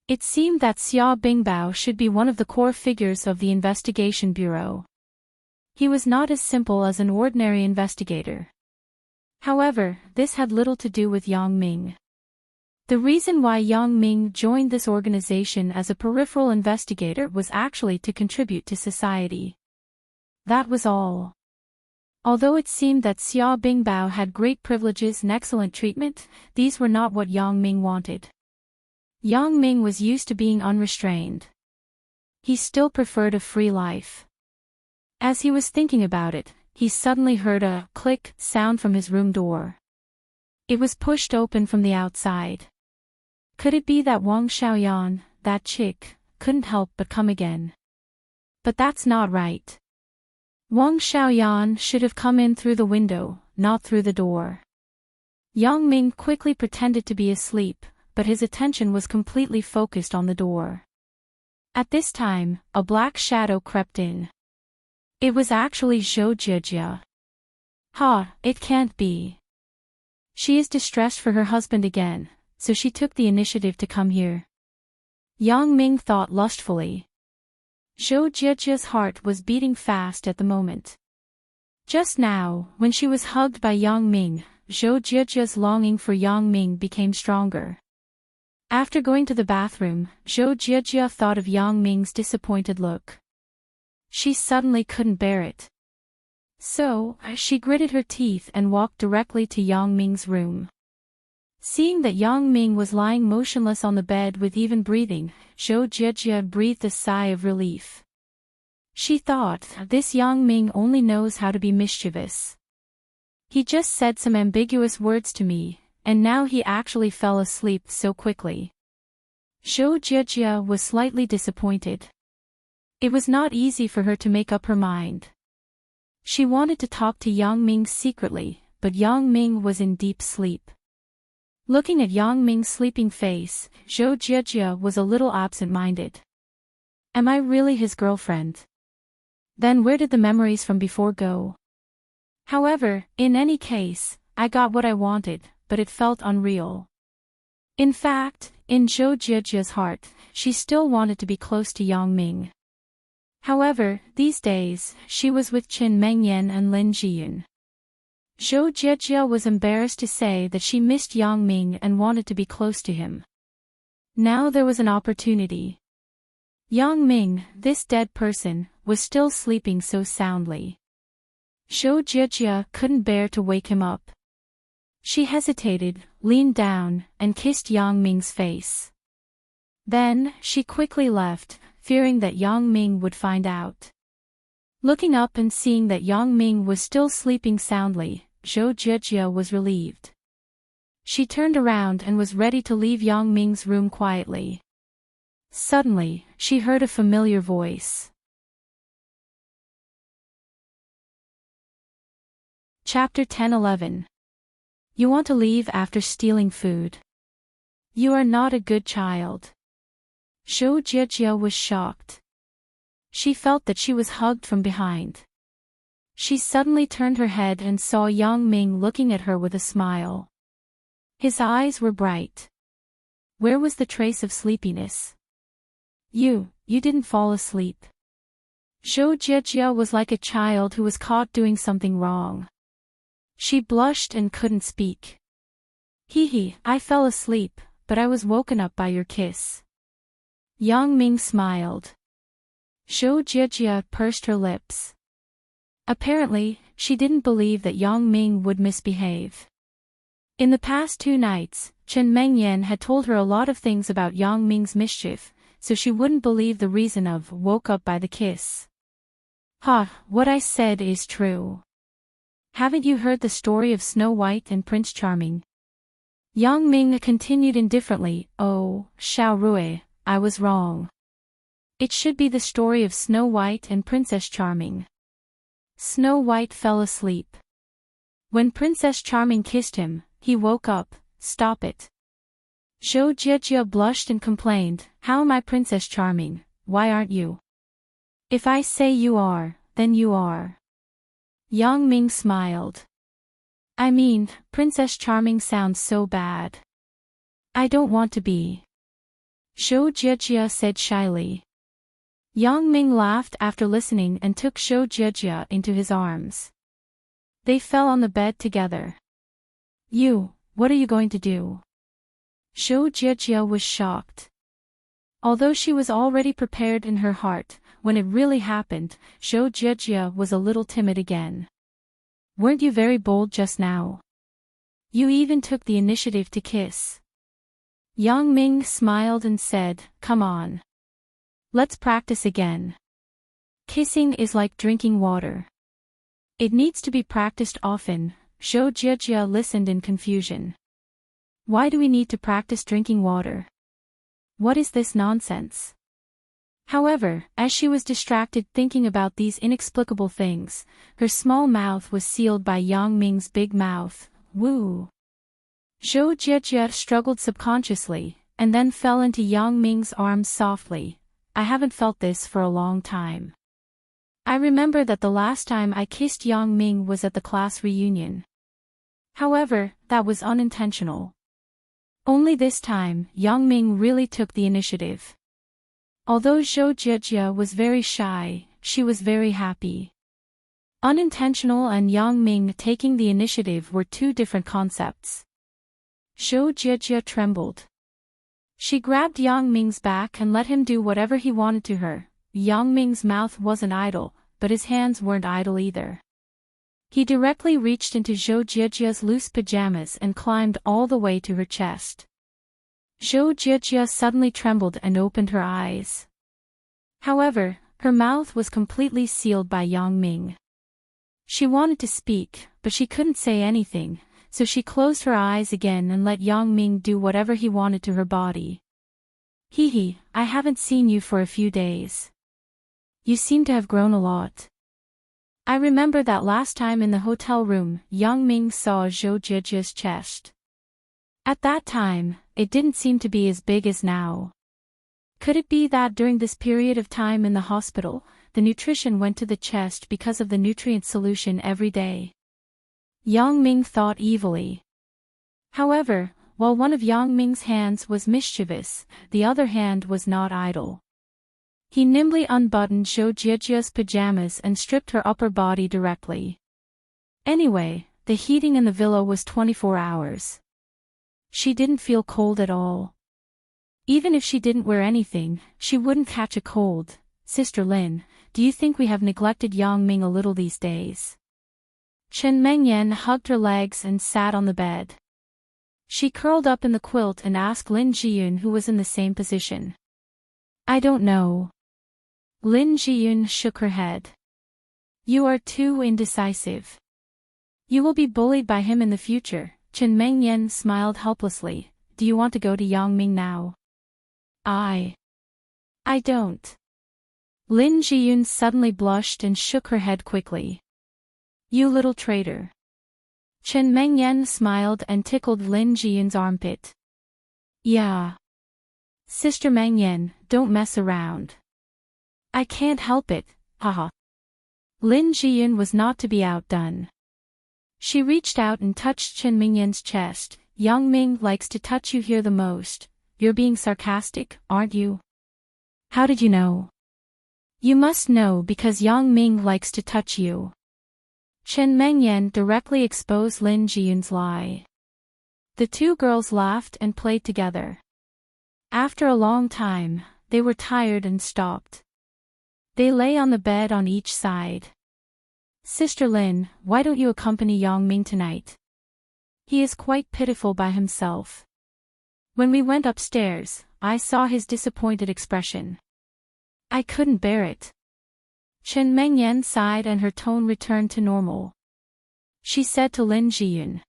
Speaker 1: It seemed that Xiao Bingbao should be one of the core figures of the Investigation Bureau. He was not as simple as an ordinary investigator. However, this had little to do with Yang Ming. The reason why Yang Ming joined this organization as a peripheral investigator was actually to contribute to society. That was all. Although it seemed that Xiao Bingbao had great privileges and excellent treatment, these were not what Yang Ming wanted. Yang Ming was used to being unrestrained. He still preferred a free life. As he was thinking about it, he suddenly heard a click sound from his room door. It was pushed open from the outside. Could it be that Wang Xiaoyan, that chick, couldn't help but come again? But that's not right. Wang Xiaoyan should have come in through the window, not through the door. Yang Ming quickly pretended to be asleep, but his attention was completely focused on the door. At this time, a black shadow crept in. It was actually Zhou Jiejie. Ha, it can't be. She is distressed for her husband again, so she took the initiative to come here. Yang Ming thought lustfully. Zhou Jiejie's heart was beating fast at the moment. Just now, when she was hugged by Yang Ming, Zhou Jiejie's longing for Yang Ming became stronger. After going to the bathroom, Zhou Jiejie thought of Yang Ming's disappointed look. She suddenly couldn't bear it. So, she gritted her teeth and walked directly to Yang Ming's room. Seeing that Yang Ming was lying motionless on the bed with even breathing, Zhou Jiejie breathed a sigh of relief. She thought, this Yang Ming only knows how to be mischievous. He just said some ambiguous words to me, and now he actually fell asleep so quickly. Zhou Jiejie was slightly disappointed. It was not easy for her to make up her mind. She wanted to talk to Yang Ming secretly, but Yang Ming was in deep sleep. Looking at Yang Ming's sleeping face, Zhou Jiejie was a little absent-minded. Am I really his girlfriend? Then where did the memories from before go? However, in any case, I got what I wanted, but it felt unreal. In fact, in Zhou Jiejia's heart, she still wanted to be close to Yang Ming. However, these days, she was with Qin Mengyan and Lin Jiyun. Zhou Jiejia was embarrassed to say that she missed Yang Ming and wanted to be close to him. Now there was an opportunity. Yang Ming, this dead person, was still sleeping so soundly. Zhou Jiejia couldn't bear to wake him up. She hesitated, leaned down, and kissed Yang Ming's face. Then, she quickly left, fearing that Yang Ming would find out. Looking up and seeing that Yang Ming was still sleeping soundly, Zhou Jiejia was relieved. She turned around and was ready to leave Yang Ming's room quietly. Suddenly, she heard a familiar voice. Chapter 10-11. You want to leave after stealing food. You are not a good child. Zhou Jiejia was shocked. She felt that she was hugged from behind. She suddenly turned her head and saw Yang Ming looking at her with a smile. His eyes were bright. Where was the trace of sleepiness? You didn't fall asleep. Zhou Jiejia was like a child who was caught doing something wrong. She blushed and couldn't speak. I fell asleep, but I was woken up by your kiss. Yang Ming smiled. Zhou Jiejia pursed her lips. Apparently, she didn't believe that Yang Ming would misbehave. In the past 2 nights, Chen Mengyan had told her a lot of things about Yang Ming's mischief, so she wouldn't believe the reason of woke up by the kiss. What I said is true. Haven't you heard the story of Snow White and Prince Charming? Yang Ming continued indifferently, Oh, Xiao Rui, I was wrong. It should be the story of Snow White and Princess Charming. Snow White fell asleep. When Princess Charming kissed him, he woke up. Stop it. Zhou Jiejia blushed and complained, How am I Princess Charming? Why aren't you? If I say you are, then you are. Yang Ming smiled. I mean, Princess Charming sounds so bad. I don't want to be. Zhou Jiejia said shyly. Yang Ming laughed after listening and took Zhou Jiejia into his arms. They fell on the bed together. What are you going to do? Zhou Jiejia was shocked. Although she was already prepared in her heart, when it really happened, Zhou Jiejia was a little timid again. Weren't you very bold just now? You even took the initiative to kiss. Yang Ming smiled and said, Come on. Let's practice again. Kissing is like drinking water. It needs to be practiced often. Zhou Jiejia listened in confusion. Why do we need to practice drinking water? What is this nonsense? However, as she was distracted thinking about these inexplicable things, her small mouth was sealed by Yang Ming's big mouth. Woo! Zhou Jiejia struggled subconsciously, and then fell into Yang Ming's arms softly. I haven't felt this for a long time. I remember that the last time I kissed Yang Ming was at the class reunion. However, that was unintentional. Only this time, Yang Ming really took the initiative. Although Zhou Jiejia was very shy, she was very happy. Unintentional and Yang Ming taking the initiative were 2 different concepts. Zhou Jiejia trembled. She grabbed Yang Ming's back and let him do whatever he wanted to her. Yang Ming's mouth wasn't idle, but his hands weren't idle either. He directly reached into Zhou Jiejia's loose pajamas and climbed all the way to her chest. Zhou Jiejia suddenly trembled and opened her eyes. However, her mouth was completely sealed by Yang Ming. She wanted to speak, but she couldn't say anything, so she closed her eyes again and let Yang Ming do whatever he wanted to her body. I haven't seen you for a few days. You seem to have grown a lot. I remember that last time in the hotel room, Yang Ming saw Zhou Jiejia's chest. At that time, it didn't seem to be as big as now. Could it be that during this period of time in the hospital, the nutrition went to the chest because of the nutrient solution every day? Yang Ming thought evilly. However, while one of Yang Ming's hands was mischievous, the other hand was not idle. He nimbly unbuttoned Zhou Jiejia's pajamas and stripped her upper body directly. Anyway, the heating in the villa was 24 hours. She didn't feel cold at all. Even if she didn't wear anything, she wouldn't catch a cold. Sister Lin, do you think we have neglected Yang Ming a little these days? Chen Mengyan hugged her legs and sat on the bed. She curled up in the quilt and asked Lin Jiyun, who was in the same position. I don't know. Lin Jiyun shook her head. You are too indecisive. You will be bullied by him in the future. Chen Mengyan smiled helplessly. Do you want to go to Yang Ming now? I don't. Lin Jiyun suddenly blushed and shook her head quickly. You little traitor. Chen Mengyan smiled and tickled Lin Jiyun's armpit. Yeah. Sister Mengyan, don't mess around. I can't help it, haha. Lin Jiyun was not to be outdone. She reached out and touched Chen Mengyan's chest. Yang Ming likes to touch you here the most. You're being sarcastic, aren't you? How did you know? You must know because Yang Ming likes to touch you. Chen Mengyan directly exposed Lin Jiyun's lie. The two girls laughed and played together. After a long time, they were tired and stopped. They lay on the bed on each side. Sister Lin, why don't you accompany Yang Ming tonight? He is quite pitiful by himself. When we went upstairs, I saw his disappointed expression. I couldn't bear it. Chen Mengyan sighed and her tone returned to normal. She said to Lin Jiyun.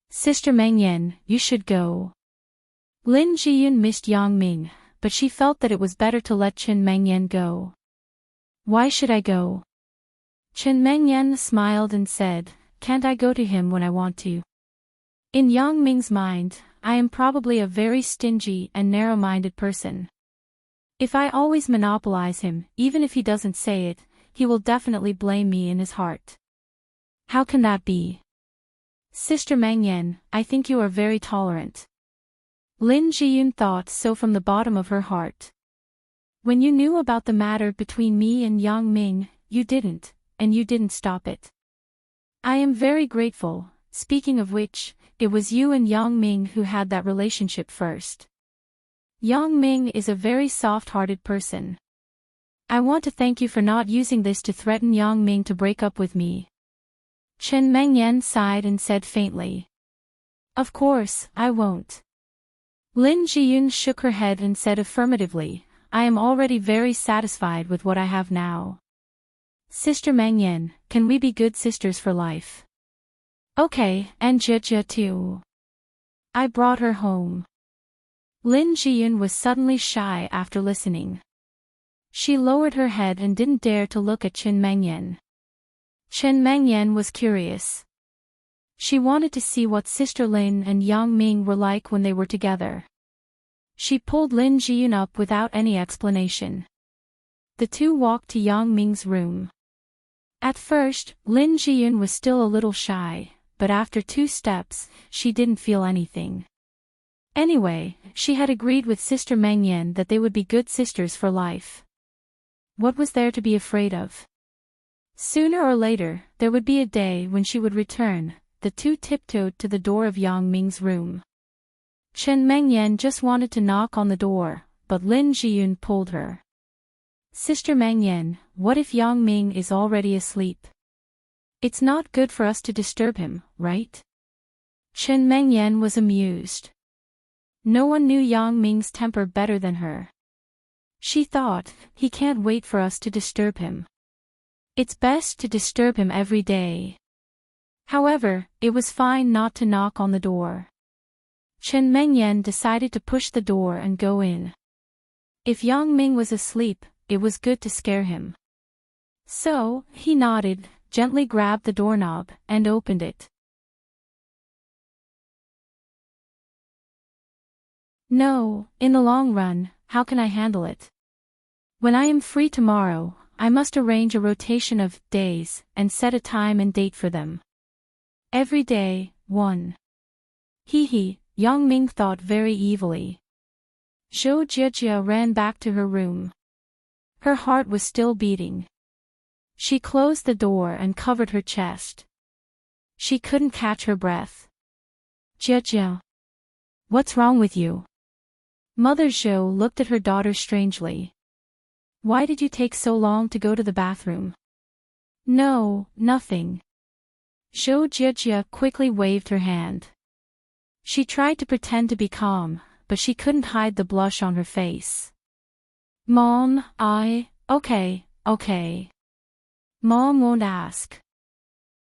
Speaker 1: Sister Mengyan, you should go. Lin Jiyun missed Yang Ming, but she felt that it was better to let Chen Mengyan go. Why should I go? Chen Mengyan smiled and said, can't I go to him when I want to? In Yang Ming's mind, I am probably a very stingy and narrow-minded person. If I always monopolize him, even if he doesn't say it, he will definitely blame me in his heart. How can that be? Sister Mengyan, I think you are very tolerant. Lin Jiyun thought so from the bottom of her heart. When you knew about the matter between me and Yang Ming, you didn't stop it. I am very grateful. Speaking of which, it was you and Yang Ming who had that relationship first. Yang Ming is a very soft-hearted person. I want to thank you for not using this to threaten Yang Ming to break up with me. Chen Mengyan sighed and said faintly. Of course, I won't. Lin Jiyun shook her head and said affirmatively, I am already very satisfied with what I have now. Sister Mengyan, can we be good sisters for life? Okay, and Jia too. I brought her home. Lin Jiyun was suddenly shy after listening. She lowered her head and didn't dare to look at Chen Mengyan. Chen Mengyan was curious. She wanted to see what Sister Lin and Yang Ming were like when they were together. She pulled Lin Jiyun up without any explanation. The two walked to Yang Ming's room. At first, Lin Jiyun was still a little shy, but after 2 steps, she didn't feel anything. Anyway, she had agreed with Sister Mengyan that they would be good sisters for life. What was there to be afraid of? Sooner or later, there would be a day when she would return. The two tiptoed to the door of Yang Ming's room. Chen Mengyan just wanted to knock on the door, but Lin Jiyun pulled her. Sister Mengyan, what if Yang Ming is already asleep? It's not good for us to disturb him, right? Chen Mengyan was amused. No one knew Yang Ming's temper better than her. She thought, he can't wait for us to disturb him. It's best to disturb him every day. However, it was fine not to knock on the door. Chen Mengyan decided to push the door and go in. If Yang Ming was asleep, it was good to scare him. So, he nodded, gently grabbed the doorknob, and opened it. No, in the long run, how can I handle it? When I am free tomorrow, I must arrange a rotation of days and set a time and date for them. Every day, one. Hee, Yang Ming thought very evilly. Zhou Jiejia ran back to her room. Her heart was still beating. She closed the door and covered her chest. She couldn't catch her breath. Jiejia. What's wrong with you? Mother Zhou looked at her daughter strangely. Why did you take so long to go to the bathroom? No, nothing. Zhou Jiejia quickly waved her hand. She tried to pretend to be calm, but she couldn't hide the blush on her face. Mom, okay. Mom won't ask.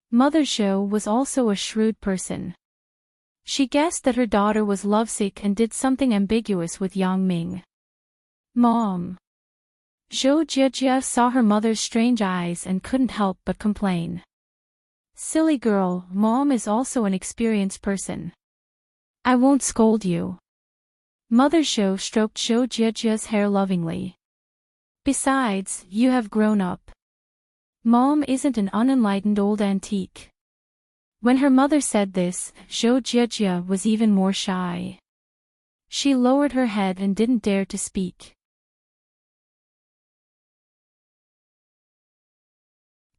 Speaker 1: Mother Zhou was also a shrewd person. She guessed that her daughter was lovesick and did something ambiguous with Yang Ming. Mom. Zhou Jiejia saw her mother's strange eyes and couldn't help but complain. Silly girl, Mom is also an experienced person. I won't scold you. Mother Zhou stroked Zhou Jiejia's hair lovingly. Besides, you have grown up. Mom isn't an unenlightened old antique. When her mother said this, Zhou Jiejia was even more shy. She lowered her head and didn't dare to speak.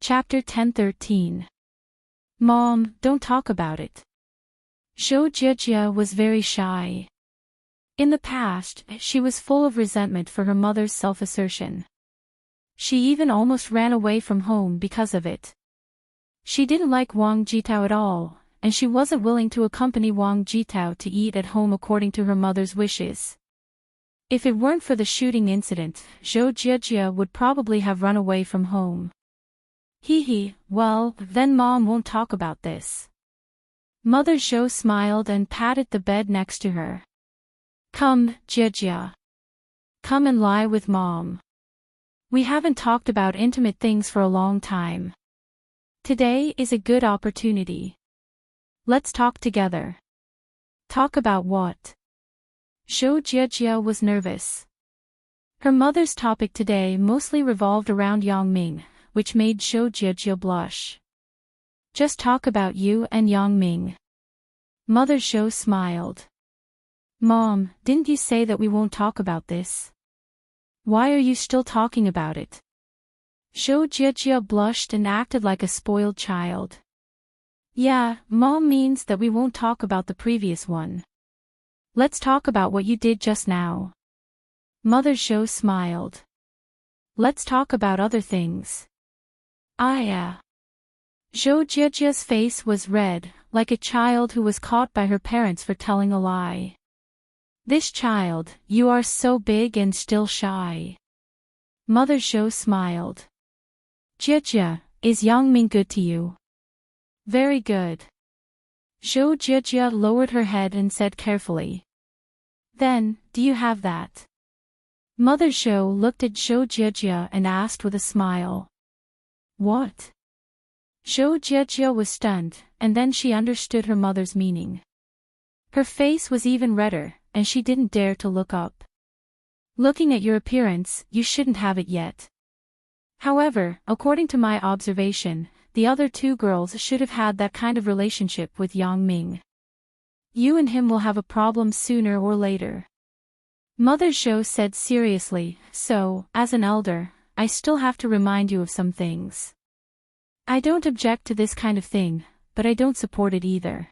Speaker 1: Chapter 10:13. Mom, don't talk about it. Zhou Jiejia was very shy. In the past, she was full of resentment for her mother's self-assertion. She even almost ran away from home because of it. She didn't like Wang Jitao at all, and she wasn't willing to accompany Wang Jitao to eat at home according to her mother's wishes. If it weren't for the shooting incident, Zhou Jiejia would probably have run away from home. Well, then Mom won't talk about this. Mother Zhou smiled and patted the bed next to her. Come, Jiejia. Come and lie with Mom. We haven't talked about intimate things for a long time. Today is a good opportunity. Let's talk together. Talk about what? Zhou Jiejia was nervous. Her mother's topic today mostly revolved around Yang Ming, which made Zhou Jiejia blush. Just talk about you and Yang Ming. Mother Zhou smiled. Mom, didn't you say that we won't talk about this? Why are you still talking about it? Zhou Jiejia blushed and acted like a spoiled child. Yeah, Mom means that we won't talk about the previous one. Let's talk about what you did just now. Mother Zhou smiled. Let's talk about other things. Zhou Jiejia's face was red, like a child who was caught by her parents for telling a lie. This child, you are so big and still shy. Mother Zhou smiled. Jiejia, is Yang Ming good to you? Very good. Zhou Jiejia lowered her head and said carefully. Then, do you have that? Mother Zhou looked at Zhou Jiejia and asked with a smile. What? Zhou Jiejia was stunned, and then she understood her mother's meaning. Her face was even redder, and she didn't dare to look up. Looking at your appearance, you shouldn't have it yet. However, according to my observation, the other two girls should have had that kind of relationship with Yang Ming. You and him will have a problem sooner or later. Mother Zhou said seriously, so, as an elder, I still have to remind you of some things. I don't object to this kind of thing, but I don't support it either.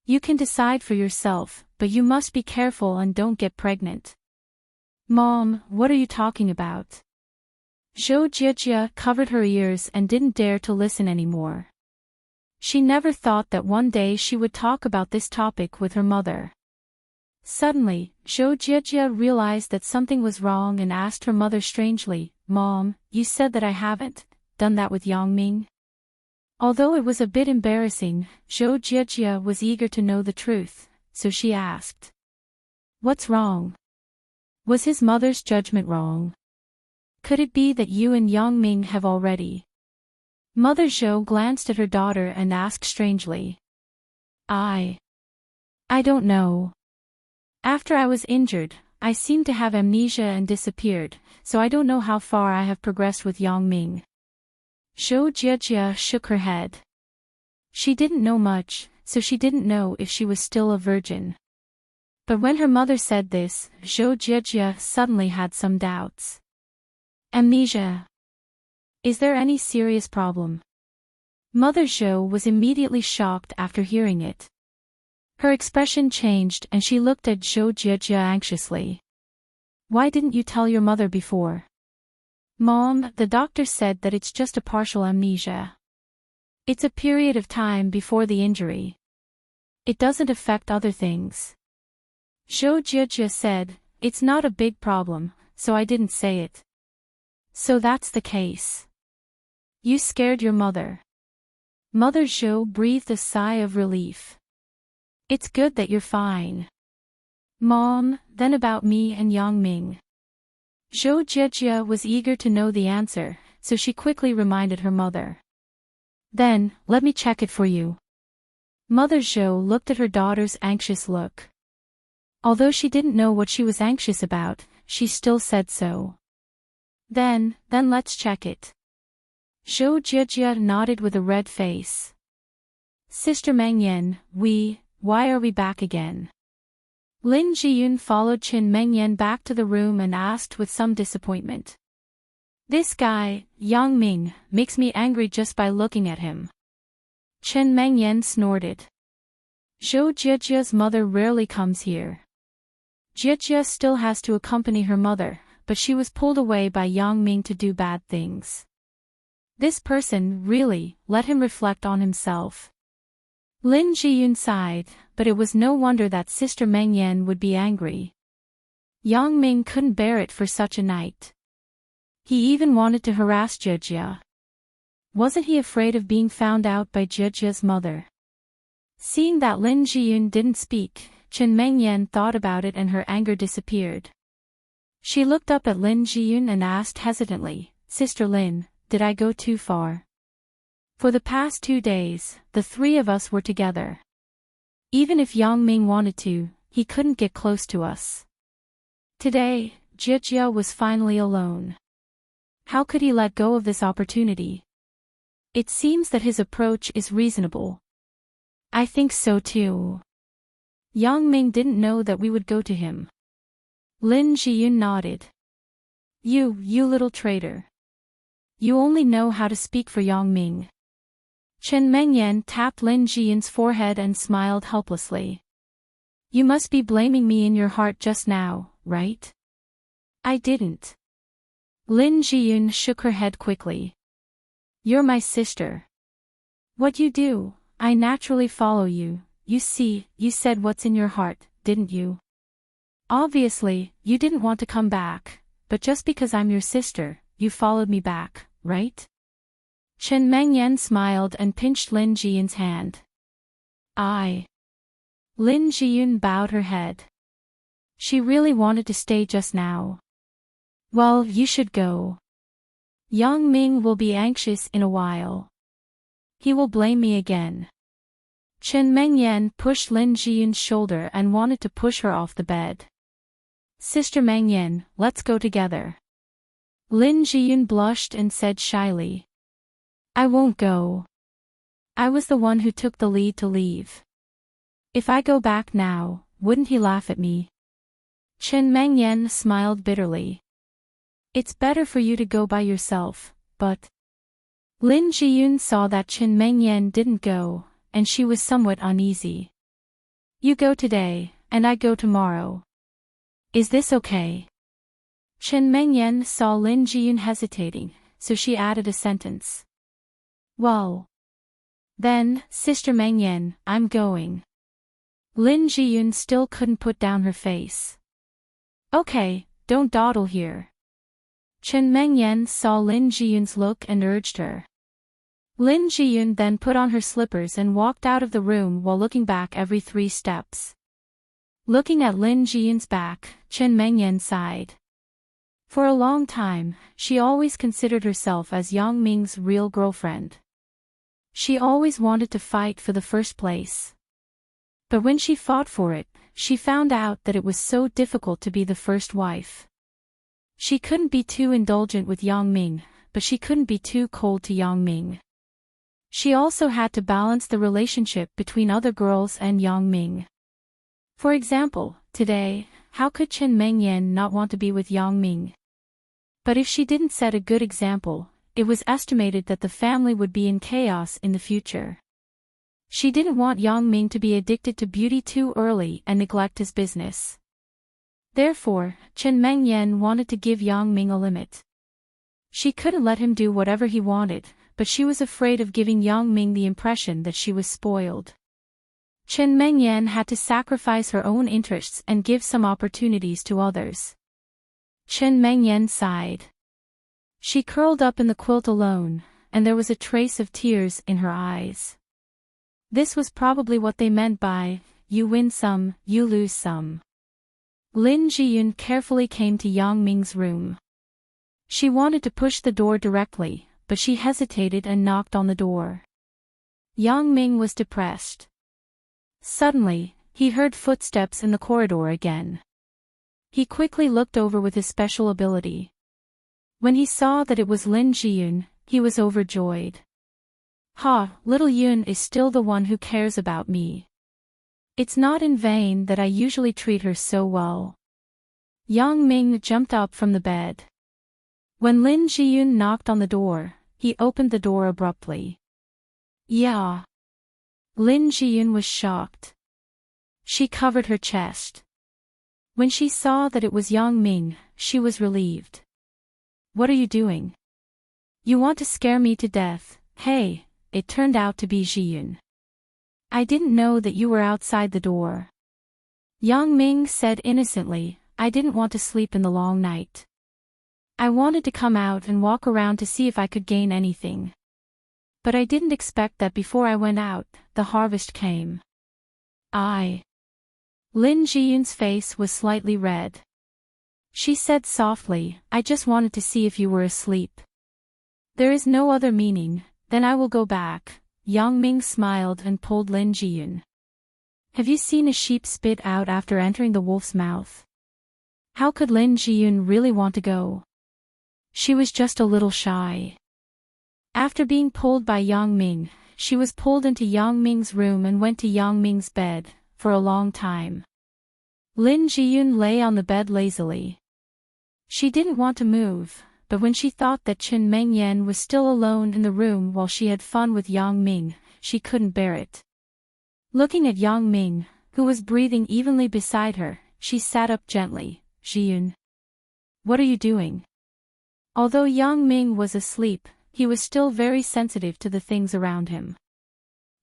Speaker 1: You can decide for yourself, but you must be careful and don't get pregnant. Mom, what are you talking about? Zhou Jiejia covered her ears and didn't dare to listen anymore. She never thought that one day she would talk about this topic with her mother. Suddenly, Zhou Jiejia realized that something was wrong and asked her mother strangely, Mom, you said that I haven't done that with Yang Ming? Although it was a bit embarrassing, Zhou Jiejia was eager to know the truth, so she asked. What's wrong? Was his mother's judgment wrong? Could it be that you and Yang Ming have already? Mother Zhou glanced at her daughter and asked strangely. I don't know. After I was injured, I seem to have amnesia and disappeared, so I don't know how far I have progressed with Yang Ming. Zhou Jiejia shook her head. She didn't know much, so she didn't know if she was still a virgin. But when her mother said this, Zhou Jiejia suddenly had some doubts. Amnesia. Is there any serious problem? Mother Zhou was immediately shocked after hearing it. Her expression changed and she looked at Zhou Jiejia anxiously. Why didn't you tell your mother before? Mom, the doctor said that it's just a partial amnesia. It's a period of time before the injury. It doesn't affect other things. Zhou Jiejia said, it's not a big problem, so I didn't say it. So that's the case. You scared your mother. Mother Zhou breathed a sigh of relief. It's good that you're fine. Mom, then about me and Yang Ming. Zhou Jiejia was eager to know the answer, so she quickly reminded her mother. Then, let me check it for you. Mother Zhou looked at her daughter's anxious look. Although she didn't know what she was anxious about, she still said so. Then let's check it. Zhou Jiejia nodded with a red face. Sister Mengyan, why are we back again? Lin Jiyun followed Qin Mengyan back to the room and asked with some disappointment. This guy, Yang Ming, makes me angry just by looking at him. Qin Mengyan snorted. Zhou Jiejia's mother rarely comes here. Jiejia still has to accompany her mother, but she was pulled away by Yang Ming to do bad things. This person, really, let him reflect on himself. Lin Jiyun sighed, but it was no wonder that Sister Mengyan would be angry. Yang Ming couldn't bear it for such a night. He even wanted to harass Jiejia. Wasn't he afraid of being found out by Jiejia's mother? Seeing that Lin Jiyun didn't speak, Qin Mengyan thought about it and her anger disappeared. She looked up at Lin Jiyun and asked hesitantly, Sister Lin, did I go too far? For the past 2 days, the three of us were together. Even if Yang Ming wanted to, he couldn't get close to us. Today, Jiejia was finally alone. How could he let go of this opportunity? It seems that his approach is reasonable. I think so too. Yang Ming didn't know that we would go to him. Lin Jiyun nodded. You little traitor. You only know how to speak for Yang Ming. Qin Mengyan tapped Lin Jiyun's forehead and smiled helplessly. You must be blaming me in your heart just now, right? I didn't. Lin Jiyun shook her head quickly. You're my sister. What you do, I naturally follow you. You see, you said what's in your heart, didn't you? Obviously, you didn't want to come back, but just because I'm your sister, you followed me back, right? Qin Mengyan smiled and pinched Lin Jiyun's hand. Lin Jiyun bowed her head. She really wanted to stay just now. Well, you should go. Yang Ming will be anxious in a while. He will blame me again. Qin Mengyan pushed Lin Jiyun's shoulder and wanted to push her off the bed. Sister Mengyan, let's go together. Lin Jiyun blushed and said shyly. I won't go. I was the one who took the lead to leave. If I go back now, wouldn't he laugh at me? Qin Mengyan smiled bitterly. It's better for you to go by yourself, but... Lin Jiyun saw that Qin Mengyan didn't go, and she was somewhat uneasy. You go today, and I go tomorrow. Is this okay? Qin Mengyan saw Lin Jiyun hesitating, so she added a sentence. Well. Then, Sister Mengyan, I'm going. Lin Jiyun still couldn't put down her face. Okay, don't dawdle here. Qin Mengyan saw Lin Jiyun's look and urged her. Lin Jiyun then put on her slippers and walked out of the room while looking back every 3 steps. Looking at Lin Jiyun's back, Qin Mengyan sighed. For a long time, she always considered herself as Yang Ming's real girlfriend. She always wanted to fight for the first place. But when she fought for it, she found out that it was so difficult to be the first wife. She couldn't be too indulgent with Yang Ming, but she couldn't be too cold to Yang Ming. She also had to balance the relationship between other girls and Yang Ming. For example, today, how could Chen Mengyan not want to be with Yang Ming? But if she didn't set a good example, it was estimated that the family would be in chaos in the future. She didn't want Yang Ming to be addicted to beauty too early and neglect his business. Therefore, Chen Mengyan wanted to give Yang Ming a limit. She couldn't let him do whatever he wanted, but she was afraid of giving Yang Ming the impression that she was spoiled. Chen Mengyan had to sacrifice her own interests and give some opportunities to others. Chen Mengyan sighed. She curled up in the quilt alone, and there was a trace of tears in her eyes. This was probably what they meant by, you win some, you lose some. Lin Jiyun carefully came to Yang Ming's room. She wanted to push the door directly, but she hesitated and knocked on the door. Yang Ming was depressed. Suddenly, he heard footsteps in the corridor again. He quickly looked over with his special ability. When he saw that it was Lin Jiyun, he was overjoyed. Ha, little Yun is still the one who cares about me. It's not in vain that I usually treat her so well. Yang Ming jumped up from the bed. When Lin Jiyun knocked on the door, he opened the door abruptly. Yeah. Lin Jiyun was shocked. She covered her chest. When she saw that it was Yang Ming, she was relieved. What are you doing? You want to scare me to death, hey? It turned out to be Jiyun. I didn't know that you were outside the door. Yang Ming said innocently, I didn't want to sleep in the long night. I wanted to come out and walk around to see if I could gain anything. But I didn't expect that before I went out, the harvest came. Lin Jiyun's face was slightly red. She said softly, I just wanted to see if you were asleep. There is no other meaning. Then I will go back. Yang Ming smiled and pulled Lin Jiyun. Have you seen a sheep spit out after entering the wolf's mouth? How could Lin Jiyun really want to go? She was just a little shy. After being pulled by Yang Ming, she was pulled into Yang Ming's room and went to Yang Ming's bed, for a long time. Lin Jiyun lay on the bed lazily. She didn't want to move. But when she thought that Chen Mengyan was still alone in the room while she had fun with Yang Ming, she couldn't bear it. Looking at Yang Ming, who was breathing evenly beside her, she sat up gently. Jiyun. What are you doing? Although Yang Ming was asleep, he was still very sensitive to the things around him.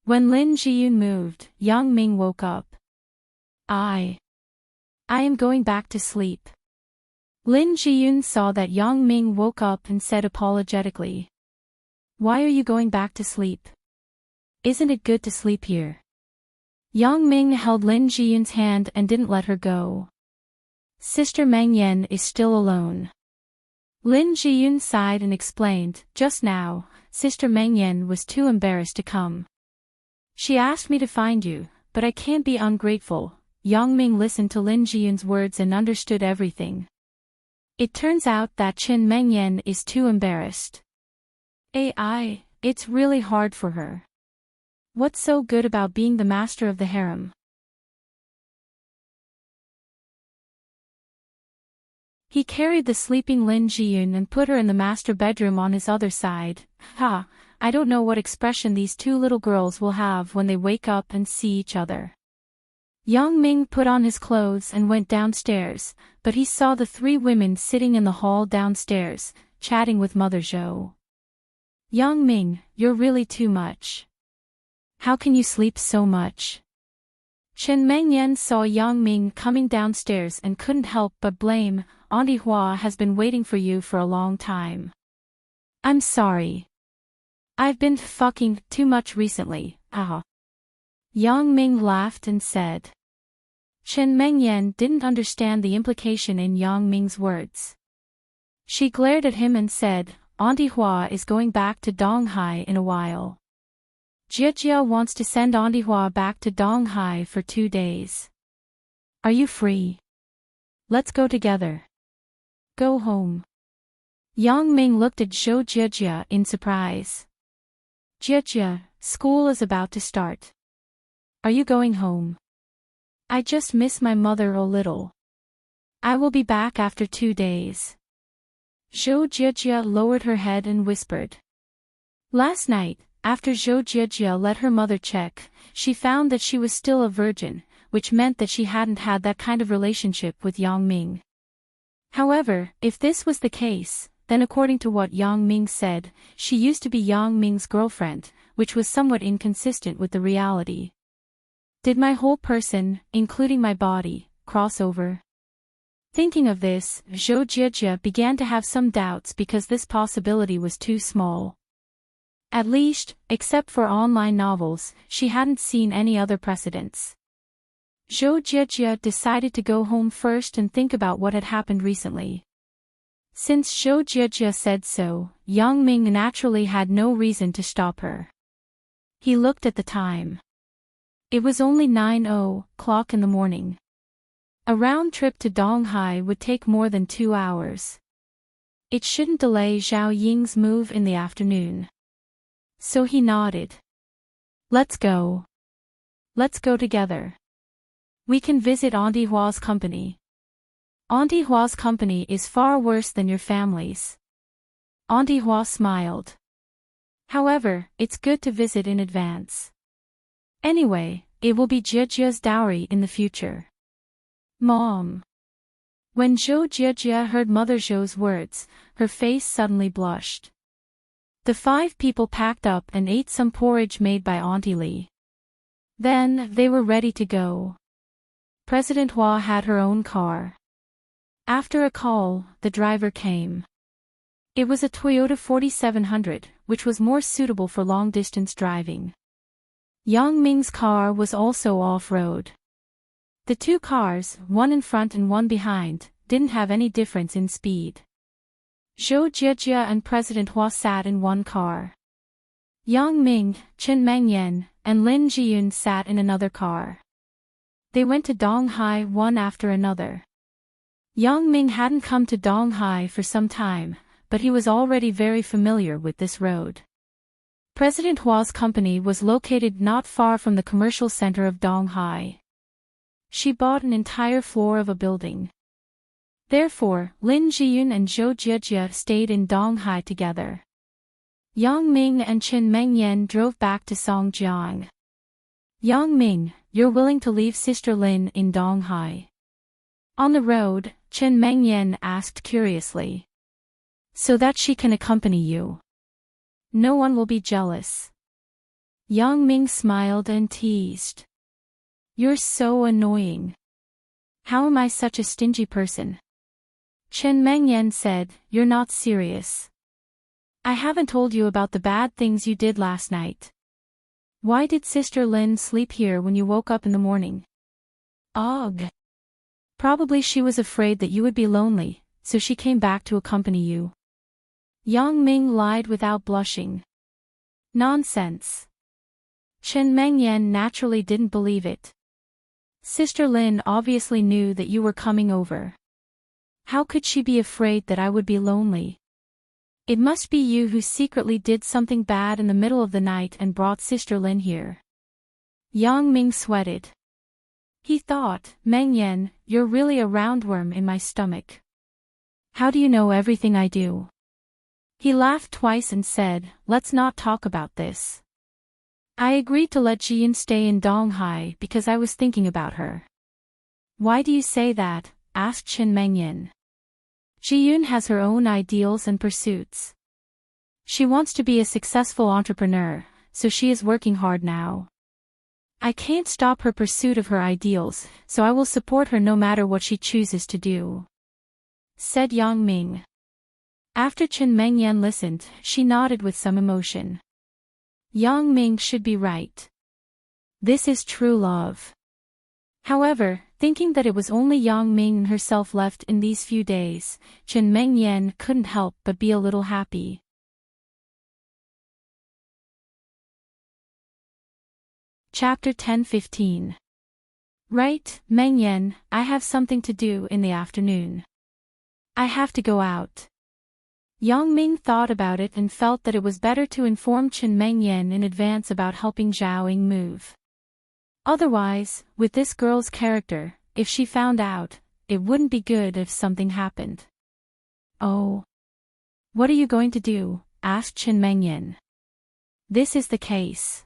Speaker 1: When Lin Jiyun moved, Yang Ming woke up. I am going back to sleep. Lin Jiyun saw that Yang Ming woke up and said apologetically. Why are you going back to sleep? Isn't it good to sleep here? Yang Ming held Lin Jiyun's hand and didn't let her go. Sister Mengyan is still alone. Lin Jiyun sighed and explained, just now, Sister Mengyan was too embarrassed to come. She asked me to find you, but I can't be ungrateful. Yang Ming listened to Lin Jiyun's words and understood everything. It turns out that Chen Mengyan is too embarrassed. It's really hard for her. What's so good about being the master of the harem? He carried the sleeping Lin Jiyun and put her in the master bedroom on his other side. I don't know what expression these two little girls will have when they wake up and see each other. Yang Ming put on his clothes and went downstairs, but he saw the three women sitting in the hall downstairs, chatting with Mother Zhou. Yang Ming, you're really too much. How can you sleep so much? Chen Mengyan saw Yang Ming coming downstairs and couldn't help but blame. Auntie Hua has been waiting for you for a long time. I'm sorry. I've been fucking too much recently. Yang Ming laughed and said. Chen Mengyan didn't understand the implication in Yang Ming's words. She glared at him and said, Auntie Hua is going back to Donghai in a while. Jia wants to send Andiehua back to Donghai for 2 days. Are you free? Let's go together. Go home. Yang Ming looked at Zhou Jia in surprise. Jia, school is about to start. Are you going home? I just miss my mother a little. I will be back after 2 days. Zhou Jia lowered her head and whispered. Last night, after Zhou Jia let her mother check, she found that she was still a virgin, which meant that she hadn't had that kind of relationship with Yang Ming. However, if this was the case, then according to what Yang Ming said, she used to be Yang Ming's girlfriend, which was somewhat inconsistent with the reality. Did my whole person, including my body, cross over? Thinking of this, Zhou Jia began to have some doubts because this possibility was too small. At least, except for online novels, she hadn't seen any other precedents. Zhou Jia decided to go home first and think about what had happened recently. Since Zhou Jia said so, Yang Ming naturally had no reason to stop her. He looked at the time. It was only 9:00 in the morning. A round trip to Donghai would take more than 2 hours. It shouldn't delay Zhao Ying's move in the afternoon. So he nodded. Let's go. Let's go together. We can visit Auntie Hua's company. Auntie Hua's company is far worse than your family's. Auntie Hua smiled. However, it's good to visit in advance. Anyway, it will be Jia's dowry in the future. Mom. When Zhou Jia heard Mother Zhou's words, her face suddenly blushed. The 5 people packed up and ate some porridge made by Auntie Li. Then, they were ready to go. President Hua had her own car. After a call, the driver came. It was a Toyota 4700, which was more suitable for long-distance driving. Yang Ming's car was also off-road. The 2 cars, one in front and one behind, didn't have any difference in speed. Zhou Jia and President Hua sat in one car. Yang Ming, Chen Mengyan, and Lin Jiyun sat in another car. They went to Donghai one after another. Yang Ming hadn't come to Donghai for some time, but he was already very familiar with this road. President Hua's company was located not far from the commercial center of Donghai. She bought an entire floor of a building. Therefore, Lin Jiyun and Zhou Jia stayed in Donghai together. Yang Ming and Chen Mengyan drove back to Songjiang. Yang Ming, you're willing to leave Sister Lin in Donghai? On the road, Chen Mengyan asked curiously. So that she can accompany you. No one will be jealous. Yang Ming smiled and teased. You're so annoying. How am I such a stingy person? Chen Mengyan said, you're not serious. I haven't told you about the bad things you did last night. Why did Sister Lin sleep here when you woke up in the morning? Ugh. Probably she was afraid that you would be lonely, so she came back to accompany you. Yang Ming lied without blushing. Nonsense. Chen Mengyan naturally didn't believe it. Sister Lin obviously knew that you were coming over. How could she be afraid that I would be lonely? It must be you who secretly did something bad in the middle of the night and brought Sister Lin here. Yang Ming sweated. He thought, Mengyan, you're really a roundworm in my stomach. How do you know everything I do? He laughed twice and said, let's not talk about this. I agreed to let Jian stay in Donghai because I was thinking about her. Why do you say that? Asked Chen Mengyan. Jiyun has her own ideals and pursuits. She wants to be a successful entrepreneur, so she is working hard now. I can't stop her pursuit of her ideals, so I will support her no matter what she chooses to do. Said Yang Ming. After Chen Mengyan listened, she nodded with some emotion. Yang Ming should be right. This is true love. However, thinking that it was only Yang Ming herself left in these few days, Chen Mengyan couldn't help but be a little happy. Chapter 10-15. Right, Meng Yan, I have something to do in the afternoon. I have to go out. Yang Ming thought about it and felt that it was better to inform Chen Meng Yan in advance about helping Zhao Ying move. Otherwise, with this girl's character, if she found out, it wouldn't be good if something happened. Oh. What are you going to do? Asked Chen Meng Yan. This is the case.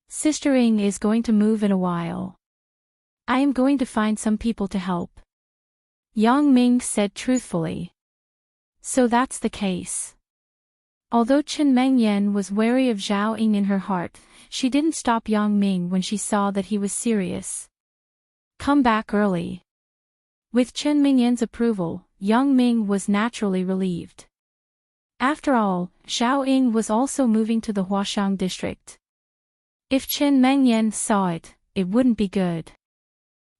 Speaker 1: Sister Ying is going to move in a while. I am going to find some people to help. Yang Ming said truthfully. So that's the case. Although Chen Meng Yan was wary of Zhao Ying in her heart, she didn't stop Yang Ming when she saw that he was serious. Come back early. With Chen Meng Yan's approval, Yang Ming was naturally relieved. After all, Zhao Ying was also moving to the Huaxiang district. If Chen Meng Yan saw it, it wouldn't be good.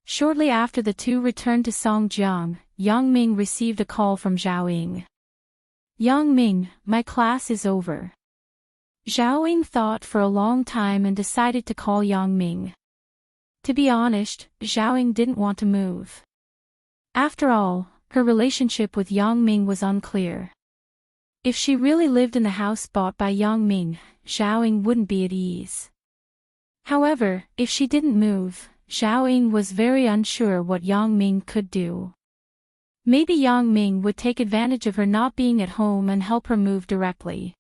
Speaker 1: Shortly after the two returned to Songjiang, Yang Ming received a call from Zhao Ying. Yang Ming, my class is over. Zhao Ying thought for a long time and decided to call Yang Ming. To be honest, Zhao Ying didn't want to move. After all, her relationship with Yang Ming was unclear. If she really lived in the house bought by Yang Ming, Zhao Ying wouldn't be at ease. However, if she didn't move, Zhao Ying was very unsure what Yang Ming could do. Maybe Yang Ming would take advantage of her not being at home and help her move directly.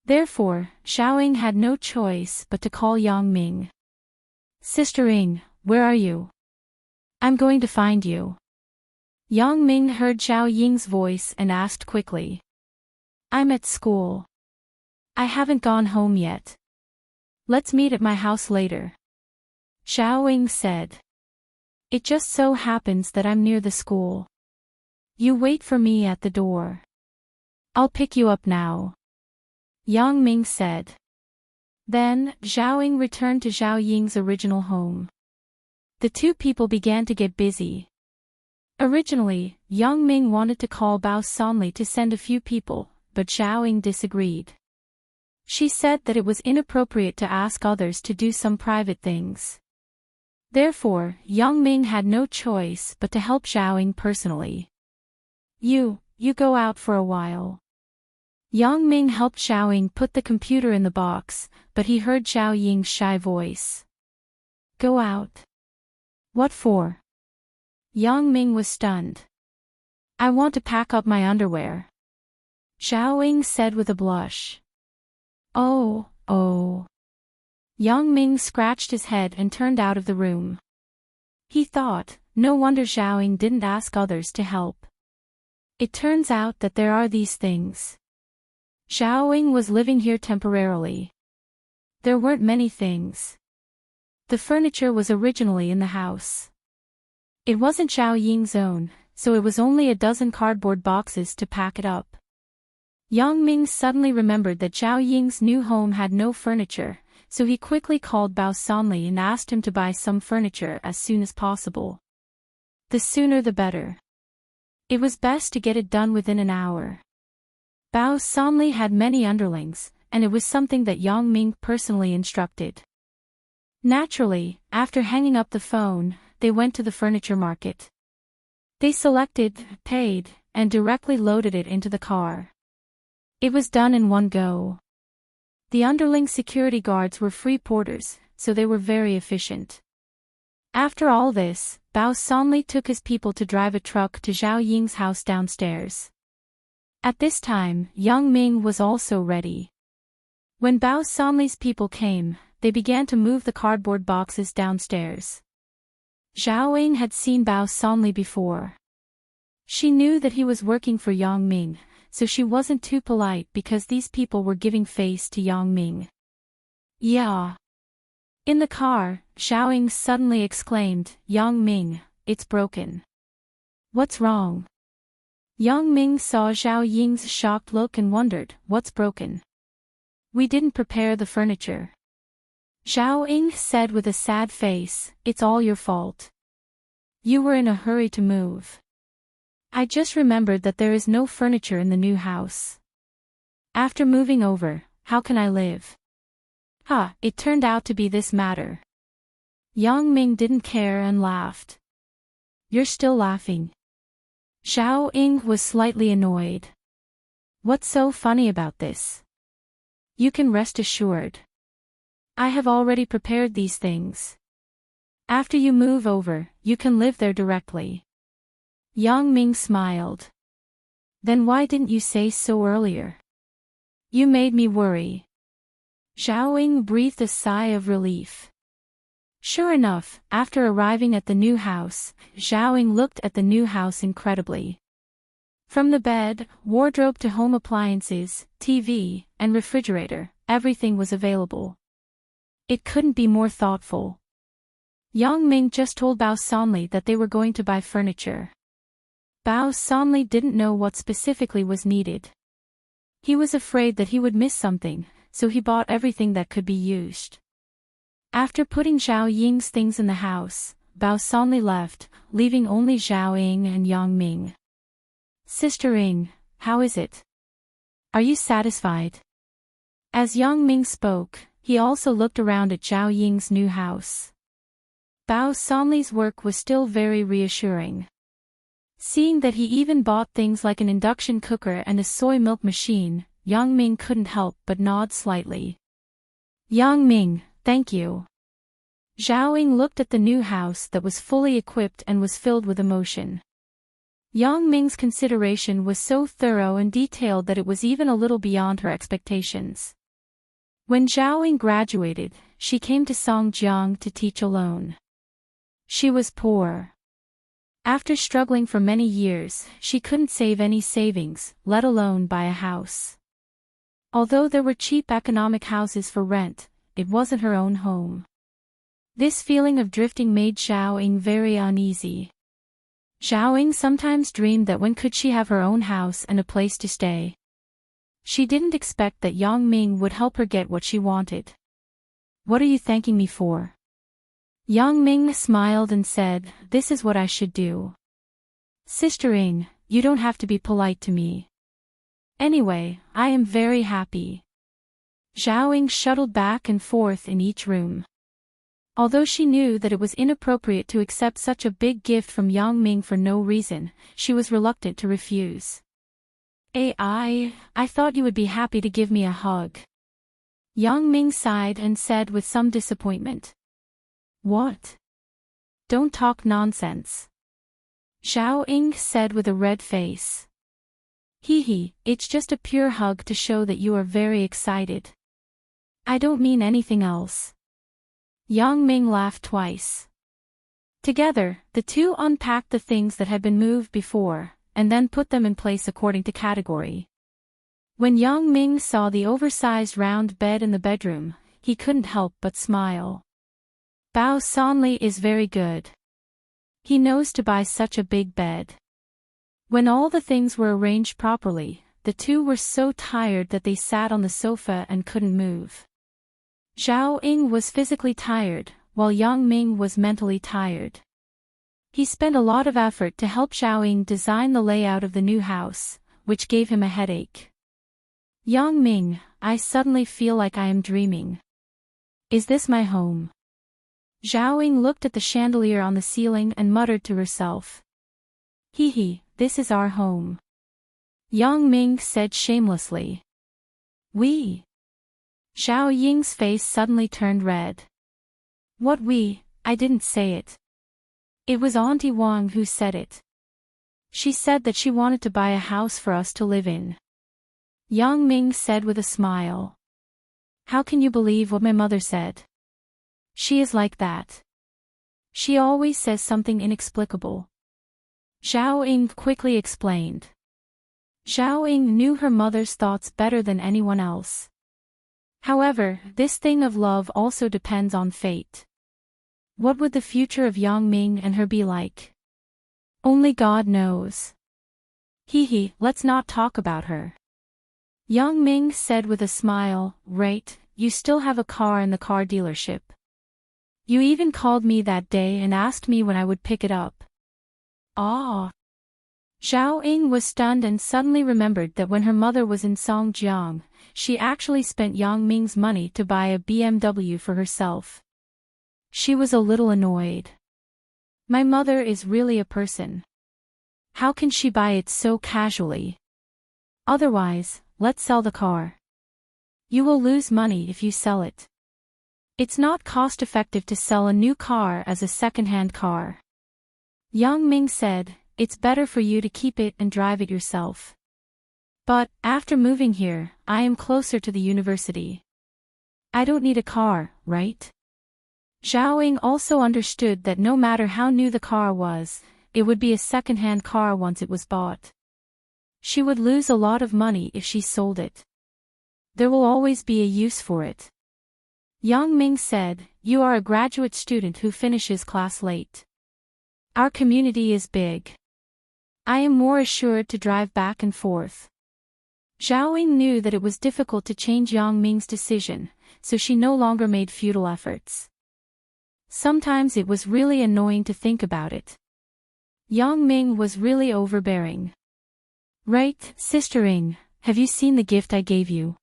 Speaker 1: Therefore, Zhao Ying had no choice but to call Yang Ming. Sister Ying, where are you? I'm going to find you. Yang Ming heard Zhao Ying's voice and asked quickly. I'm at school. I haven't gone home yet. Let's meet at my house later. Zhao Ying said. It just so happens that I'm near the school. You wait for me at the door. I'll pick you up now. Yang Ming said. Then, Zhao Ying returned to Zhao Ying's original home. The two people began to get busy. Originally, Yang Ming wanted to call Bao Sanli to send a few people, but Zhao Ying disagreed. She said that it was inappropriate to ask others to do some private things. Therefore, Yang Ming had no choice but to help Zhao Ying personally. You go out for a while. Yang Ming helped Zhao Ying put the computer in the box, but he heard Zhao Ying's shy voice. Go out. What for? Yang Ming was stunned. I want to pack up my underwear. Zhao Ying said with a blush. Oh. Yang Ming scratched his head and turned out of the room. He thought, no wonder Zhao Ying didn't ask others to help. It turns out that there are these things. Zhao Ying was living here temporarily. There weren't many things. The furniture was originally in the house. It wasn't Zhao Ying's own, so it was only a dozen cardboard boxes to pack it up. Yang Ming suddenly remembered that Zhao Ying's new home had no furniture, so he quickly called Bao Sanli and asked him to buy some furniture as soon as possible. The sooner the better. It was best to get it done within an hour. Bao Sanli had many underlings, and it was something that Yang Ming personally instructed. Naturally, after hanging up the phone, they went to the furniture market. They selected, paid, and directly loaded it into the car. It was done in one go. The underling security guards were free porters, so they were very efficient. After all this, Bao Sanli took his people to drive a truck to Zhao Ying's house downstairs. At this time, Yang Ming was also ready. When Bao Sanli's people came, they began to move the cardboard boxes downstairs. Zhao Ying had seen Bao Sanli before. She knew that he was working for Yang Ming, so she wasn't too polite because these people were giving face to Yang Ming. Yeah. In the car, Zhao Ying suddenly exclaimed, Yang Ming, it's broken. What's wrong? Yang Ming saw Zhao Ying's shocked look and wondered, what's broken? We didn't prepare the furniture. Zhao Ying said with a sad face, it's all your fault. You were in a hurry to move. I just remembered that there is no furniture in the new house. After moving over, how can I live? Ha, it turned out to be this matter. Yang Ming didn't care and laughed. You're still laughing. Zhao Ying was slightly annoyed. What's so funny about this? You can rest assured. I have already prepared these things. After you move over, you can live there directly. Yang Ming smiled. Then why didn't you say so earlier? You made me worry. Zhao Ying breathed a sigh of relief. Sure enough, after arriving at the new house, Zhao Ying looked at the new house incredibly. From the bed, wardrobe to home appliances, TV, and refrigerator, everything was available. It couldn't be more thoughtful. Yang Ming just told Bao Sanli that they were going to buy furniture. Bao Sanli didn't know what specifically was needed. He was afraid that he would miss something, so he bought everything that could be used. After putting Zhao Ying's things in the house, Bao Sanli left, leaving only Zhao Ying and Yang Ming. Sister Ying, how is it? Are you satisfied? As Yang Ming spoke, he also looked around at Zhao Ying's new house. Bao Sanli's work was still very reassuring. Seeing that he even bought things like an induction cooker and a soy milk machine, Yang Ming couldn't help but nod slightly. Yang Ming, thank you. Zhao Ying looked at the new house that was fully equipped and was filled with emotion. Yang Ming's consideration was so thorough and detailed that it was even a little beyond her expectations. When Zhao Ying graduated, she came to Songjiang to teach alone. She was poor. After struggling for many years, she couldn't save any savings, let alone buy a house. Although there were cheap economic houses for rent, it wasn't her own home. This feeling of drifting made Zhao Ying very uneasy. Zhao Ying sometimes dreamed that when could she have her own house and a place to stay. She didn't expect that Yang Ming would help her get what she wanted. What are you thanking me for? Yang Ming smiled and said, this is what I should do. Sister Ying, you don't have to be polite to me. Anyway, I am very happy. Zhao Ying shuttled back and forth in each room. Although she knew that it was inappropriate to accept such a big gift from Yang Ming for no reason, she was reluctant to refuse. I thought you would be happy to give me a hug. Yang Ming sighed and said with some disappointment. What? Don't talk nonsense. Zhao Ying said with a red face. It's just a pure hug to show that you are very excited. I don't mean anything else. Yang Ming laughed twice. Together, the two unpacked the things that had been moved before, and then put them in place according to category. When Yang Ming saw the oversized round bed in the bedroom, he couldn't help but smile. Bao Sanli is very good. He knows to buy such a big bed. When all the things were arranged properly, the two were so tired that they sat on the sofa and couldn't move. Zhao Ying was physically tired, while Yang Ming was mentally tired. He spent a lot of effort to help Zhao Ying design the layout of the new house, which gave him a headache. Yang Ming, I suddenly feel like I am dreaming. Is this my home? Zhao Ying looked at the chandelier on the ceiling and muttered to herself. This is our home. Yang Ming said shamelessly. We? Zhao Ying's face suddenly turned red. What we? I didn't say it. It was Auntie Wang who said it. She said that she wanted to buy a house for us to live in. Yang Ming said with a smile. How can you believe what my mother said? She is like that. She always says something inexplicable. Zhao Ying quickly explained. Zhao Ying knew her mother's thoughts better than anyone else. However, this thing of love also depends on fate. What would the future of Yang Ming and her be like? Only God knows. Let's not talk about her. Yang Ming said with a smile, right, you still have a car in the car dealership. You even called me that day and asked me when I would pick it up. Ah. Zhao Ying was stunned and suddenly remembered that when her mother was in Songjiang, she actually spent Yang Ming's money to buy a BMW for herself. She was a little annoyed. My mother is really a person. How can she buy it so casually? Otherwise, let's sell the car. You will lose money if you sell it. It's not cost-effective to sell a new car as a second-hand car. Yang Ming said, it's better for you to keep it and drive it yourself. But, after moving here, I am closer to the university. I don't need a car, right? Zhao Ying also understood that no matter how new the car was, it would be a second-hand car once it was bought. She would lose a lot of money if she sold it. There will always be a use for it. Yang Ming said, you are a graduate student who finishes class late. Our community is big. I am more assured to drive back and forth. Zhao Ying knew that it was difficult to change Yang Ming's decision, so she no longer made futile efforts. Sometimes it was really annoying to think about it. Yang Ming was really overbearing. Right, Sister Ying, have you seen the gift I gave you?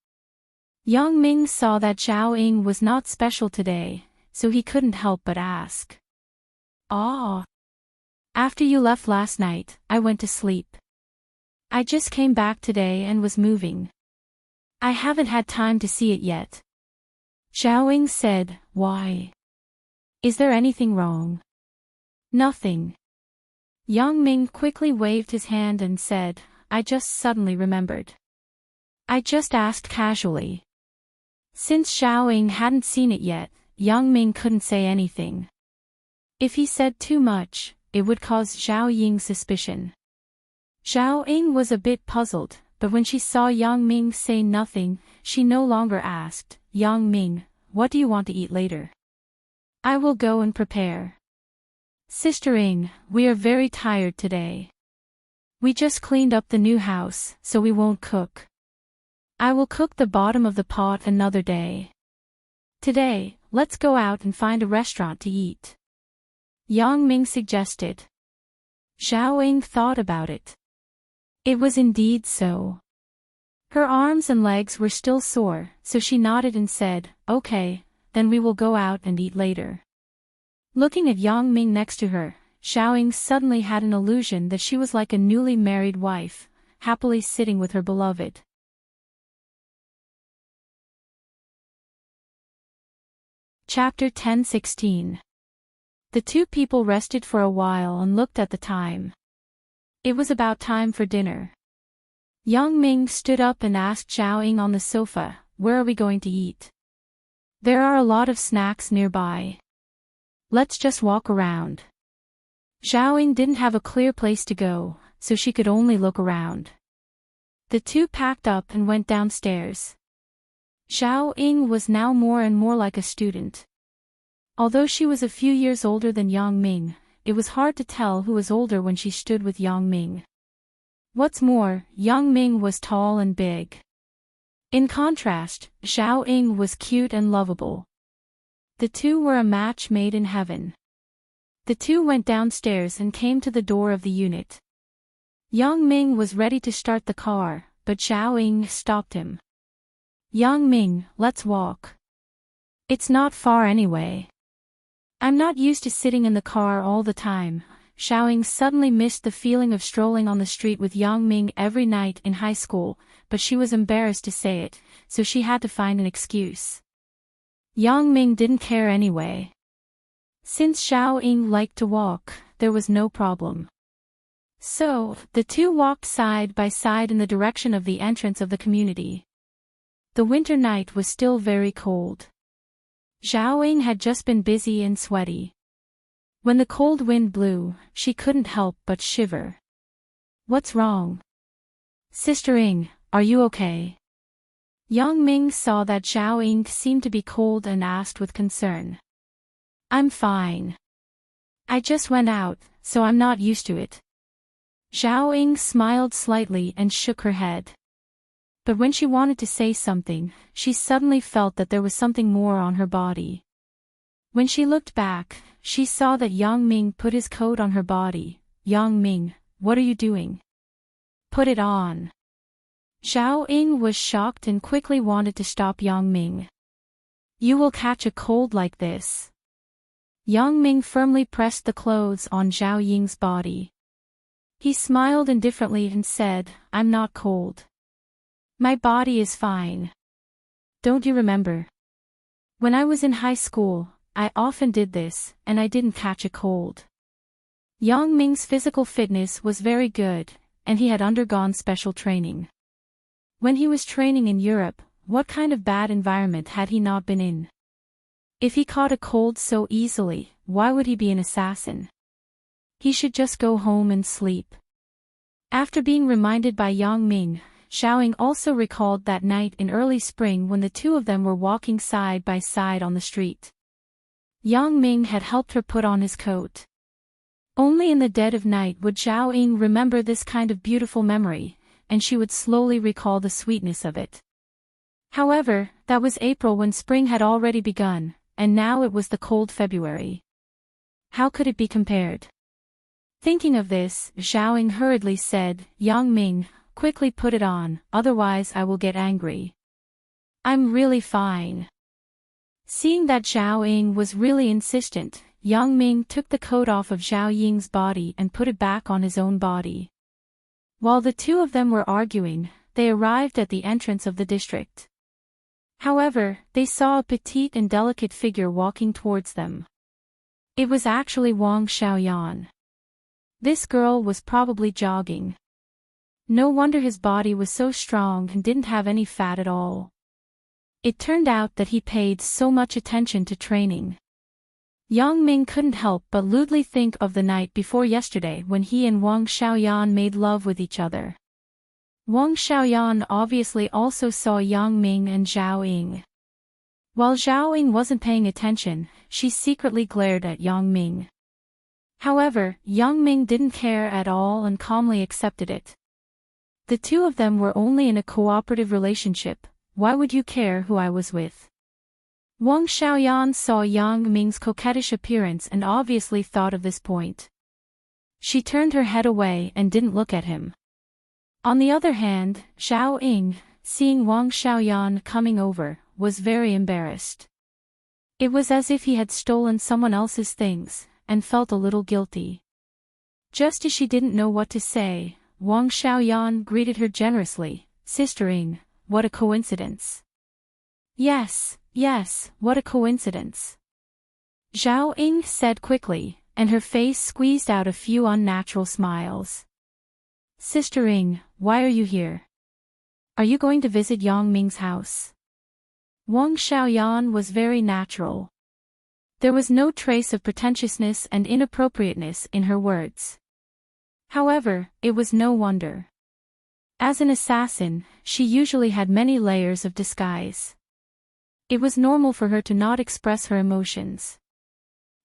Speaker 1: Yang Ming saw that Zhao Ying was not special today, so he couldn't help but ask. Ah. After you left last night, I went to sleep. I just came back today and was moving. I haven't had time to see it yet. Zhao Ying said, why? Is there anything wrong? Nothing. Yang Ming quickly waved his hand and said, I just suddenly remembered. I just asked casually. Since Zhao Ying hadn't seen it yet, Yang Ming couldn't say anything. If he said too much, it would cause Zhao Ying's suspicion. Zhao Ying was a bit puzzled, but when she saw Yang Ming say nothing, she no longer asked, Yang Ming, what do you want to eat later? I will go and prepare. Sister Ying, we are very tired today. We just cleaned up the new house, so we won't cook. I will cook the bottom of the pot another day. Today, let's go out and find a restaurant to eat. Yang Ming suggested. Zhao Ying thought about it. It was indeed so. Her arms and legs were still sore, so she nodded and said, okay, then we will go out and eat later. Looking at Yang Ming next to her, Zhao Ying suddenly had an illusion that she was like a newly married wife, happily sitting with her beloved. Chapter 10:16. The two people rested for a while and looked at the time. It was about time for dinner. Yang Ming stood up and asked Zhao Ying on the sofa, where are we going to eat? There are a lot of snacks nearby. Let's just walk around. Zhao Ying didn't have a clear place to go, so she could only look around. The two packed up and went downstairs. Zhao Ying was now more and more like a student. Although she was a few years older than Yang Ming, it was hard to tell who was older when she stood with Yang Ming. What's more, Yang Ming was tall and big. In contrast, Zhao Ying was cute and lovable. The two were a match made in heaven. The two went downstairs and came to the door of the unit. Yang Ming was ready to start the car, but Zhao Ying stopped him. Yang Ming, let's walk. It's not far anyway. I'm not used to sitting in the car all the time. Zhao Ying suddenly missed the feeling of strolling on the street with Yang Ming every night in high school, but she was embarrassed to say it, so she had to find an excuse. Yang Ming didn't care anyway. Since Zhao Ying liked to walk, there was no problem. So, the two walked side by side in the direction of the entrance of the community. The winter night was still very cold. Zhao Ying had just been busy and sweaty. When the cold wind blew, she couldn't help but shiver. What's wrong? Sister Ying, are you okay? Yang Ming saw that Zhao Ying seemed to be cold and asked with concern. I'm fine. I just went out, so I'm not used to it. Zhao Ying smiled slightly and shook her head. But when she wanted to say something, she suddenly felt that there was something more on her body. When she looked back, she saw that Yang Ming put his coat on her body. Yang Ming, what are you doing? put it on. Zhao Ying was shocked and quickly wanted to stop Yang Ming. You will catch a cold like this. Yang Ming firmly pressed the clothes on Zhao Ying's body. He smiled indifferently and said, I'm not cold. My body is fine. Don't you remember? When I was in high school, I often did this, and I didn't catch a cold. Yang Ming's physical fitness was very good, and he had undergone special training. When he was training in Europe, what kind of bad environment had he not been in? If he caught a cold so easily, why would he be an assassin? He should just go home and sleep. After being reminded by Yang Ming, Zhao Ying also recalled that night in early spring when the two of them were walking side by side on the street. Yang Ming had helped her put on his coat. Only in the dead of night would Zhao Ying remember this kind of beautiful memory, and she would slowly recall the sweetness of it. However, that was April when spring had already begun, and now it was the cold February. How could it be compared? Thinking of this, Zhao Ying hurriedly said, Yang Ming, quickly put it on, otherwise I will get angry. I'm really fine. Seeing that Zhao Ying was really insistent, Yang Ming took the coat off of Zhao Ying's body and put it back on his own body. While the two of them were arguing, they arrived at the entrance of the district. However, they saw a petite and delicate figure walking towards them. It was actually Wang Xiaoyan. This girl was probably jogging. No wonder his body was so strong and didn't have any fat at all. It turned out that he paid so much attention to training. Yang Ming couldn't help but lewdly think of the night before yesterday when he and Wang Xiaoyan made love with each other. Wang Xiaoyan obviously also saw Yang Ming and Zhao Ying. While Zhao Ying wasn't paying attention, she secretly glared at Yang Ming. However, Yang Ming didn't care at all and calmly accepted it. The two of them were only in a cooperative relationship. Why would you care who I was with? Wang Xiaoyan saw Yang Ming's coquettish appearance and obviously thought of this point. She turned her head away and didn't look at him. On the other hand, Zhao Ying, seeing Wang Xiaoyan coming over, was very embarrassed. It was as if he had stolen someone else's things, and felt a little guilty. Just as she didn't know what to say, Wang Xiaoyan greeted her generously, Sister Ying, what a coincidence. Yes, what a coincidence. Zhao Ying said quickly, and her face squeezed out a few unnatural smiles. Sister Ying, why are you here? Are you going to visit Yang Ming's house? Wang Xiaoyan was very natural. There was no trace of pretentiousness and inappropriateness in her words. However, it was no wonder. As an assassin, she usually had many layers of disguise. It was normal for her to not express her emotions.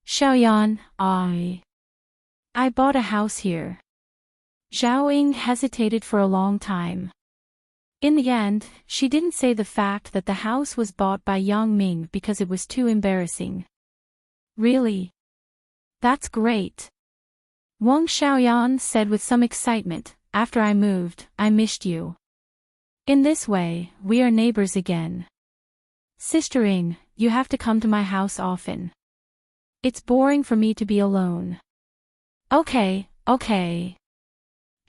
Speaker 1: Xiaoyan, I bought a house here. Zhao Ying hesitated for a long time. In the end, she didn't say the fact that the house was bought by Yang Ming because it was too embarrassing. Really? That's great. Wang Xiaoyan said with some excitement, after I moved, I missed you. In this way, we are neighbors again. Sister Ying, you have to come to my house often. It's boring for me to be alone. Okay.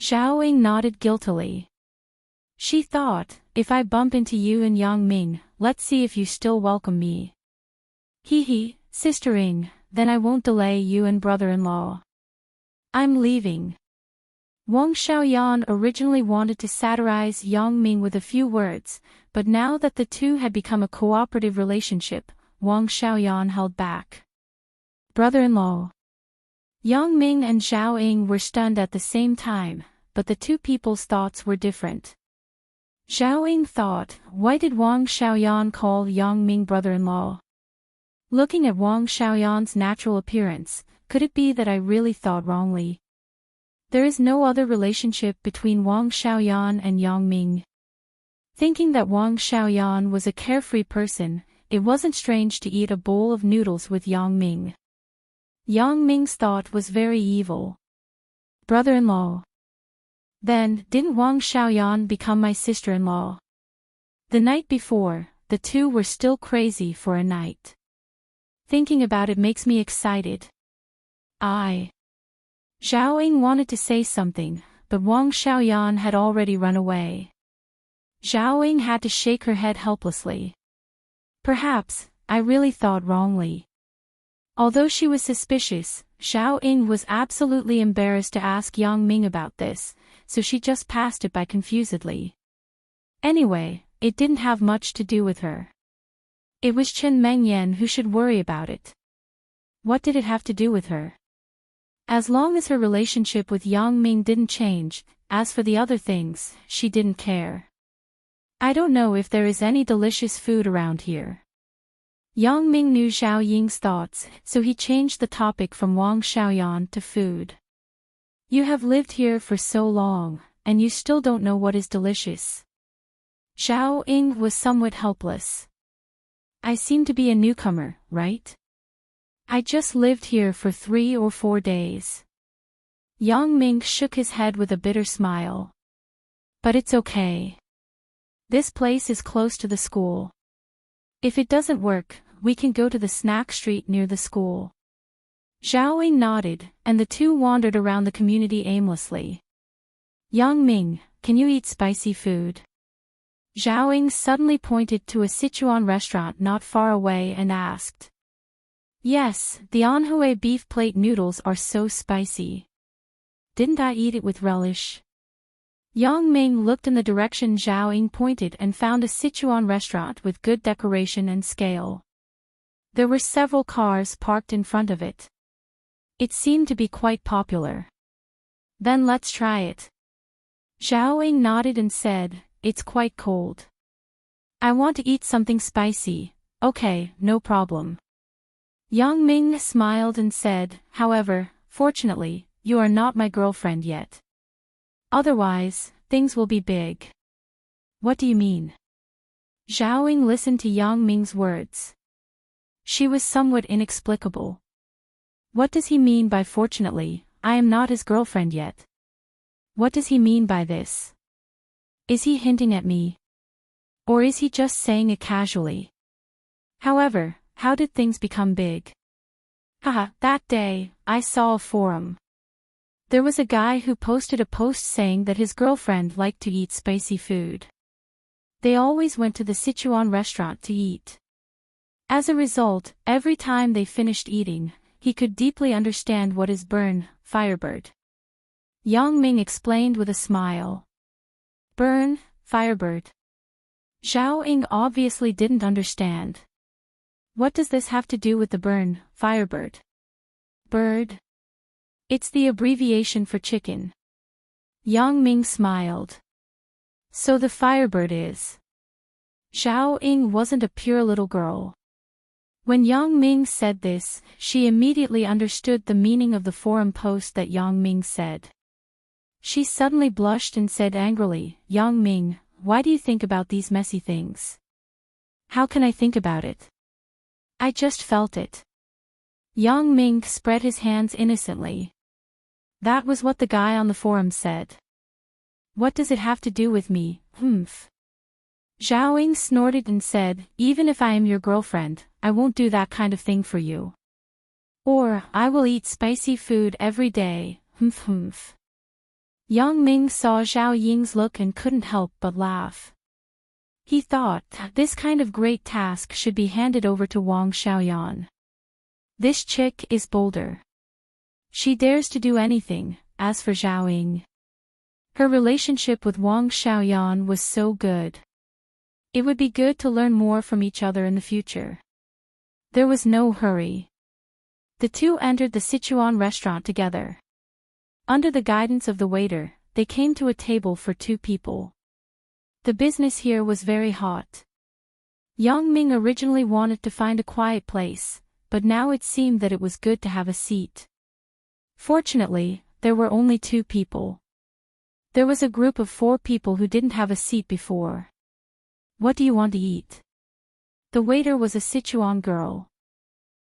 Speaker 1: Zhao Ying nodded guiltily. She thought, if I bump into you and Yang Ming, let's see if you still welcome me. Hee, Sister Ying, then I won't delay you and brother-in-law. I'm leaving. Wang Xiaoyan originally wanted to satirize Yang Ming with a few words, but now that the two had become a cooperative relationship, Wang Xiaoyan held back. Brother-in-law. Yang Ming and Zhao Ying were stunned at the same time, but the two people's thoughts were different. Zhao Ying thought, why did Wang Xiaoyan call Yang Ming brother-in-law? Looking at Wang Xiaoyan's natural appearance, could it be that I really thought wrongly? There is no other relationship between Wang Xiaoyan and Yang Ming. Thinking that Wang Xiaoyan was a carefree person, it wasn't strange to eat a bowl of noodles with Yang Ming. Yang Ming's thought was very evil. Brother-in-law. Then, didn't Wang Xiaoyan become my sister-in-law? The night before, the two were still crazy for a night. Thinking about it makes me excited. Zhao Ying wanted to say something, but Wang Xiaoyan had already run away. Zhao Ying had to shake her head helplessly. Perhaps, I really thought wrongly. Although she was suspicious, Zhao Ying was absolutely embarrassed to ask Yang Ming about this, so she just passed it by confusedly. Anyway, it didn't have much to do with her. It was Chen Mengyan who should worry about it. What did it have to do with her? As long as her relationship with Yang Ming didn't change, as for the other things, she didn't care. I don't know if there is any delicious food around here. Yang Ming knew Zhao Ying's thoughts, so he changed the topic from Wang Xiaoyan to food. You have lived here for so long, and you still don't know what is delicious. Zhao Ying was somewhat helpless. I seem to be a newcomer, right? I just lived here for 3 or 4 days. Yang Ming shook his head with a bitter smile. But it's okay. This place is close to the school. If it doesn't work, we can go to the snack street near the school. Zhao Ying nodded, and the two wandered around the community aimlessly. Yang Ming, can you eat spicy food? Zhao Ying suddenly pointed to a Sichuan restaurant not far away and asked. Yes, the Anhui beef plate noodles are so spicy. Didn't I eat it with relish? Yang Ming looked in the direction Zhao Ying pointed and found a Sichuan restaurant with good decoration and scale. There were several cars parked in front of it. It seemed to be quite popular. Then let's try it. Zhao Ying nodded and said, it's quite cold. I want to eat something spicy. Okay, no problem. Yang Ming smiled and said, however, fortunately, you are not my girlfriend yet. Otherwise, things will be big. What do you mean? Zhao Ying listened to Yang Ming's words. She was somewhat inexplicable. What does he mean by fortunately, I am not his girlfriend yet? What does he mean by this? Is he hinting at me? Or is he just saying it casually? However, how did things become big? Haha, that day, I saw a forum. There was a guy who posted a post saying that his girlfriend liked to eat spicy food. They always went to the Sichuan restaurant to eat. As a result, every time they finished eating, he could deeply understand what is burn, Firebird. Yang Ming explained with a smile. Burn, Firebird. Zhao Ying obviously didn't understand. What does this have to do with the burn, Firebird? Bird? It's the abbreviation for chicken. Yang Ming smiled. So the Firebird is. Zhao Ying wasn't a pure little girl. When Yang Ming said this, she immediately understood the meaning of the forum post that Yang Ming said. She suddenly blushed and said angrily, Yang Ming, why do you think about these messy things? How can I think about it? I just felt it. Yang Ming spread his hands innocently. That was what the guy on the forum said. What does it have to do with me, humph? Zhao Ying snorted and said, even if I am your girlfriend, I won't do that kind of thing for you. Or, I will eat spicy food every day, humph humph. Yang Ming saw Zhao Ying's look and couldn't help but laugh. He thought, this kind of great task should be handed over to Wang Xiaoyan. This chick is bolder. She dares to do anything. As for Zhao Ying, her relationship with Wang Xiaoyan was so good. It would be good to learn more from each other in the future. There was no hurry. The two entered the Sichuan restaurant together. Under the guidance of the waiter, they came to a table for 2 people. The business here was very hot. Yang Ming originally wanted to find a quiet place, but now it seemed that it was good to have a seat. Fortunately, there were only 2 people. There was a group of 4 people who didn't have a seat before. What do you want to eat? The waiter was a Sichuan girl.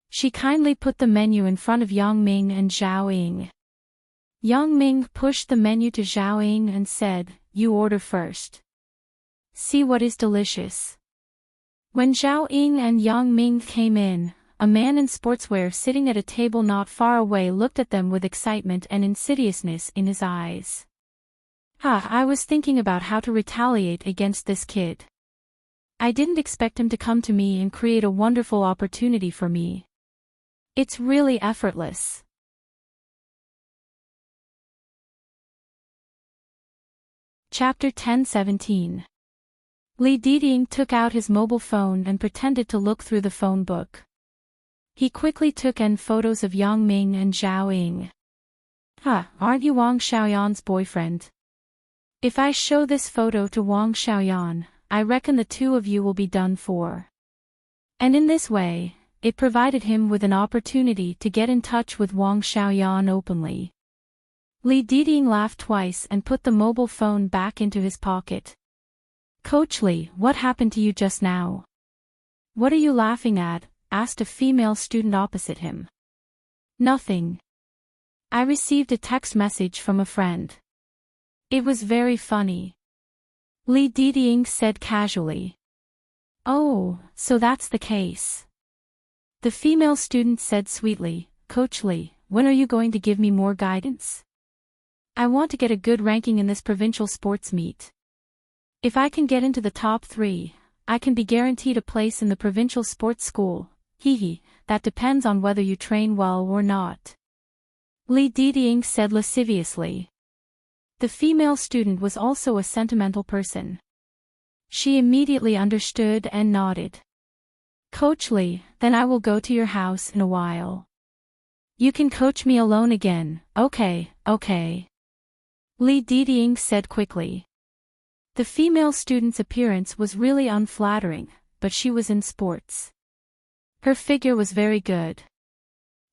Speaker 1: She kindly put the menu in front of Yang Ming and Zhao Ying. Yang Ming pushed the menu to Zhao Ying and said, "You order first. See what is delicious." When Zhao Ying and Yang Ming came in, a man in sportswear sitting at a table not far away looked at them with excitement and insidiousness in his eyes. I was thinking about how to retaliate against this kid. I didn't expect him to come to me and create a wonderful opportunity for me. It's really effortless. Chapter 10:17. Li Diding took out his mobile phone and pretended to look through the phone book. He quickly took in photos of Yang Ming and Zhao Ying. Aren't you Wang Xiaoyan's boyfriend? If I show this photo to Wang Xiaoyan, I reckon the two of you will be done for. And in this way, it provided him with an opportunity to get in touch with Wang Xiaoyan openly. Li Diding laughed twice and put the mobile phone back into his pocket. "Coach Li, what happened to you just now?" "What are you laughing at?" asked a female student opposite him. "Nothing. I received a text message from a friend. It was very funny." Li Diding said casually. "Oh, so that's the case." The female student said sweetly, "Coach Li, when are you going to give me more guidance? I want to get a good ranking in this provincial sports meet. If I can get into the top 3, I can be guaranteed a place in the provincial sports school. That depends on whether you train well or not." Li Diding said lasciviously. The female student was also a sentimental person. She immediately understood and nodded. "Coach Li, then I will go to your house in a while. You can coach me alone again." Okay. Li Diding said quickly. The female student's appearance was really unflattering, but she was in sports. Her figure was very good.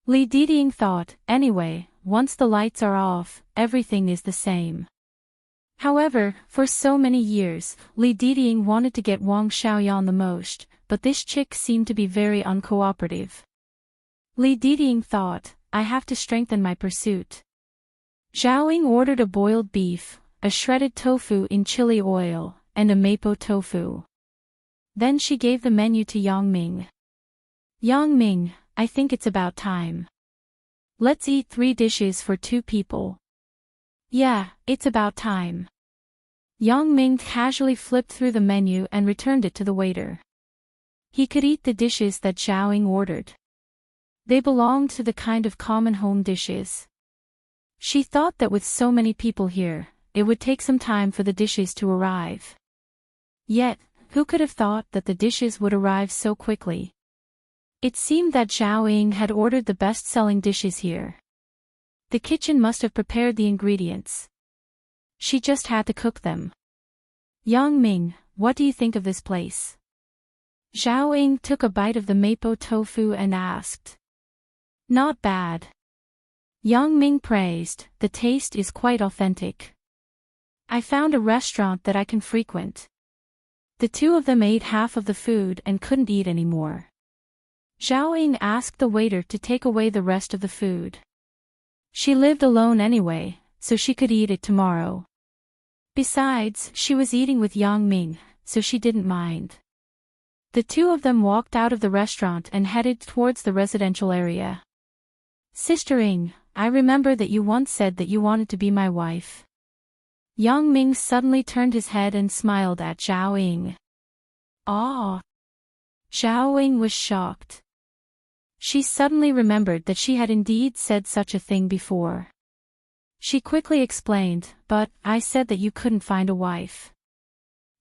Speaker 1: Li Diding thought, anyway, once the lights are off, everything is the same. However, for so many years, Li Diding wanted to get Wang Xiaoyan the most, but this chick seemed to be very uncooperative. Li Diding thought, I have to strengthen my pursuit. Zhao Ying ordered a boiled beef, a shredded tofu in chili oil, and a mapo tofu. Then she gave the menu to Yang Ming. "Yang Ming, I think it's about time. Let's eat 3 dishes for 2 people." "Yeah, it's about time." Yang Ming casually flipped through the menu and returned it to the waiter. He could eat the dishes that Zhao Ying ordered. They belonged to the kind of common home dishes. She thought that with so many people here, it would take some time for the dishes to arrive. Yet, who could have thought that the dishes would arrive so quickly? It seemed that Zhao Ying had ordered the best-selling dishes here. The kitchen must have prepared the ingredients. She just had to cook them. "Yang Ming, what do you think of this place?" Zhao Ying took a bite of the mapo tofu and asked. "Not bad." Yang Ming praised, "The taste is quite authentic. I found a restaurant that I can frequent." The two of them ate half of the food and couldn't eat any more. Zhao Ying asked the waiter to take away the rest of the food. She lived alone anyway, so she could eat it tomorrow. Besides, she was eating with Yang Ming, so she didn't mind. The two of them walked out of the restaurant and headed towards the residential area. "Sister Ying, I remember that you once said that you wanted to be my wife." Yang Ming suddenly turned his head and smiled at Zhao Ying. "Ah!" Zhao Ying was shocked. She suddenly remembered that she had indeed said such a thing before. She quickly explained, "But, I said that you couldn't find a wife.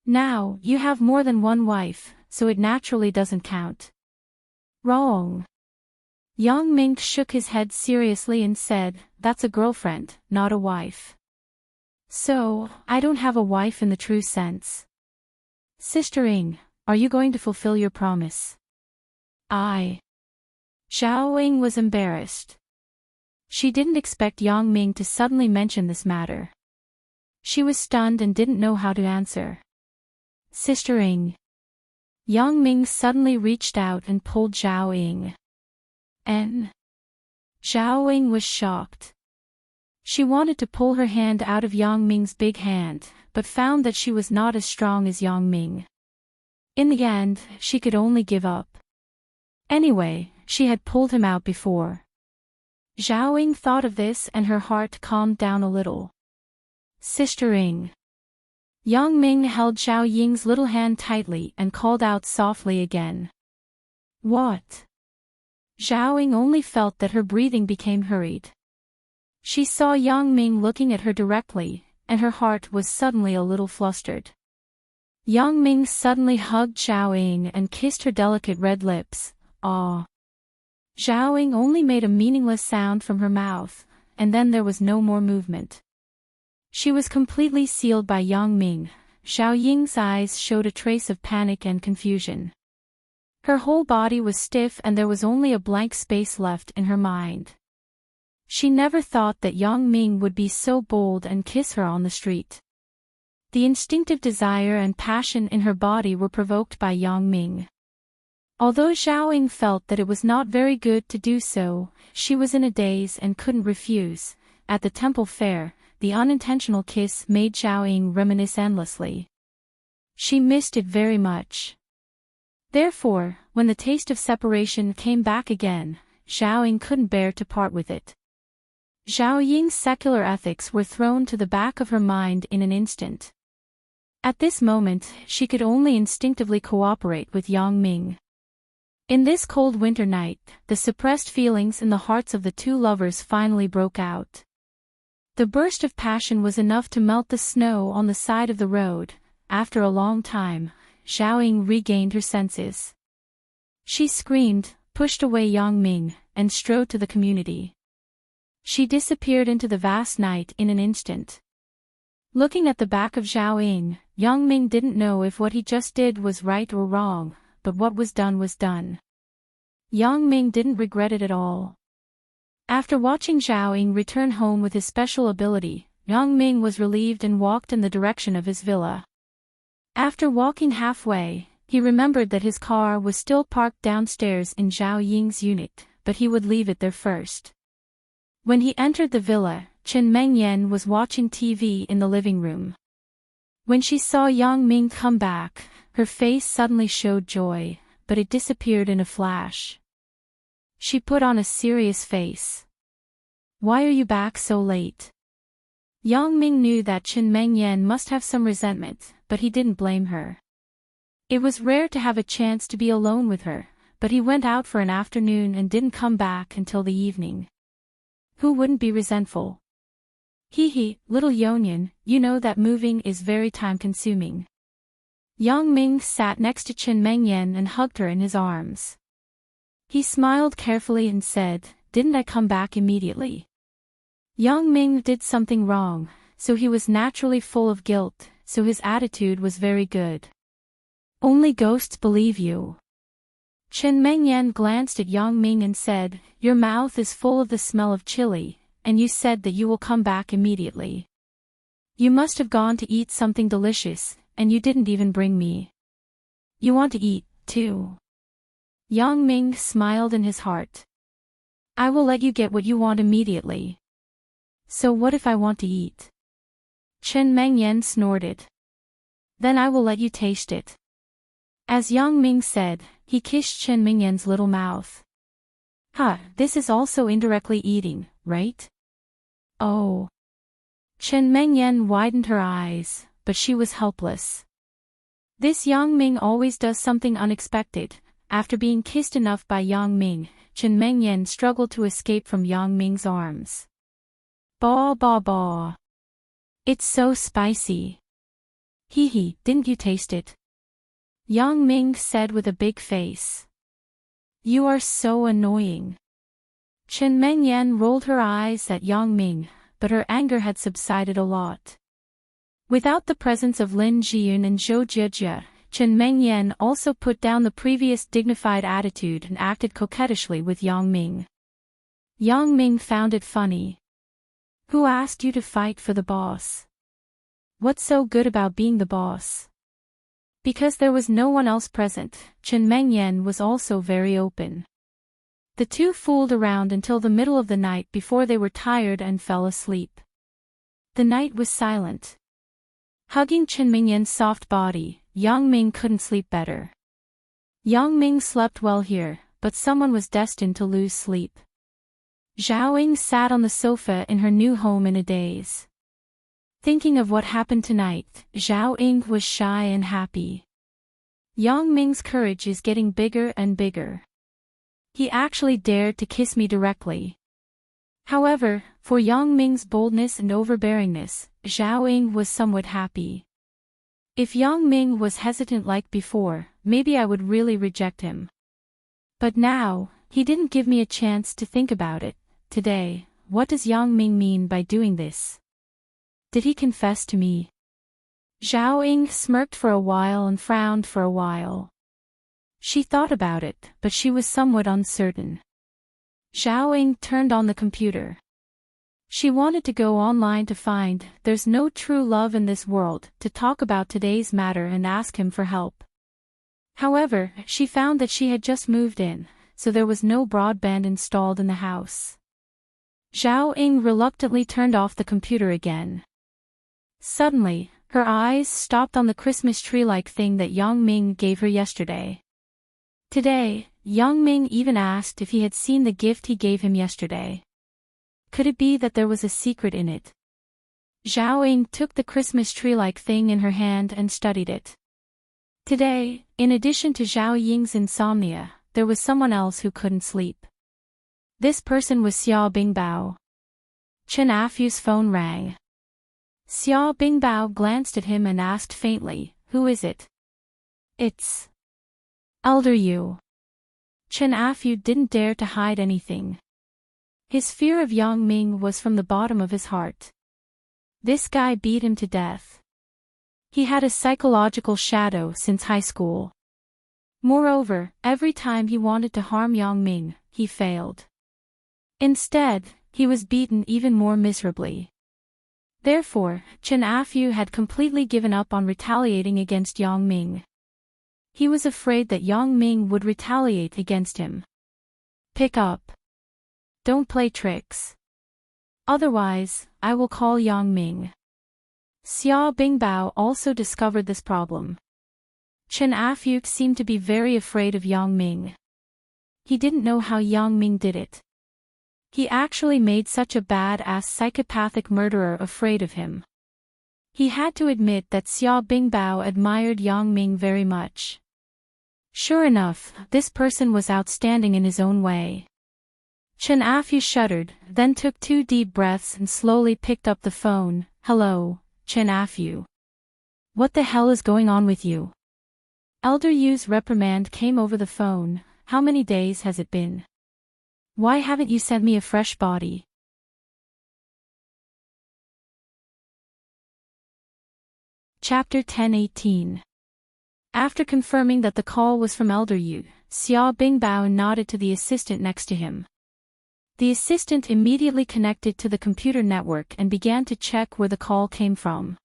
Speaker 1: Now, you have more than one wife, so it naturally doesn't count." "Wrong." Yang Ming shook his head seriously and said, "That's a girlfriend, not a wife. So, I don't have a wife in the true sense." "Sister Ying, are you going to fulfill your promise?" Zhao Ying was embarrassed. She didn't expect Yang Ming to suddenly mention this matter. She was stunned and didn't know how to answer. "Sister Ying." Yang Ming suddenly reached out and pulled Zhao Ying. Zhao Ying was shocked. She wanted to pull her hand out of Yang Ming's big hand, but found that she was not as strong as Yang Ming. In the end, she could only give up. Anyway, she had pulled him out before. Zhao Ying thought of this and her heart calmed down a little. Sister Ying. Yang Ming held Zhao Ying's little hand tightly and called out softly again. What? Zhao Ying only felt that her breathing became hurried. She saw Yang Ming looking at her directly, and her heart was suddenly a little flustered. Yang Ming suddenly hugged Zhao Ying and kissed her delicate red lips. Ah. Zhao Ying only made a meaningless sound from her mouth, and then there was no more movement. She was completely sealed by Yang Ming. Zhao Ying's eyes showed a trace of panic and confusion. Her whole body was stiff and there was only a blank space left in her mind. She never thought that Yang Ming would be so bold and kiss her on the street. The instinctive desire and passion in her body were provoked by Yang Ming. Although Zhao Ying felt that it was not very good to do so, she was in a daze and couldn't refuse. At the temple fair, the unintentional kiss made Zhao Ying reminisce endlessly. She missed it very much. Therefore, when the taste of separation came back again, Zhao Ying couldn't bear to part with it. Zhao Ying's secular ethics were thrown to the back of her mind in an instant. At this moment, she could only instinctively cooperate with Yang Ming. In this cold winter night, the suppressed feelings in the hearts of the two lovers finally broke out. The burst of passion was enough to melt the snow on the side of the road. After a long time, Zhao Ying regained her senses. She screamed, pushed away Yang Ming, and strode to the community. She disappeared into the vast night in an instant. Looking at the back of Zhao Ying, Yang Ming didn't know if what he just did was right or wrong, but what was done was done. Yang Ming didn't regret it at all. After watching Zhao Ying return home with his special ability, Yang Ming was relieved and walked in the direction of his villa. After walking halfway, he remembered that his car was still parked downstairs in Zhao Ying's unit, but he would leave it there first. When he entered the villa, Chen Mengyan was watching TV in the living room. When she saw Yang Ming come back, her face suddenly showed joy, but it disappeared in a flash. She put on a serious face. Why are you back so late? Yang Ming knew that Chen Mengyan must have some resentment, but he didn't blame her. It was rare to have a chance to be alone with her, but he went out for an afternoon and didn't come back until the evening. Who wouldn't be resentful? Hee, little Yonyan, you know that moving is very time-consuming. Yang Ming sat next to Chen Mengyan and hugged her in his arms. He smiled carefully and said, "Didn't I come back immediately?" Yang Ming did something wrong, so he was naturally full of guilt, so his attitude was very good. Only ghosts believe you. Chen Mengyan glanced at Yang Ming and said, "Your mouth is full of the smell of chili, and you said that you will come back immediately. You must have gone to eat something delicious, and you didn't even bring me. You want to eat, too." Yang Ming smiled in his heart. "I will let you get what you want immediately. So what if I want to eat?" Chen Mengyan snorted. "Then I will let you taste it." As Yang Ming said, he kissed Chen Mengyan's little mouth. This is also indirectly eating, right? Oh. Chen Mengyan widened her eyes, but she was helpless. This Yang Ming always does something unexpected. After being kissed enough by Yang Ming, Chen Mengyan struggled to escape from Yang Ming's arms. Baw baw baw. It's so spicy. Hee, didn't you taste it? Yang Ming said with a big face. You are so annoying. Chen Mengyan rolled her eyes at Yang Ming, but her anger had subsided a lot. Without the presence of Lin Jiyun and Zhou Jie, Chen Mengyan also put down the previous dignified attitude and acted coquettishly with Yang Ming. Yang Ming found it funny. Who asked you to fight for the boss? What's so good about being the boss? Because there was no one else present, Chen Mengyan was also very open. The two fooled around until the middle of the night before they were tired and fell asleep. The night was silent. Hugging Chen Mingyan's soft body, Yang Ming couldn't sleep better. Yang Ming slept well here, but someone was destined to lose sleep. Zhao Ying sat on the sofa in her new home in a daze. Thinking of what happened tonight, Zhao Ying was shy and happy. Yang Ming's courage is getting bigger and bigger. He actually dared to kiss me directly. However, for Yang Ming's boldness and overbearingness, Zhao Ying was somewhat happy. If Yang Ming was hesitant like before, maybe I would really reject him. But now, he didn't give me a chance to think about it. Today, what does Yang Ming mean by doing this? Did he confess to me? Zhao Ying smirked for a while and frowned for a while. She thought about it, but she was somewhat uncertain. Zhao Ying turned on the computer. She wanted to go online to find "There's No True Love in This World" to talk about today's matter and ask him for help. However, she found that she had just moved in, so there was no broadband installed in the house. Zhao Ying reluctantly turned off the computer again. Suddenly, her eyes stopped on the Christmas tree-like thing that Yang Ming gave her yesterday. Today, Yang Ming even asked if he had seen the gift he gave him yesterday. Could it be that there was a secret in it? Zhao Ying took the Christmas tree-like thing in her hand and studied it. Today, in addition to Zhao Ying's insomnia, there was someone else who couldn't sleep. This person was Xiao Bingbao. Chen Afu's phone rang. Xiao Bingbao glanced at him and asked faintly, "Who is it?" "It's Elder Yu." Chen Afu didn't dare to hide anything. His fear of Yang Ming was from the bottom of his heart. This guy beat him to death. He had a psychological shadow since high school. Moreover, every time he wanted to harm Yang Ming, he failed. Instead, he was beaten even more miserably. Therefore, Chen Afu had completely given up on retaliating against Yang Ming. He was afraid that Yang Ming would retaliate against him. "Pick up. Don't play tricks. Otherwise, I will call Yang Ming." Xiao Bingbao also discovered this problem. Chen Afu seemed to be very afraid of Yang Ming. He didn't know how Yang Ming did it. He actually made such a bad-ass psychopathic murderer afraid of him. He had to admit that Xiao Bingbao admired Yang Ming very much. Sure enough, this person was outstanding in his own way. Chen Afu shuddered, then took 2 deep breaths and slowly picked up the phone. "Hello, Chen Afu. What the hell is going on with you?" Elder Yu's reprimand came over the phone. "How many days has it been? Why haven't you sent me a fresh body?" Chapter 10:18. After confirming that the call was from Elder Yu, Xiao Bingbao nodded to the assistant next to him. The assistant immediately connected to the computer network and began to check where the call came from.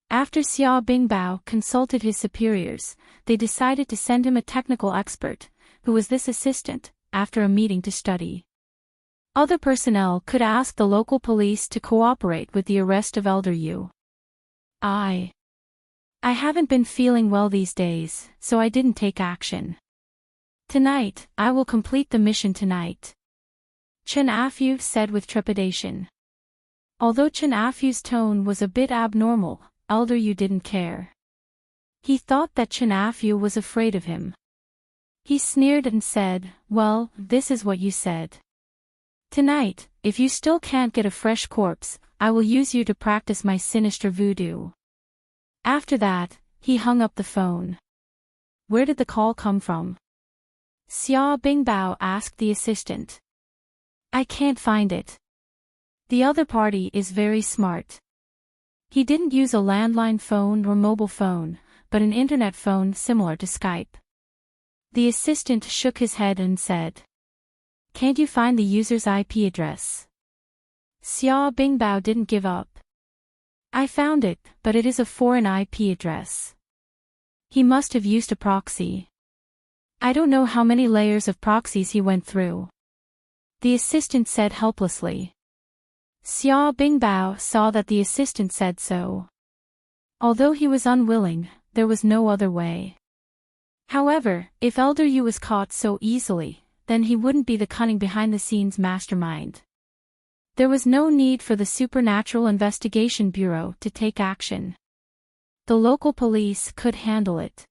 Speaker 1: After Xiao Bingbao consulted his superiors, they decided to send him a technical expert, who was this assistant, after a meeting to study. Other personnel could ask the local police to cooperate with the arrest of Elder Yu. I haven't been feeling well these days, so I didn't take action. Tonight, I will complete the mission tonight," Chen Afu said with trepidation. Although Chen Afu's tone was a bit abnormal, Elder Yu didn't care. He thought that Chen Afu was afraid of him. He sneered and said, "Well, this is what you said. Tonight, if you still can't get a fresh corpse, I will use you to practice my sinister voodoo." After that, he hung up the phone. "Where did the call come from?" Xiao Bingbao asked the assistant. "I can't find it. The other party is very smart. He didn't use a landline phone or mobile phone, but an internet phone similar to Skype." The assistant shook his head and said, "Can't you find the user's IP address?" Xiao Bingbao didn't give up. "I found it, but it is a foreign IP address. He must have used a proxy." I don't know how many layers of proxies he went through. The assistant said helplessly. Xiao Bingbao saw that the assistant said so. Although he was unwilling, there was no other way. However, if Elder Yu was caught so easily, then he wouldn't be the cunning behind-the-scenes mastermind. There was no need for the Supernatural Investigation Bureau to take action. The local police could handle it.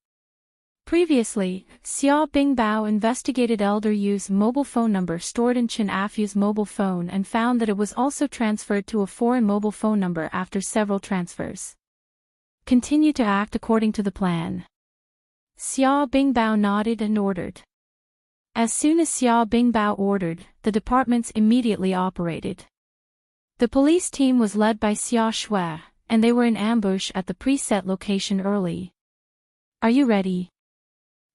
Speaker 1: Previously, Xiao Bingbao investigated Elder Yu's mobile phone number stored in Chen Afu's mobile phone and found that it was also transferred to a foreign mobile phone number after several transfers. Continue to act according to the plan. Xiao Bingbao nodded and ordered. As soon as Xiao Bingbao ordered, the departments immediately operated. The police team was led by Xia Shui, and they were in ambush at the preset location early. Are you ready?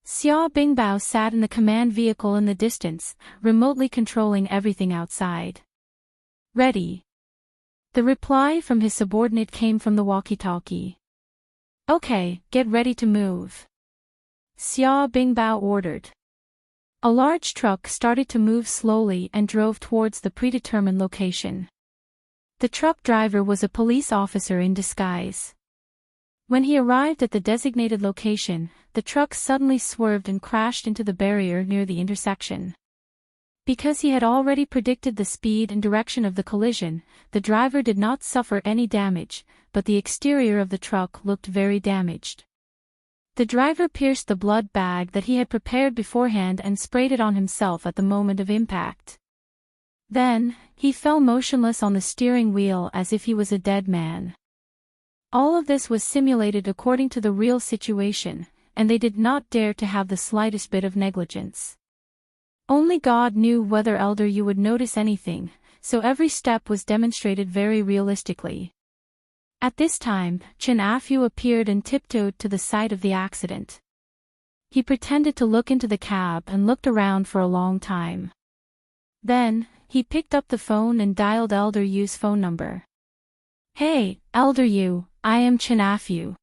Speaker 1: Xiao Bingbao sat in the command vehicle in the distance, remotely controlling everything outside. Ready. The reply from his subordinate came from the walkie-talkie. Okay, get ready to move. Xiao Bingbao ordered. A large truck started to move slowly and drove towards the predetermined location. The truck driver was a police officer in disguise. When he arrived at the designated location, the truck suddenly swerved and crashed into the barrier near the intersection. Because he had already predicted the speed and direction of the collision, the driver did not suffer any damage, but the exterior of the truck looked very damaged. The driver pierced the blood bag that he had prepared beforehand and sprayed it on himself at the moment of impact. Then, he fell motionless on the steering wheel as if he was a dead man. All of this was simulated according to the real situation, and they did not dare to have the slightest bit of negligence. Only God knew whether Elder Yu would notice anything, so every step was demonstrated very realistically. At this time, Chen Afu appeared and tiptoed to the site of the accident. He pretended to look into the cab and looked around for a long time. Then, he picked up the phone and dialed Elder Yu's phone number. Hey, Elder Yu, I am Chen Afu.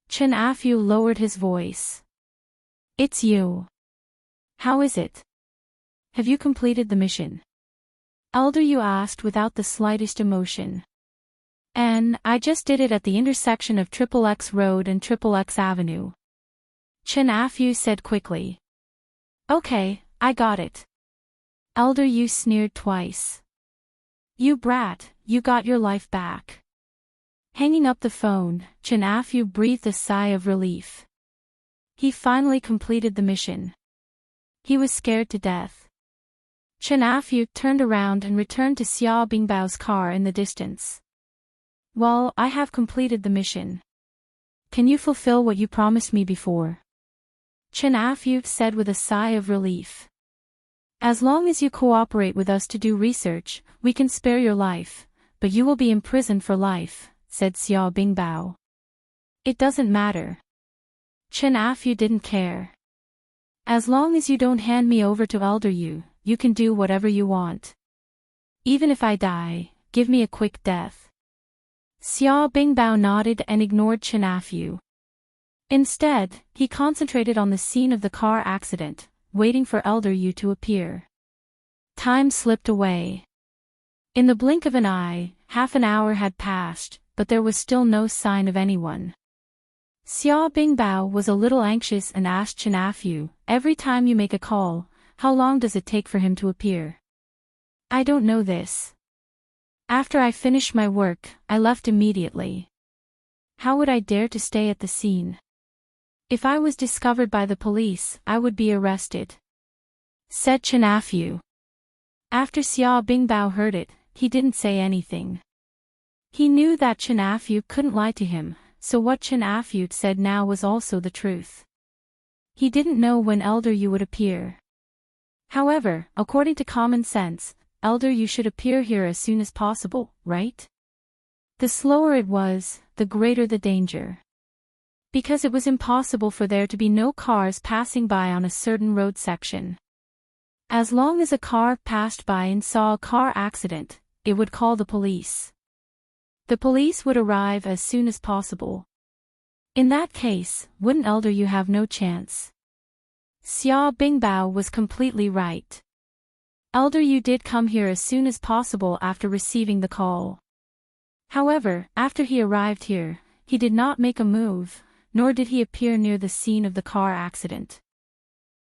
Speaker 1: Chen Afu lowered his voice. It's you. How is it? Have you completed the mission? Elder Yu asked without the slightest emotion. I just did it at the intersection of XXX Road and XXX Avenue. Chen Afu said quickly. Okay, I got it. Elder Yu sneered twice. You brat, you got your life back. Hanging up the phone, Chen Afu breathed a sigh of relief. He finally completed the mission. He was scared to death. Chen Afu turned around and returned to Xiao Bingbao's car in the distance. Well, I have completed the mission. Can you fulfill what you promised me before? Chen Afu said with a sigh of relief. As long as you cooperate with us to do research, we can spare your life, but you will be imprisoned for life, said Xiao Bingbao. It doesn't matter. Chen Afu didn't care. As long as you don't hand me over to Elder Yu, you can do whatever you want. Even if I die, give me a quick death. Xiao Bingbao nodded and ignored Chen Afu. Instead, he concentrated on the scene of the car accident, waiting for Elder Yu to appear. Time slipped away. In the blink of an eye, half an hour had passed, but there was still no sign of anyone. Xiao Bingbao was a little anxious and asked Chen Afu, every time you make a call, how long does it take for him to appear? I don't know this. After I finished my work, I left immediately. How would I dare to stay at the scene? If I was discovered by the police, I would be arrested, said Chen Afu. After Xiao Bingbao heard it, he didn't say anything. He knew that Chen Afu couldn't lie to him, so what Chen Afu said now was also the truth. He didn't know when Elder Yu would appear. However, according to common sense, Elder Yu should appear here as soon as possible, right? The slower it was, the greater the danger. Because it was impossible for there to be no cars passing by on a certain road section. As long as a car passed by and saw a car accident, it would call the police. The police would arrive as soon as possible. In that case, wouldn't Elder Yu have no chance? Xia Bingbao was completely right. Elder Yu did come here as soon as possible after receiving the call. However, after he arrived here, he did not make a move, nor did he appear near the scene of the car accident.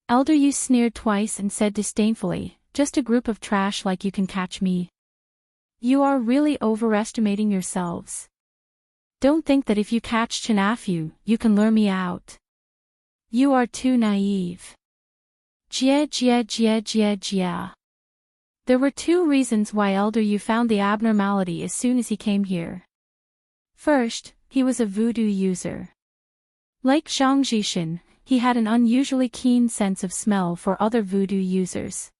Speaker 1: Elder Yu sneered twice and said disdainfully, "Just a group of trash like you can catch me. You are really overestimating yourselves. Don't think that if you catch Chinafu, you can lure me out. You are too naive." Jia jia jia jia jia. There were two reasons why Elder Yu found the abnormality as soon as he came here. First, he was a voodoo user. Like Zhang Jishin, he had an unusually keen sense of smell for other voodoo users.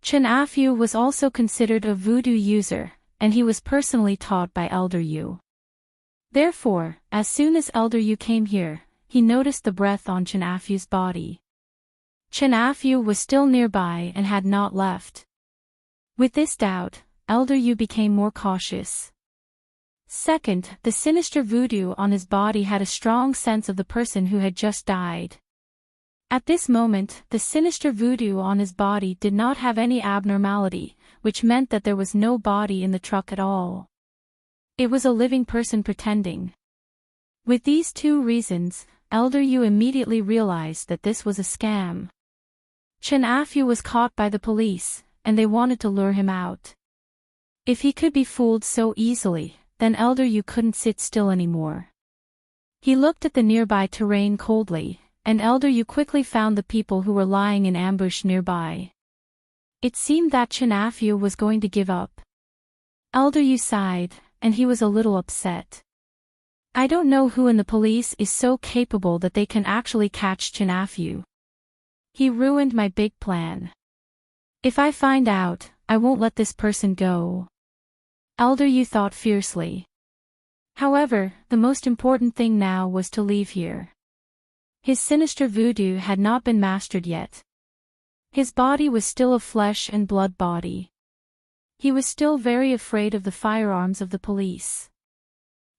Speaker 1: Chen Afu was also considered a voodoo user, and he was personally taught by Elder Yu. Therefore, as soon as Elder Yu came here, he noticed the breath on Chen Afu's body. Chen Afu was still nearby and had not left. With this doubt, Elder Yu became more cautious. Second, the sinister voodoo on his body had a strong sense of the person who had just died. At this moment, the sinister voodoo on his body did not have any abnormality, which meant that there was no body in the truck at all. It was a living person pretending. With these two reasons, Elder Yu immediately realized that this was a scam. Chen Afu was caught by the police, and they wanted to lure him out. If he could be fooled so easily, then Elder Yu couldn't sit still anymore. He looked at the nearby terrain coldly, and Elder Yu quickly found the people who were lying in ambush nearby. It seemed that Chen Afu was going to give up. Elder Yu sighed, and he was a little upset. I don't know who in the police is so capable that they can actually catch Chen Afu. He ruined my big plan. If I find out, I won't let this person go. Elder Yu thought fiercely. However, the most important thing now was to leave here. His sinister voodoo had not been mastered yet. His body was still a flesh and blood body. He was still very afraid of the firearms of the police.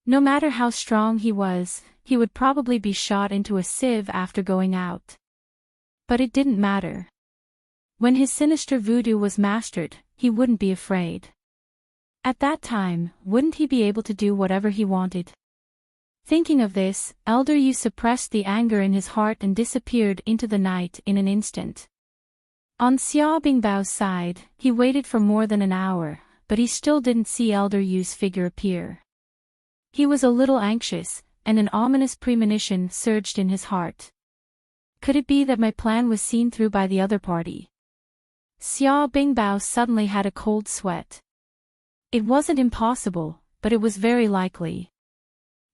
Speaker 1: No matter how strong he was, he would probably be shot into a sieve after going out. But it didn't matter. When his sinister voodoo was mastered, he wouldn't be afraid. At that time, wouldn't he be able to do whatever he wanted? Thinking of this, Elder Yu suppressed the anger in his heart and disappeared into the night in an instant. On Xia Bingbao's side, he waited for more than an hour, but he still didn't see Elder Yu's figure appear. He was a little anxious, and an ominous premonition surged in his heart. Could it be that my plan was seen through by the other party? Xia Bingbao suddenly had a cold sweat. It wasn't impossible, but it was very likely.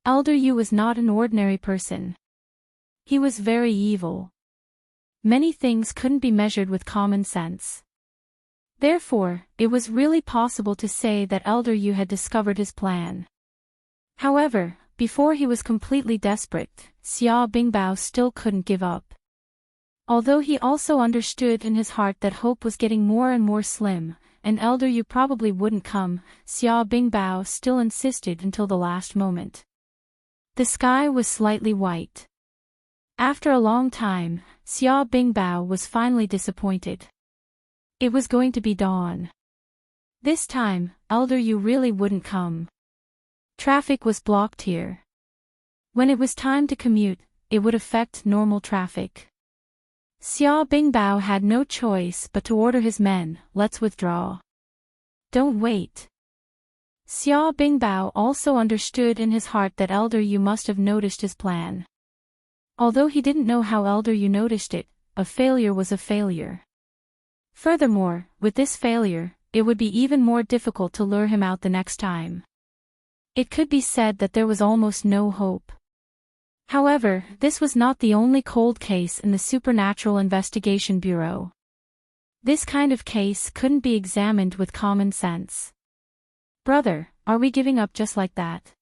Speaker 1: Elder Yu was not an ordinary person. He was very evil. Many things couldn't be measured with common sense. Therefore, it was really possible to say that Elder Yu had discovered his plan. However, before he was completely desperate, Xia Bingbao still couldn't give up. Although he also understood in his heart that hope was getting more and more slim, and Elder Yu probably wouldn't come, Xia Bingbao still insisted until the last moment. The sky was slightly white. After a long time, Xia Bingbao was finally disappointed. It was going to be dawn. This time, Elder Yu really wouldn't come. Traffic was blocked here. When it was time to commute, it would affect normal traffic. Xia Bingbao had no choice but to order his men, "Let's withdraw. Don't wait." Xia Bingbao also understood in his heart that Elder Yu must have noticed his plan. Although he didn't know how Elder Yu noticed it, a failure was a failure. Furthermore, with this failure, it would be even more difficult to lure him out the next time. It could be said that there was almost no hope. However, this was not the only cold case in the Supernatural Investigation Bureau. This kind of case couldn't be examined with common sense. "Brother, are we giving up just like that?"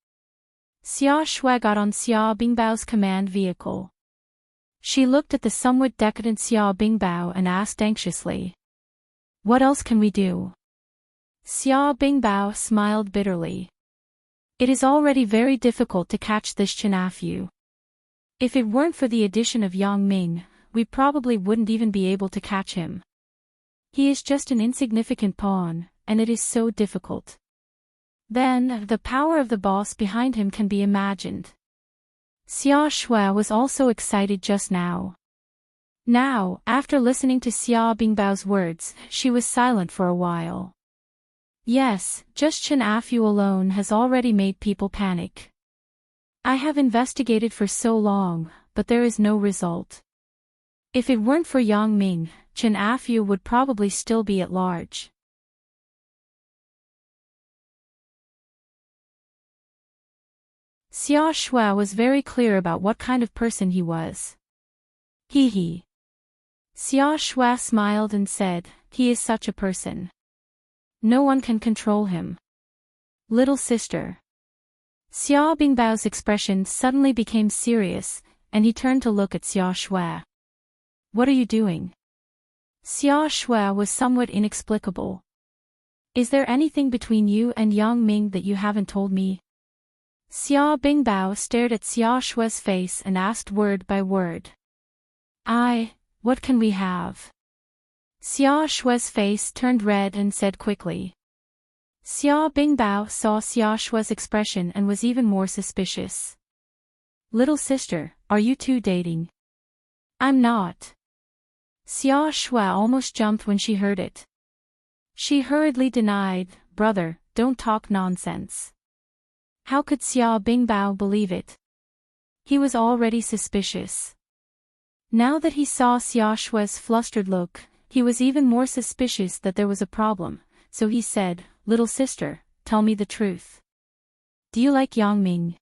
Speaker 1: Xia Shui got on Xia Bingbao's command vehicle. She looked at the somewhat decadent Xia Bingbao and asked anxiously, "What else can we do?" Xia Bingbao smiled bitterly. "It is already very difficult to catch this Chinafu. If it weren't for the addition of Yang Ming, we probably wouldn't even be able to catch him. He is just an insignificant pawn, and it is so difficult. Then, the power of the boss behind him can be imagined. Xia Shui was also excited just now. Now, after listening to Xia Bingbao's words, she was silent for a while. Yes, just Chen Afu alone has already made people panic. I have investigated for so long, but there is no result. If it weren't for Yang Ming, Chen Afu would probably still be at large. Xia Shui was very clear about what kind of person he was. Hee hee. Xia Shui smiled and said, he is such a person. No one can control him. Little sister. Xia Bingbao's expression suddenly became serious, and he turned to look at Xia Shui. What are you doing? Xia Shui was somewhat inexplicable. Is there anything between you and Yang Ming that you haven't told me? Xia Bingbao stared at Xia Shui's face and asked word by word. What can we have? Xia Shui's face turned red and said quickly. Xia Bingbao saw Xia Shui's expression and was even more suspicious. Little sister, are you two dating? I'm not. Xia Shui almost jumped when she heard it. She hurriedly denied, brother, don't talk nonsense. How could Xia Bingbao believe it? He was already suspicious. Now that he saw Xia Shui's flustered look, he was even more suspicious that there was a problem, so he said, little sister, tell me the truth. Do you like Yang Ming?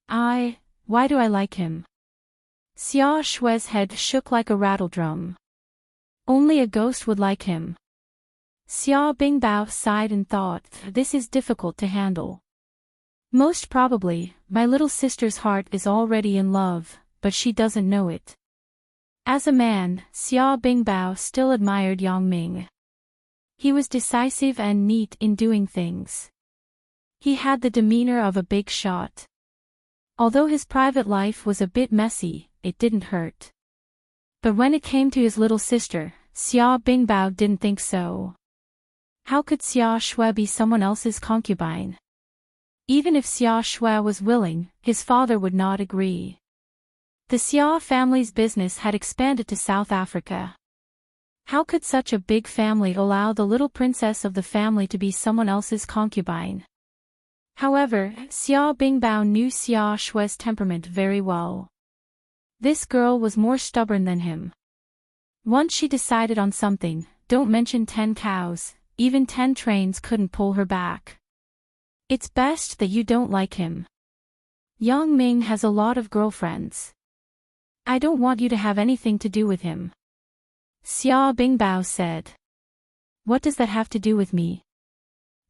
Speaker 1: Why do I like him? Xia Shui's head shook like a rattledrum. Only a ghost would like him. Xia Bingbao sighed and thought, this is difficult to handle. Most probably, my little sister's heart is already in love, but she doesn't know it. As a man, Xia Bingbao still admired Yang Ming. He was decisive and neat in doing things. He had the demeanor of a big shot. Although his private life was a bit messy, it didn't hurt. But when it came to his little sister, Xia Bingbao didn't think so. How could Xia Shui be someone else's concubine? Even if Xia Shui was willing, his father would not agree. The Xia family's business had expanded to South Africa. How could such a big family allow the little princess of the family to be someone else's concubine? However, Xia Bingbao knew Xia Shui's temperament very well. This girl was more stubborn than him. Once she decided on something, don't mention 10 cows, even 10 trains couldn't pull her back. It's best that you don't like him. Yang Ming has a lot of girlfriends. I don't want you to have anything to do with him. Xia Bingbao said. What does that have to do with me?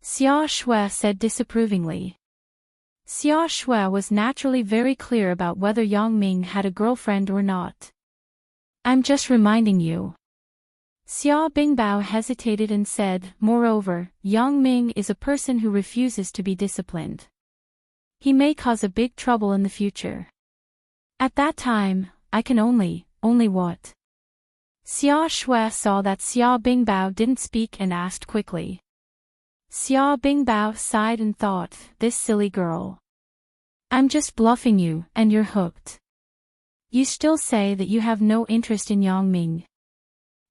Speaker 1: Xia Shui said disapprovingly. Xia Shui was naturally very clear about whether Yang Ming had a girlfriend or not. I'm just reminding you. Xia Bingbao hesitated and said, moreover, Yang Ming is a person who refuses to be disciplined. He may cause a big trouble in the future. At that time, I can only what? Xia Shui saw that Xia Bingbao didn't speak and asked quickly. Xia Bingbao sighed and thought, this silly girl. I'm just bluffing you, and you're hooked. You still say that you have no interest in Yang Ming.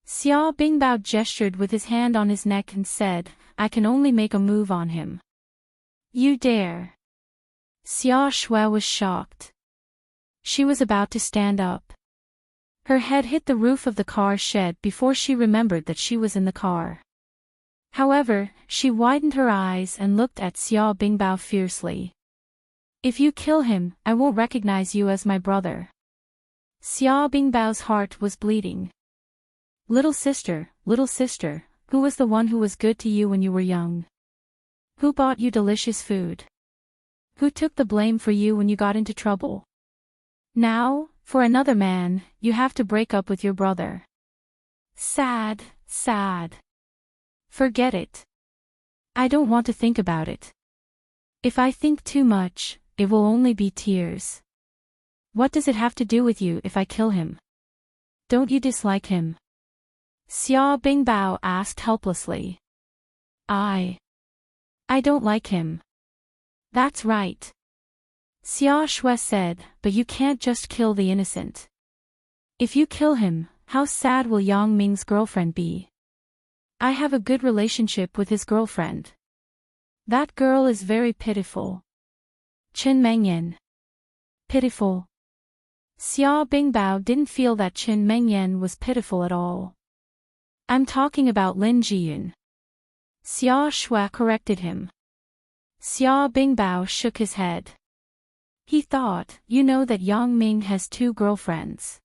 Speaker 1: Xia Bingbao gestured with his hand on his neck and said, I can only make a move on him. You dare. Xia Shui was shocked. She was about to stand up. Her head hit the roof of the car shed before she remembered that she was in the car. However, she widened her eyes and looked at Xia Bingbao fiercely. If you kill him, I won't recognize you as my brother. Xia Bingbao's heart was bleeding. Little sister, who was the one who was good to you when you were young? Who bought you delicious food? Who took the blame for you when you got into trouble? Now, for another man, you have to break up with your brother. Sad. Forget it. I don't want to think about it. If I think too much, it will only be tears. What does it have to do with you if I kill him? Don't you dislike him? Xia Bingbao asked helplessly. I don't like him. That's right. Xia Shui said, but you can't just kill the innocent. If you kill him, how sad will Yang Ming's girlfriend be? I have a good relationship with his girlfriend. That girl is very pitiful. Qin Mengyan. Pitiful. Xia Bingbao didn't feel that Qin Mengyan was pitiful at all. I'm talking about Lin Jiyun. Xia Shui corrected him. Xia Bingbao shook his head. He thought, you know that Yang Ming has 2 girlfriends.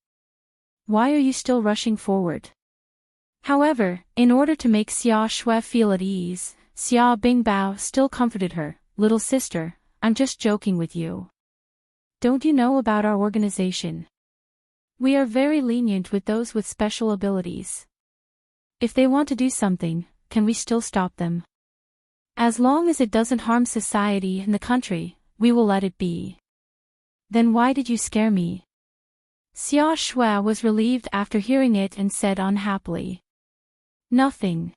Speaker 1: Why are you still rushing forward? However, in order to make Xia Shui feel at ease, Xia Bingbao still comforted her. Little sister, I'm just joking with you. Don't you know about our organization? We are very lenient with those with special abilities. If they want to do something, can we still stop them? As long as it doesn't harm society and the country, we will let it be. Then why did you scare me? Xia Shui was relieved after hearing it and said unhappily. Nothing.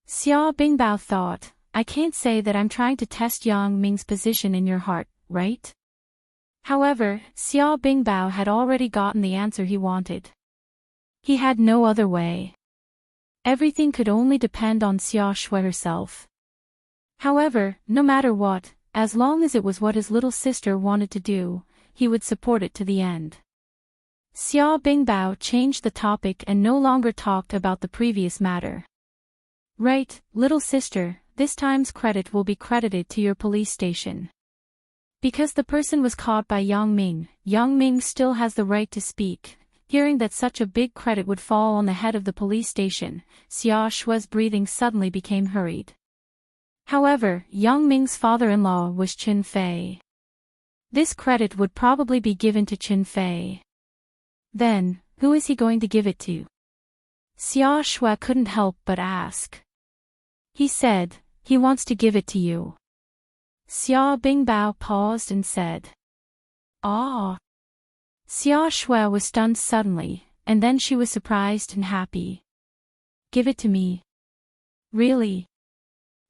Speaker 1: Xia Bingbao thought, I can't say that I'm trying to test Yang Ming's position in your heart, right? However, Xia Bingbao had already gotten the answer he wanted. He had no other way. Everything could only depend on Xia Shui herself. However, no matter what, as long as it was what his little sister wanted to do, he would support it to the end. Xia Bingbao changed the topic and no longer talked about the previous matter. Right, little sister, this time's credit will be credited to your police station. Because the person was caught by Yang Ming still has the right to speak. Hearing that such a big credit would fall on the head of the police station, Xia Shui's breathing suddenly became hurried. However, Yang Ming's father-in-law was Qin Fei. This credit would probably be given to Qin Fei. Then, who is he going to give it to? Xia Shui couldn't help but ask. He said, he wants to give it to you. Xia Bingbao paused and said. Ah. Xia Shui was stunned suddenly, and then she was surprised and happy. Give it to me. Really?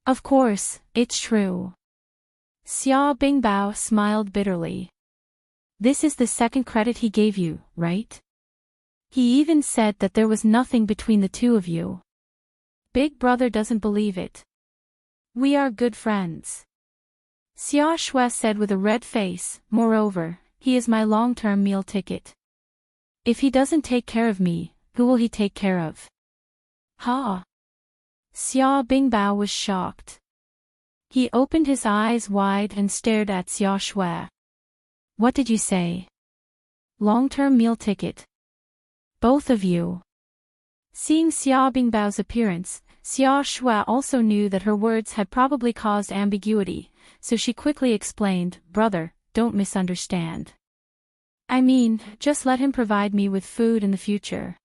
Speaker 1: Of course, it's true. Xia Bingbao smiled bitterly. This is the second credit he gave you, right? He even said that there was nothing between the two of you. Big brother doesn't believe it. We are good friends. Xia Shui said with a red face, moreover, he is my long-term meal ticket. If he doesn't take care of me, who will he take care of? Ha! Xia Bingbao was shocked. He opened his eyes wide and stared at Xia Shui. What did you say? Long-term meal ticket. Both of you. Seeing Xia Bingbao's appearance, Xia Shui also knew that her words had probably caused ambiguity, so she quickly explained, brother, don't misunderstand. I mean, just let him provide me with food in the future.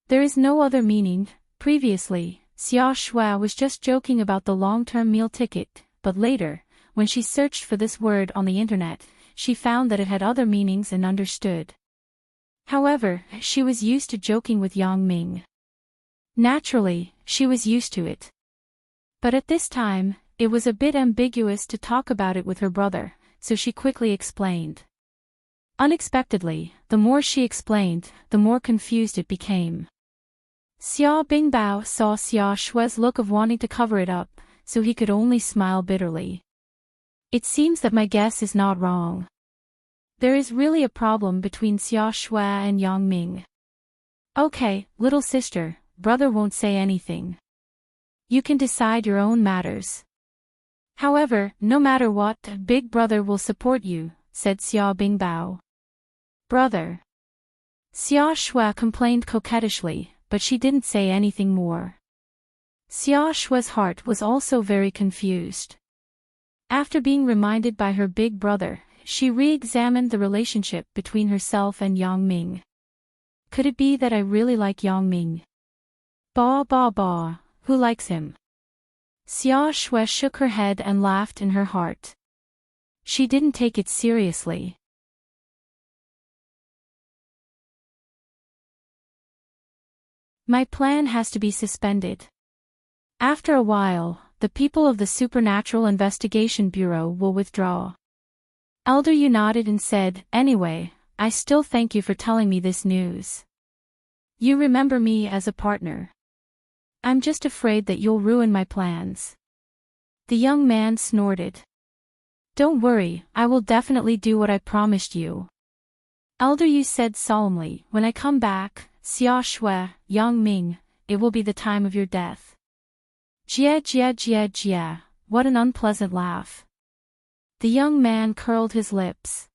Speaker 1: There is no other meaning. Previously, Xia Shui was just joking about the long-term meal ticket, but later, when she searched for this word on the internet, she found that it had other meanings and understood. However, she was used to joking with Yang Ming. Naturally, she was used to it. But at this time, it was a bit ambiguous to talk about it with her brother, so she quickly explained. Unexpectedly, the more she explained, the more confused it became. Xia Bingbao saw Xia Shui's look of wanting to cover it up, so he could only smile bitterly. It seems that my guess is not wrong. There is really a problem between Xia Shui and Yang Ming. Okay, little sister, brother won't say anything. You can decide your own matters. However, no matter what, big brother will support you, said Xia Bingbao. Brother. Xia Shui complained coquettishly, but she didn't say anything more. Xia Shui's heart was also very confused. After being reminded by her big brother, she re-examined the relationship between herself and Yang Ming. Could it be that I really like Yang Ming? Bah, who likes him? Xia Shui shook her head and laughed in her heart. She didn't take it seriously. My plan has to be suspended. After a while, the people of the Supernatural Investigation Bureau will withdraw. Elder Yu nodded and said, Anyway, I still thank you for telling me this news. You remember me as a partner. I'm just afraid that you'll ruin my plans. The young man snorted. Don't worry, I will definitely do what I promised you. Elder Yu said solemnly, When I come back, Xia Shui, Yang Ming, it will be the time of your death. Jia jia jia jia, what an unpleasant laugh. The young man curled his lips.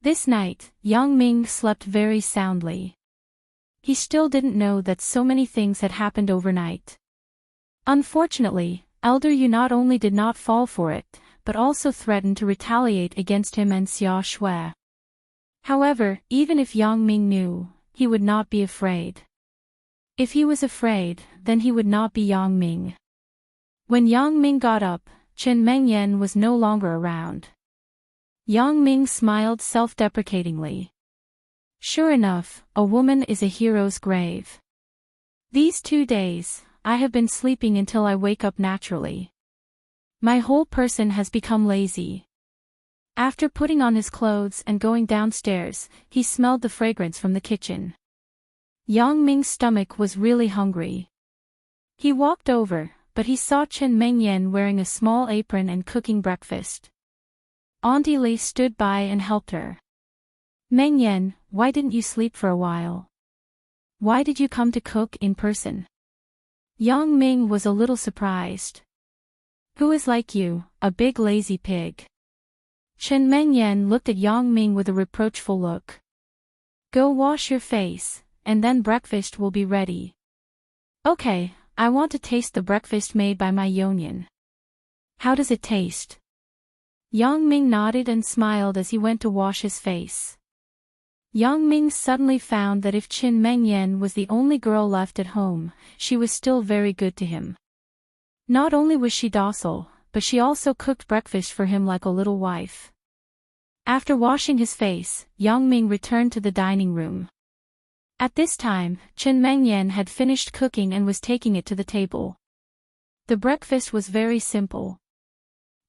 Speaker 1: This night, Yang Ming slept very soundly. He still didn't know that so many things had happened overnight. Unfortunately, Elder Yu not only did not fall for it, but also threatened to retaliate against him and Xia Shui. However, even if Yang Ming knew, he would not be afraid. If he was afraid, then he would not be Yang Ming. When Yang Ming got up, Chen Mengyan was no longer around. Yang Ming smiled self-deprecatingly. Sure enough, a woman is a hero's grave. These 2 days, I have been sleeping until I wake up naturally. My whole person has become lazy. After putting on his clothes and going downstairs, he smelled the fragrance from the kitchen. Yang Ming's stomach was really hungry. He walked over, but he saw Chen Mengyan wearing a small apron and cooking breakfast. Auntie Li stood by and helped her. Mengyan, why didn't you sleep for a while? Why did you come to cook in person? Yang Ming was a little surprised. Who is like you, a big lazy pig? Chen Mengyan looked at Yang Ming with a reproachful look. Go wash your face, and then breakfast will be ready. Okay, I want to taste the breakfast made by my Yonian. How does it taste? Yang Ming nodded and smiled as he went to wash his face. Yang Ming suddenly found that if Chen Mengyan was the only girl left at home, she was still very good to him. Not only was she docile, but she also cooked breakfast for him like a little wife. After washing his face, Yang Ming returned to the dining room. At this time, Chen Mengyan had finished cooking and was taking it to the table. The breakfast was very simple.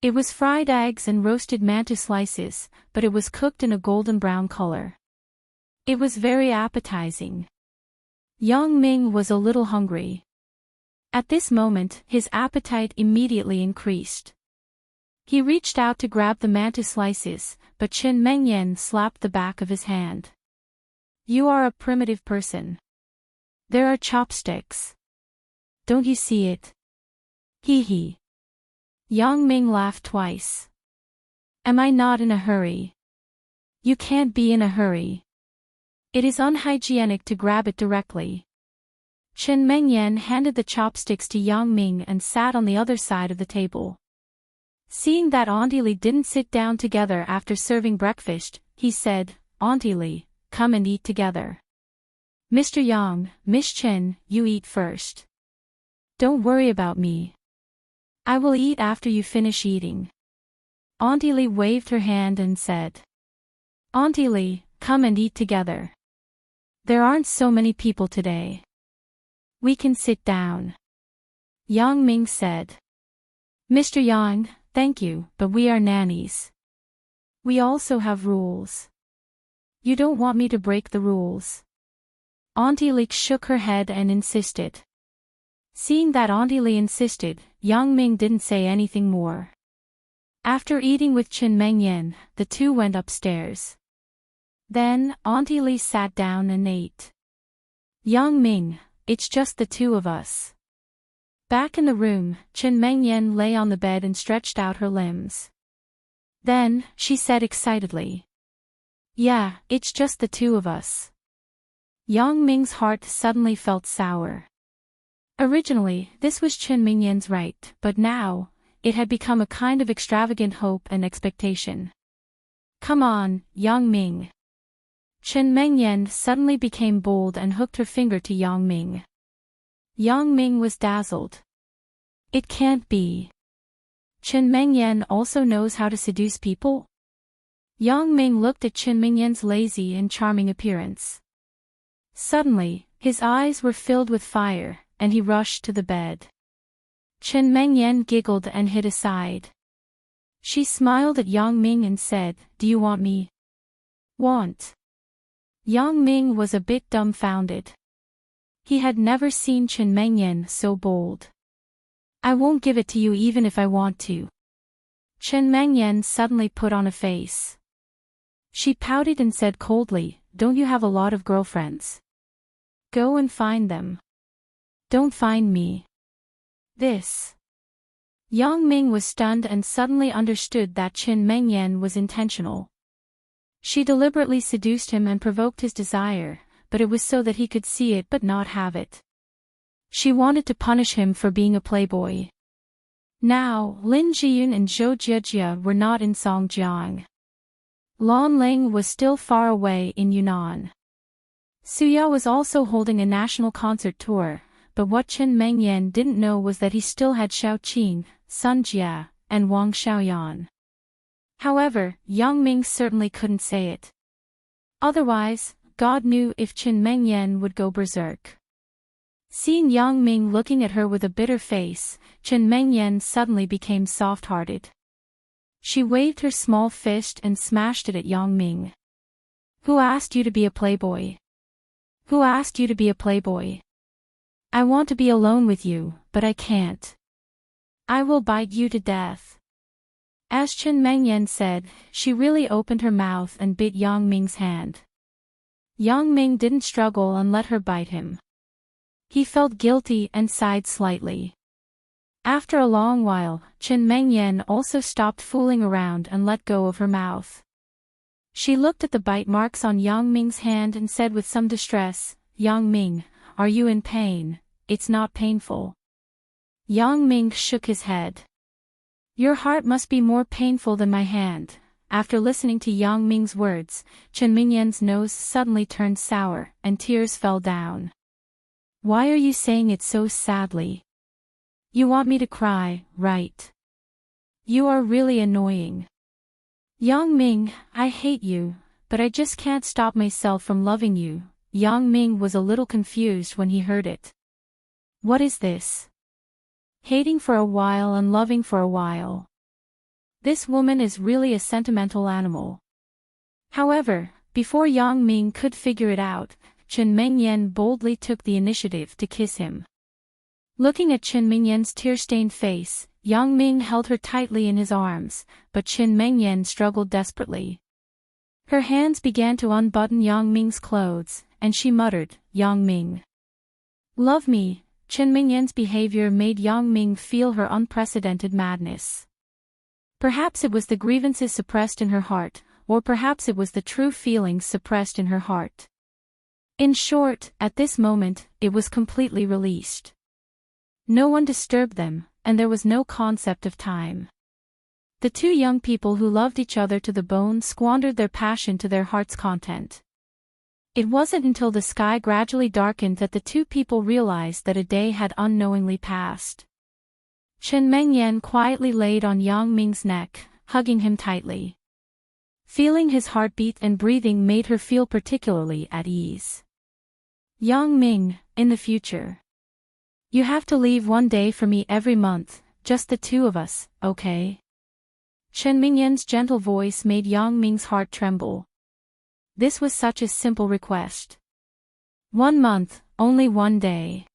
Speaker 1: It was fried eggs and roasted mantis slices, but it was cooked in a golden brown color. It was very appetizing. Yang Ming was a little hungry. At this moment, his appetite immediately increased. He reached out to grab the mantis slices, but Chen Mengyan slapped the back of his hand. You are a primitive person. There are chopsticks. Don't you see it? Hee hee. Yang Ming laughed twice. Am I not in a hurry? You can't be in a hurry. It is unhygienic to grab it directly. Chen Mengyan handed the chopsticks to Yang Ming and sat on the other side of the table. Seeing that Auntie Li didn't sit down together after serving breakfast, he said, Auntie Li, come and eat together. Mr. Yang, Miss Chen, you eat first. Don't worry about me. I will eat after you finish eating. Auntie Li waved her hand and said. Auntie Li, come and eat together. There aren't so many people today. We can sit down. Yang Ming said. Mr. Yang, thank you, but we are nannies. We also have rules. You don't want me to break the rules? Auntie Li shook her head and insisted. Seeing that Auntie Li insisted, Yang Ming didn't say anything more. After eating with Chen Mengyan, the two went upstairs. Then, Auntie Li sat down and ate. Yang Ming, it's just the two of us. Back in the room, Chen Mengyan lay on the bed and stretched out her limbs. Then, she said excitedly. Yeah, it's just the two of us. Yang Ming's heart suddenly felt sour. Originally, this was Chen Mengyan's right, but now, it had become a kind of extravagant hope and expectation. Come on, Yang Ming. Chen Mengyan suddenly became bold and hooked her finger to Yang Ming. Yang Ming was dazzled. It can't be. Chen Mengyan also knows how to seduce people? Yang Ming looked at Chen Mengyan's lazy and charming appearance. Suddenly, His eyes were filled with fire, and he rushed to the bed. Chen Mengyan giggled and hid aside. She smiled at Yang Ming and said, "Do you want me?" "Want?" Yang Ming was a bit dumbfounded. He had never seen Chen Mengyan so bold. "I won't give it to you even if I want to." Chen Mengyan suddenly put on a face. She pouted and said coldly, "Don't you have a lot of girlfriends? Go and find them. Don't find me." This. Yang Ming was stunned and suddenly understood that Chen Mengyan was intentional. She deliberately seduced him and provoked his desire, but it was so that he could see it but not have it. She wanted to punish him for being a playboy. Now, Lin Jiyun and Zhou Jiejia were not in Songjiang. Lan Ling was still far away in Yunnan. Suya was also holding a national concert tour, but what Chen Mengyan didn't know was that he still had Xiaoqing, Sun Jia, and Wang Xiaoyan. However, Yang Ming certainly couldn't say it. Otherwise, God knew if Chen Mengyan would go berserk. Seeing Yang Ming looking at her with a bitter face, Chen Mengyan suddenly became soft-hearted. She waved her small fist and smashed it at Yang Ming. "Who asked you to be a playboy? Who asked you to be a playboy? I want to be alone with you, but I can't. I will bite you to death." As Chen Mengyan said, she really opened her mouth and bit Yang Ming's hand. Yang Ming didn't struggle and let her bite him. He felt guilty and sighed slightly. After a long while, Chen Mengyan also stopped fooling around and let go of her mouth. She looked at the bite marks on Yang Ming's hand and said with some distress, "Yang Ming, are you in pain?" "It's not painful." Yang Ming shook his head. "Your heart must be more painful than my hand." After listening to Yang Ming's words, Chen Mengyan's nose suddenly turned sour, and tears fell down. "Why are you saying it so sadly? You want me to cry, right? You are really annoying. Yang Ming, I hate you, but I just can't stop myself from loving you." Yang Ming was a little confused when he heard it. What is this? Hating for a while and loving for a while. This woman is really a sentimental animal. However, before Yang Ming could figure it out, Chen Mengyan boldly took the initiative to kiss him. Looking at Chen Mengyan's tear-stained face, Yang Ming held her tightly in his arms, but Chen Mengyan struggled desperately. Her hands began to unbutton Yang Ming's clothes, and she muttered, "Yang Ming. Love me." Chen Mengyan's behavior made Yang Ming feel her unprecedented madness. Perhaps it was the grievances suppressed in her heart, or perhaps it was the true feelings suppressed in her heart. In short, at this moment, it was completely released. No one disturbed them, and there was no concept of time. The two young people who loved each other to the bone squandered their passion to their heart's content. It wasn't until the sky gradually darkened that the two people realized that a day had unknowingly passed. Chen Mengyan quietly laid on Yang Ming's neck, hugging him tightly. Feeling his heartbeat and breathing made her feel particularly at ease. "Yang Ming, in the future, you have to leave one day for me every month, just the two of us, okay?" Chen Mengyan's gentle voice made Yang Ming's heart tremble. This was such a simple request. 1 month, only 1 day.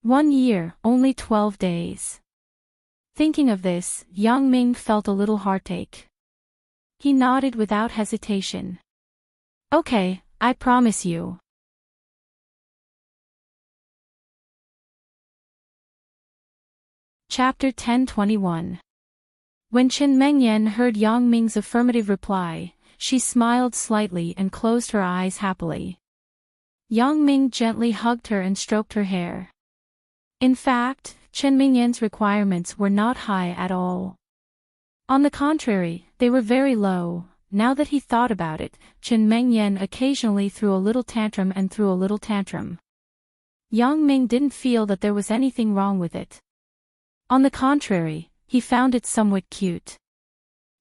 Speaker 1: 1 year, only 12 days. Thinking of this, Yang Ming felt a little heartache. He nodded without hesitation. "Okay, I promise you." Chapter 10:21. When Chen Mengyan heard Yang Ming's affirmative reply, she smiled slightly and closed her eyes happily. Yang Ming gently hugged her and stroked her hair. In fact, Chen Mengyan's requirements were not high at all. On the contrary, they were very low. Now that he thought about it, Chen Mengyan occasionally threw a little tantrum and threw a little tantrum. Yang Ming didn't feel that there was anything wrong with it. On the contrary, he found it somewhat cute.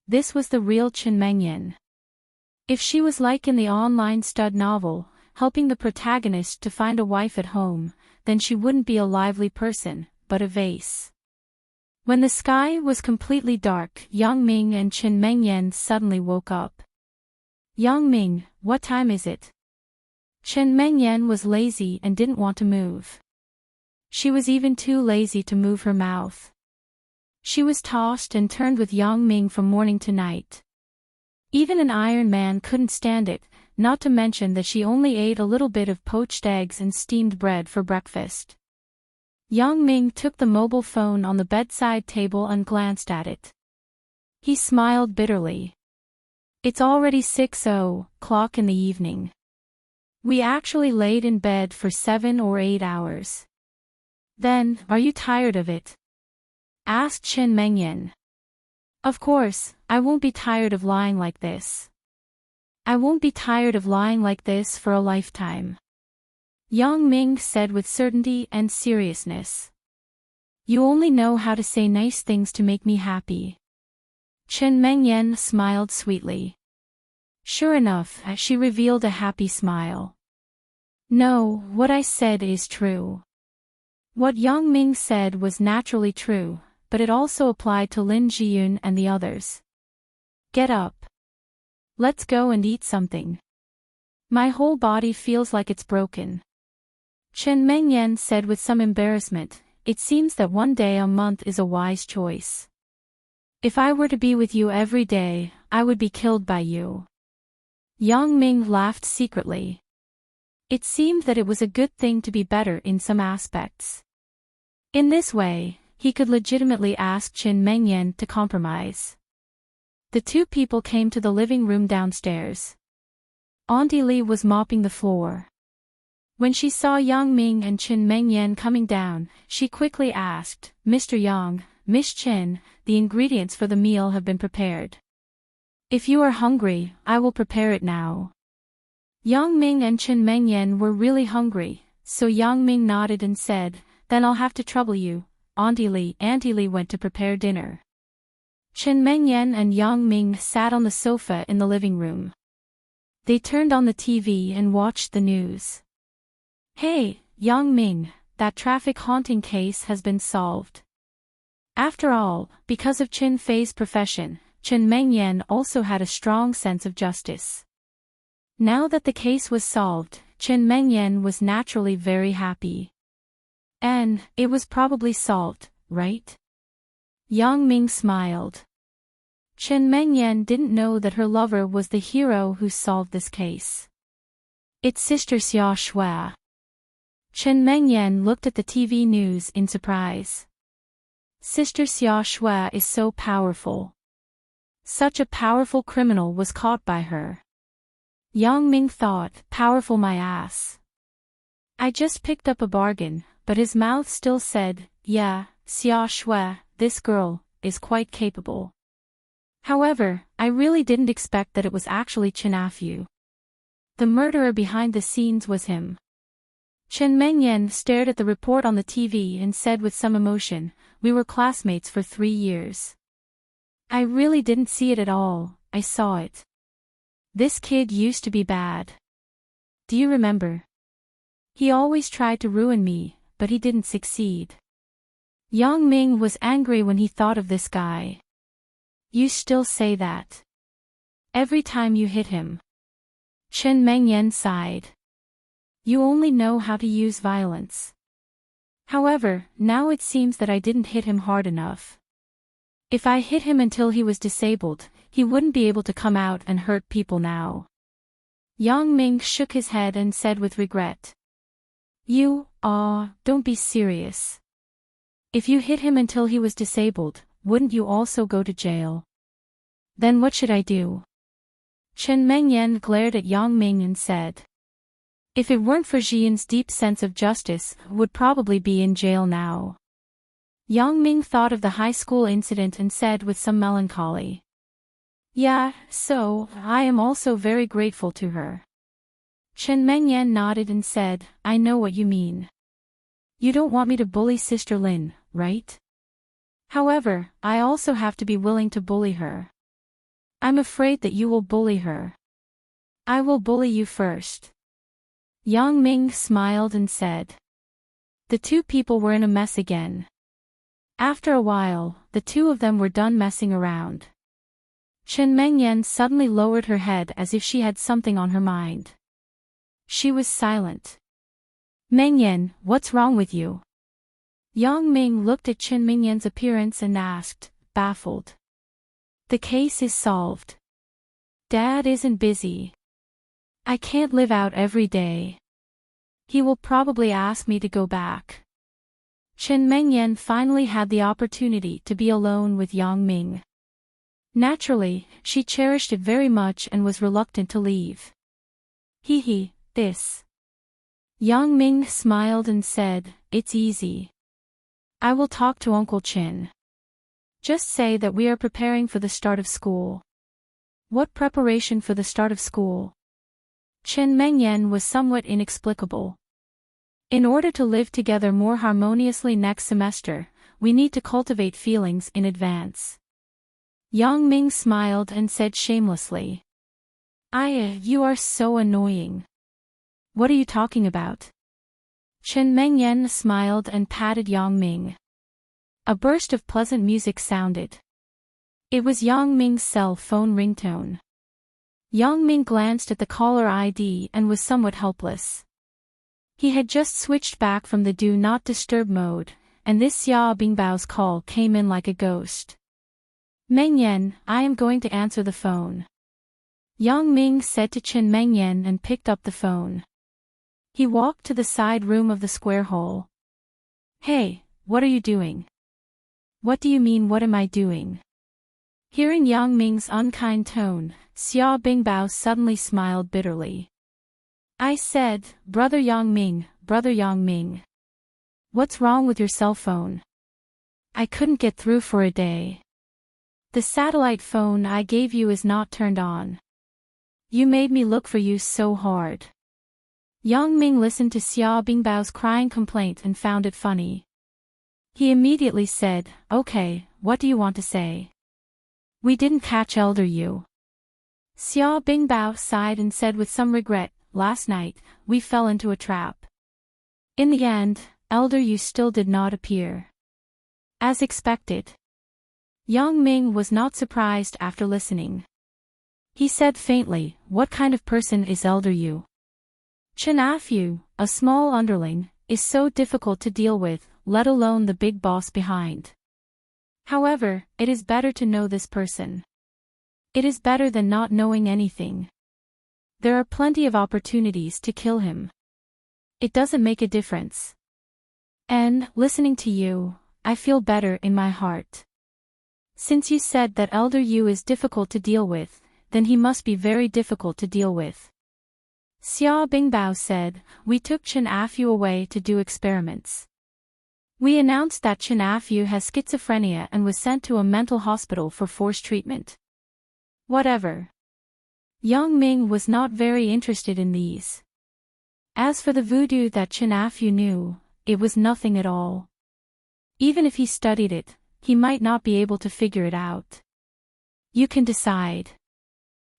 Speaker 1: This was the real Chen Mengyan. If she was like in the online stud novel, helping the protagonist to find a wife at home, then she wouldn't be a lively person, but a vase. When the sky was completely dark, Yang Ming and Chen Mengyan suddenly woke up. Yang Ming, what time is it? Chen Mengyan was lazy and didn't want to move. She was even too lazy to move her mouth. She was tossed and turned with Yang Ming from morning to night. Even an Iron Man couldn't stand it, not to mention that she only ate a little bit of poached eggs and steamed bread for breakfast. Yang Ming took the mobile phone on the bedside table and glanced at it. He smiled bitterly. It's already 6:00 in the evening. We actually laid in bed for 7 or 8 hours. Then, are you tired of it? Asked Chen Mengyan. Of course, I won't be tired of lying like this. I won't be tired of lying like this for a lifetime. Yang Ming said with certainty and seriousness. You only know how to say nice things to make me happy. Chen Mengyan smiled sweetly. Sure enough, she revealed a happy smile. No, what I said is true. What Yang Ming said was naturally true, but it also applied to Lin Jiyun and the others. Get up. Let's go and eat something. My whole body feels like it's broken. Chen Mengyan said with some embarrassment, it seems that one day a month is a wise choice. If I were to be with you every day, I would be killed by you. Yang Ming laughed secretly. It seemed that it was a good thing to be better in some aspects. In this way, he could legitimately ask Chen Mengyan to compromise. The two people came to the living room downstairs. Auntie Li was mopping the floor. When she saw Yang Ming and Chen Mengyan coming down, she quickly asked, Mr. Yang, Miss Chen, the ingredients for the meal have been prepared. If you are hungry, I will prepare it now. Yang Ming and Chen Mengyan were really hungry, so Yang Ming nodded and said, then I'll have to trouble you, Auntie Li went to prepare dinner. Chen Mengyan and Yang Ming sat on the sofa in the living room. They turned on the TV and watched the news. Hey, Yang Ming, that traffic haunting case has been solved. After all, because of Chen Fei's profession, Chen Mengyan also had a strong sense of justice. Now that the case was solved, Chen Mengyan was naturally very happy. And, it was probably solved, right? Yang Ming smiled. Chen Mengyan didn't know that her lover was the hero who solved this case. It's Sister Xia Shui. Chen Mengyan looked at the TV news in surprise. Sister Xia Shui is so powerful. Such a powerful criminal was caught by her. Yang Ming thought, powerful my ass. I just picked up a bargain, but his mouth still said, yeah, Xia Shui, this girl, is quite capable. However, I really didn't expect that it was actually Chen Afu. The murderer behind the scenes was him. Chen Mengyan stared at the report on the TV and said with some emotion, we were classmates for 3 years. I really didn't see it at all, I saw it. This kid used to be bad. Do you remember? He always tried to ruin me, but he didn't succeed. Yang Ming was angry when he thought of this guy. You still say that. Every time you hit him. Chen Mengyan sighed. You only know how to use violence. However, now it seems that I didn't hit him hard enough. If I hit him until he was disabled, he wouldn't be able to come out and hurt people now. Yang Ming shook his head and said with regret. Don't be serious. If you hit him until he was disabled, wouldn't you also go to jail? Then what should I do? Chen Mengyan glared at Yang Ming and said. If it weren't for Jian's deep sense of justice, would probably be in jail now. Yang Ming thought of the high school incident and said with some melancholy. Yeah, so, I am also very grateful to her. Chen Mengyan nodded and said, I know what you mean. You don't want me to bully Sister Lin, right? However, I also have to be willing to bully her. I'm afraid that you will bully her. I will bully you first. Yang Ming smiled and said. The two people were in a mess again. After a while, the two of them were done messing around. Chen Mengyan suddenly lowered her head as if she had something on her mind. She was silent. Mengyan, what's wrong with you? Yang Ming looked at Chen Mengyan's appearance and asked, baffled. The case is solved. Dad isn't busy. I can't live out every day. He will probably ask me to go back. Chen Mengyan finally had the opportunity to be alone with Yang Ming. Naturally, she cherished it very much and was reluctant to leave. This. Yang Ming smiled and said, it's easy. I will talk to Uncle Chin. Just say that we are preparing for the start of school. What preparation for the start of school? Chen Mengyan was somewhat inexplicable. In order to live together more harmoniously next semester, we need to cultivate feelings in advance. Yang Ming smiled and said shamelessly. You are so annoying. What are you talking about? Chen Mengyan smiled and patted Yang Ming. A burst of pleasant music sounded. It was Yang Ming's cell phone ringtone. Yang Ming glanced at the caller ID and was somewhat helpless. He had just switched back from the Do Not Disturb mode, and this Xia Bingbao's call came in like a ghost. Mengyan, I am going to answer the phone. Yang Ming said to Chen Mengyan and picked up the phone. He walked to the side room of the square hole. Hey, what are you doing? What do you mean what am I doing? Hearing Yang Ming's unkind tone, Xia Bingbao suddenly smiled bitterly. I said, Brother Yang Ming. What's wrong with your cell phone? I couldn't get through for a day. The satellite phone I gave you is not turned on. You made me look for you so hard. Yang Ming listened to Xia Bingbao's crying complaint and found it funny. He immediately said, okay, what do you want to say? We didn't catch Elder Yu. Xia Bingbao sighed and said with some regret, last night, we fell into a trap. In the end, Elder Yu still did not appear. As expected. Yang Ming was not surprised after listening. He said faintly, what kind of person is Elder Yu? Chen Afu, a small underling, is so difficult to deal with, let alone the big boss behind. However, it is better to know this person. It is better than not knowing anything. There are plenty of opportunities to kill him. It doesn't make a difference. And, listening to you, I feel better in my heart. Since you said that Elder Yu is difficult to deal with, then he must be very difficult to deal with. Xia Bingbao said, we took Chen Afu away to do experiments. We announced that Chen Afu has schizophrenia and was sent to a mental hospital for forced treatment. Whatever. Yang Ming was not very interested in these. As for the voodoo that Chen Afu knew, it was nothing at all. Even if he studied it, he might not be able to figure it out. You can decide.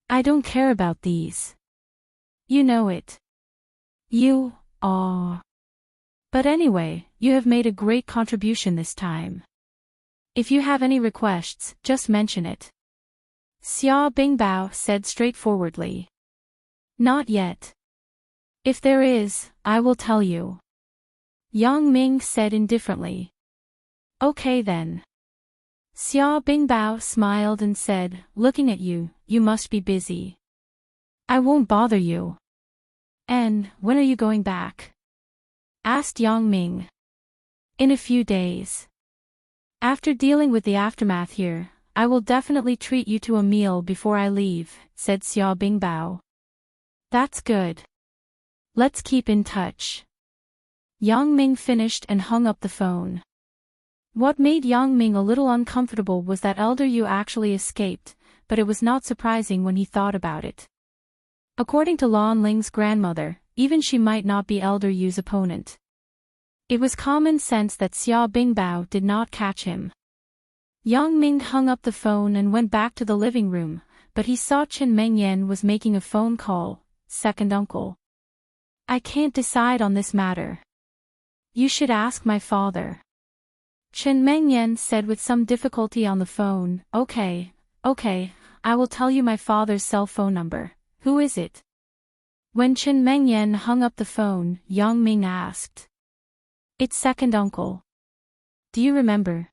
Speaker 1: I don't care about these. You know it. But anyway, you have made a great contribution this time. If you have any requests, just mention it. Xia Bingbao said straightforwardly. Not yet. If there is, I will tell you. Yang Ming said indifferently. Okay then. Xia Bingbao smiled and said, looking at you, you must be busy. I won't bother you. And, when are you going back? Asked Yang Ming. In a few days. After dealing with the aftermath here, I will definitely treat you to a meal before I leave, said Xia Bingbao. That's good. Let's keep in touch. Yang Ming finished and hung up the phone. What made Yang Ming a little uncomfortable was that Elder Yu actually escaped, but it was not surprising when he thought about it. According to Lan Ling's grandmother, even she might not be Elder Yu's opponent. It was common sense that Xia Bingbao did not catch him. Yang Ming hung up the phone and went back to the living room, but he saw Chen Mengyan was making a phone call, second uncle. I can't decide on this matter. You should ask my father. Chen Mengyan said with some difficulty on the phone. Okay, I will tell you my father's cell phone number. Who is it? When Chen Mengyan hung up the phone, Yang Ming asked. It's second uncle. Do you remember?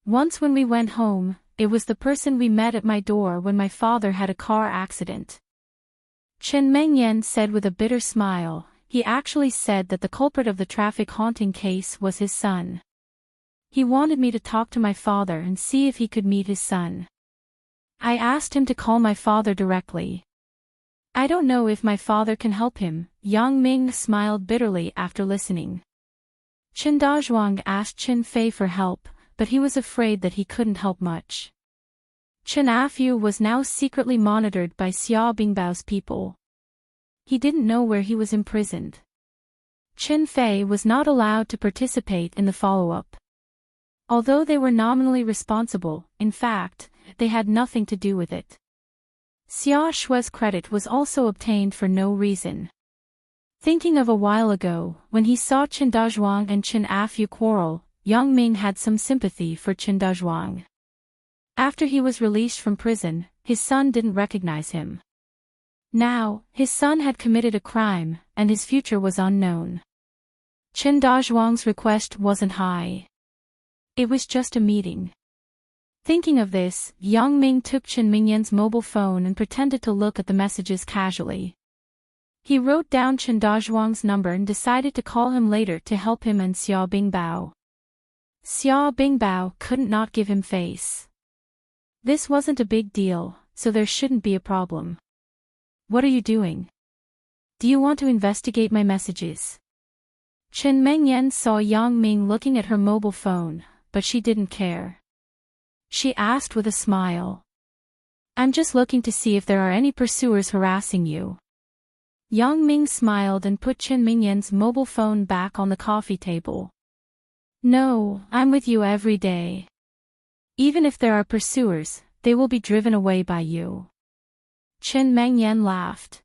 Speaker 1: Once when we went home, it was the person we met at my door when my father had a car accident. Chen Mengyan said with a bitter smile. He actually said that the culprit of the traffic haunting case was his son. He wanted me to talk to my father and see if he could meet his son. I asked him to call my father directly. I don't know if my father can help him. Yang Ming smiled bitterly after listening. Chen Dazhuang asked Chen Fei for help, but he was afraid that he couldn't help much. Chen Afu was now secretly monitored by Xia Bingbao's people. He didn't know where he was imprisoned. Chen Fei was not allowed to participate in the follow-up. Although they were nominally responsible, in fact, they had nothing to do with it. Xia Shui's credit was also obtained for no reason. Thinking of a while ago, when he saw Chen Dazhuang and Chen Afu quarrel, Yang Ming had some sympathy for Chen Dazhuang. After he was released from prison, his son didn't recognize him. Now, his son had committed a crime, and his future was unknown. Chen Dazhuang's request wasn't high. It was just a meeting. Thinking of this, Yang Ming took Chen Mingyan's mobile phone and pretended to look at the messages casually. He wrote down Chen Dazhuang's number and decided to call him later to help him and Xia Bingbao. Xia Bingbao couldn't not give him face. This wasn't a big deal, so there shouldn't be a problem. What are you doing? Do you want to investigate my messages? Chen Mengyan saw Yang Ming looking at her mobile phone, but she didn't care. She asked with a smile. I'm just looking to see if there are any pursuers harassing you. Yang Ming smiled and put Chen Mingyan's mobile phone back on the coffee table. No, I'm with you every day. Even if there are pursuers, they will be driven away by you. Chen Mengyan laughed.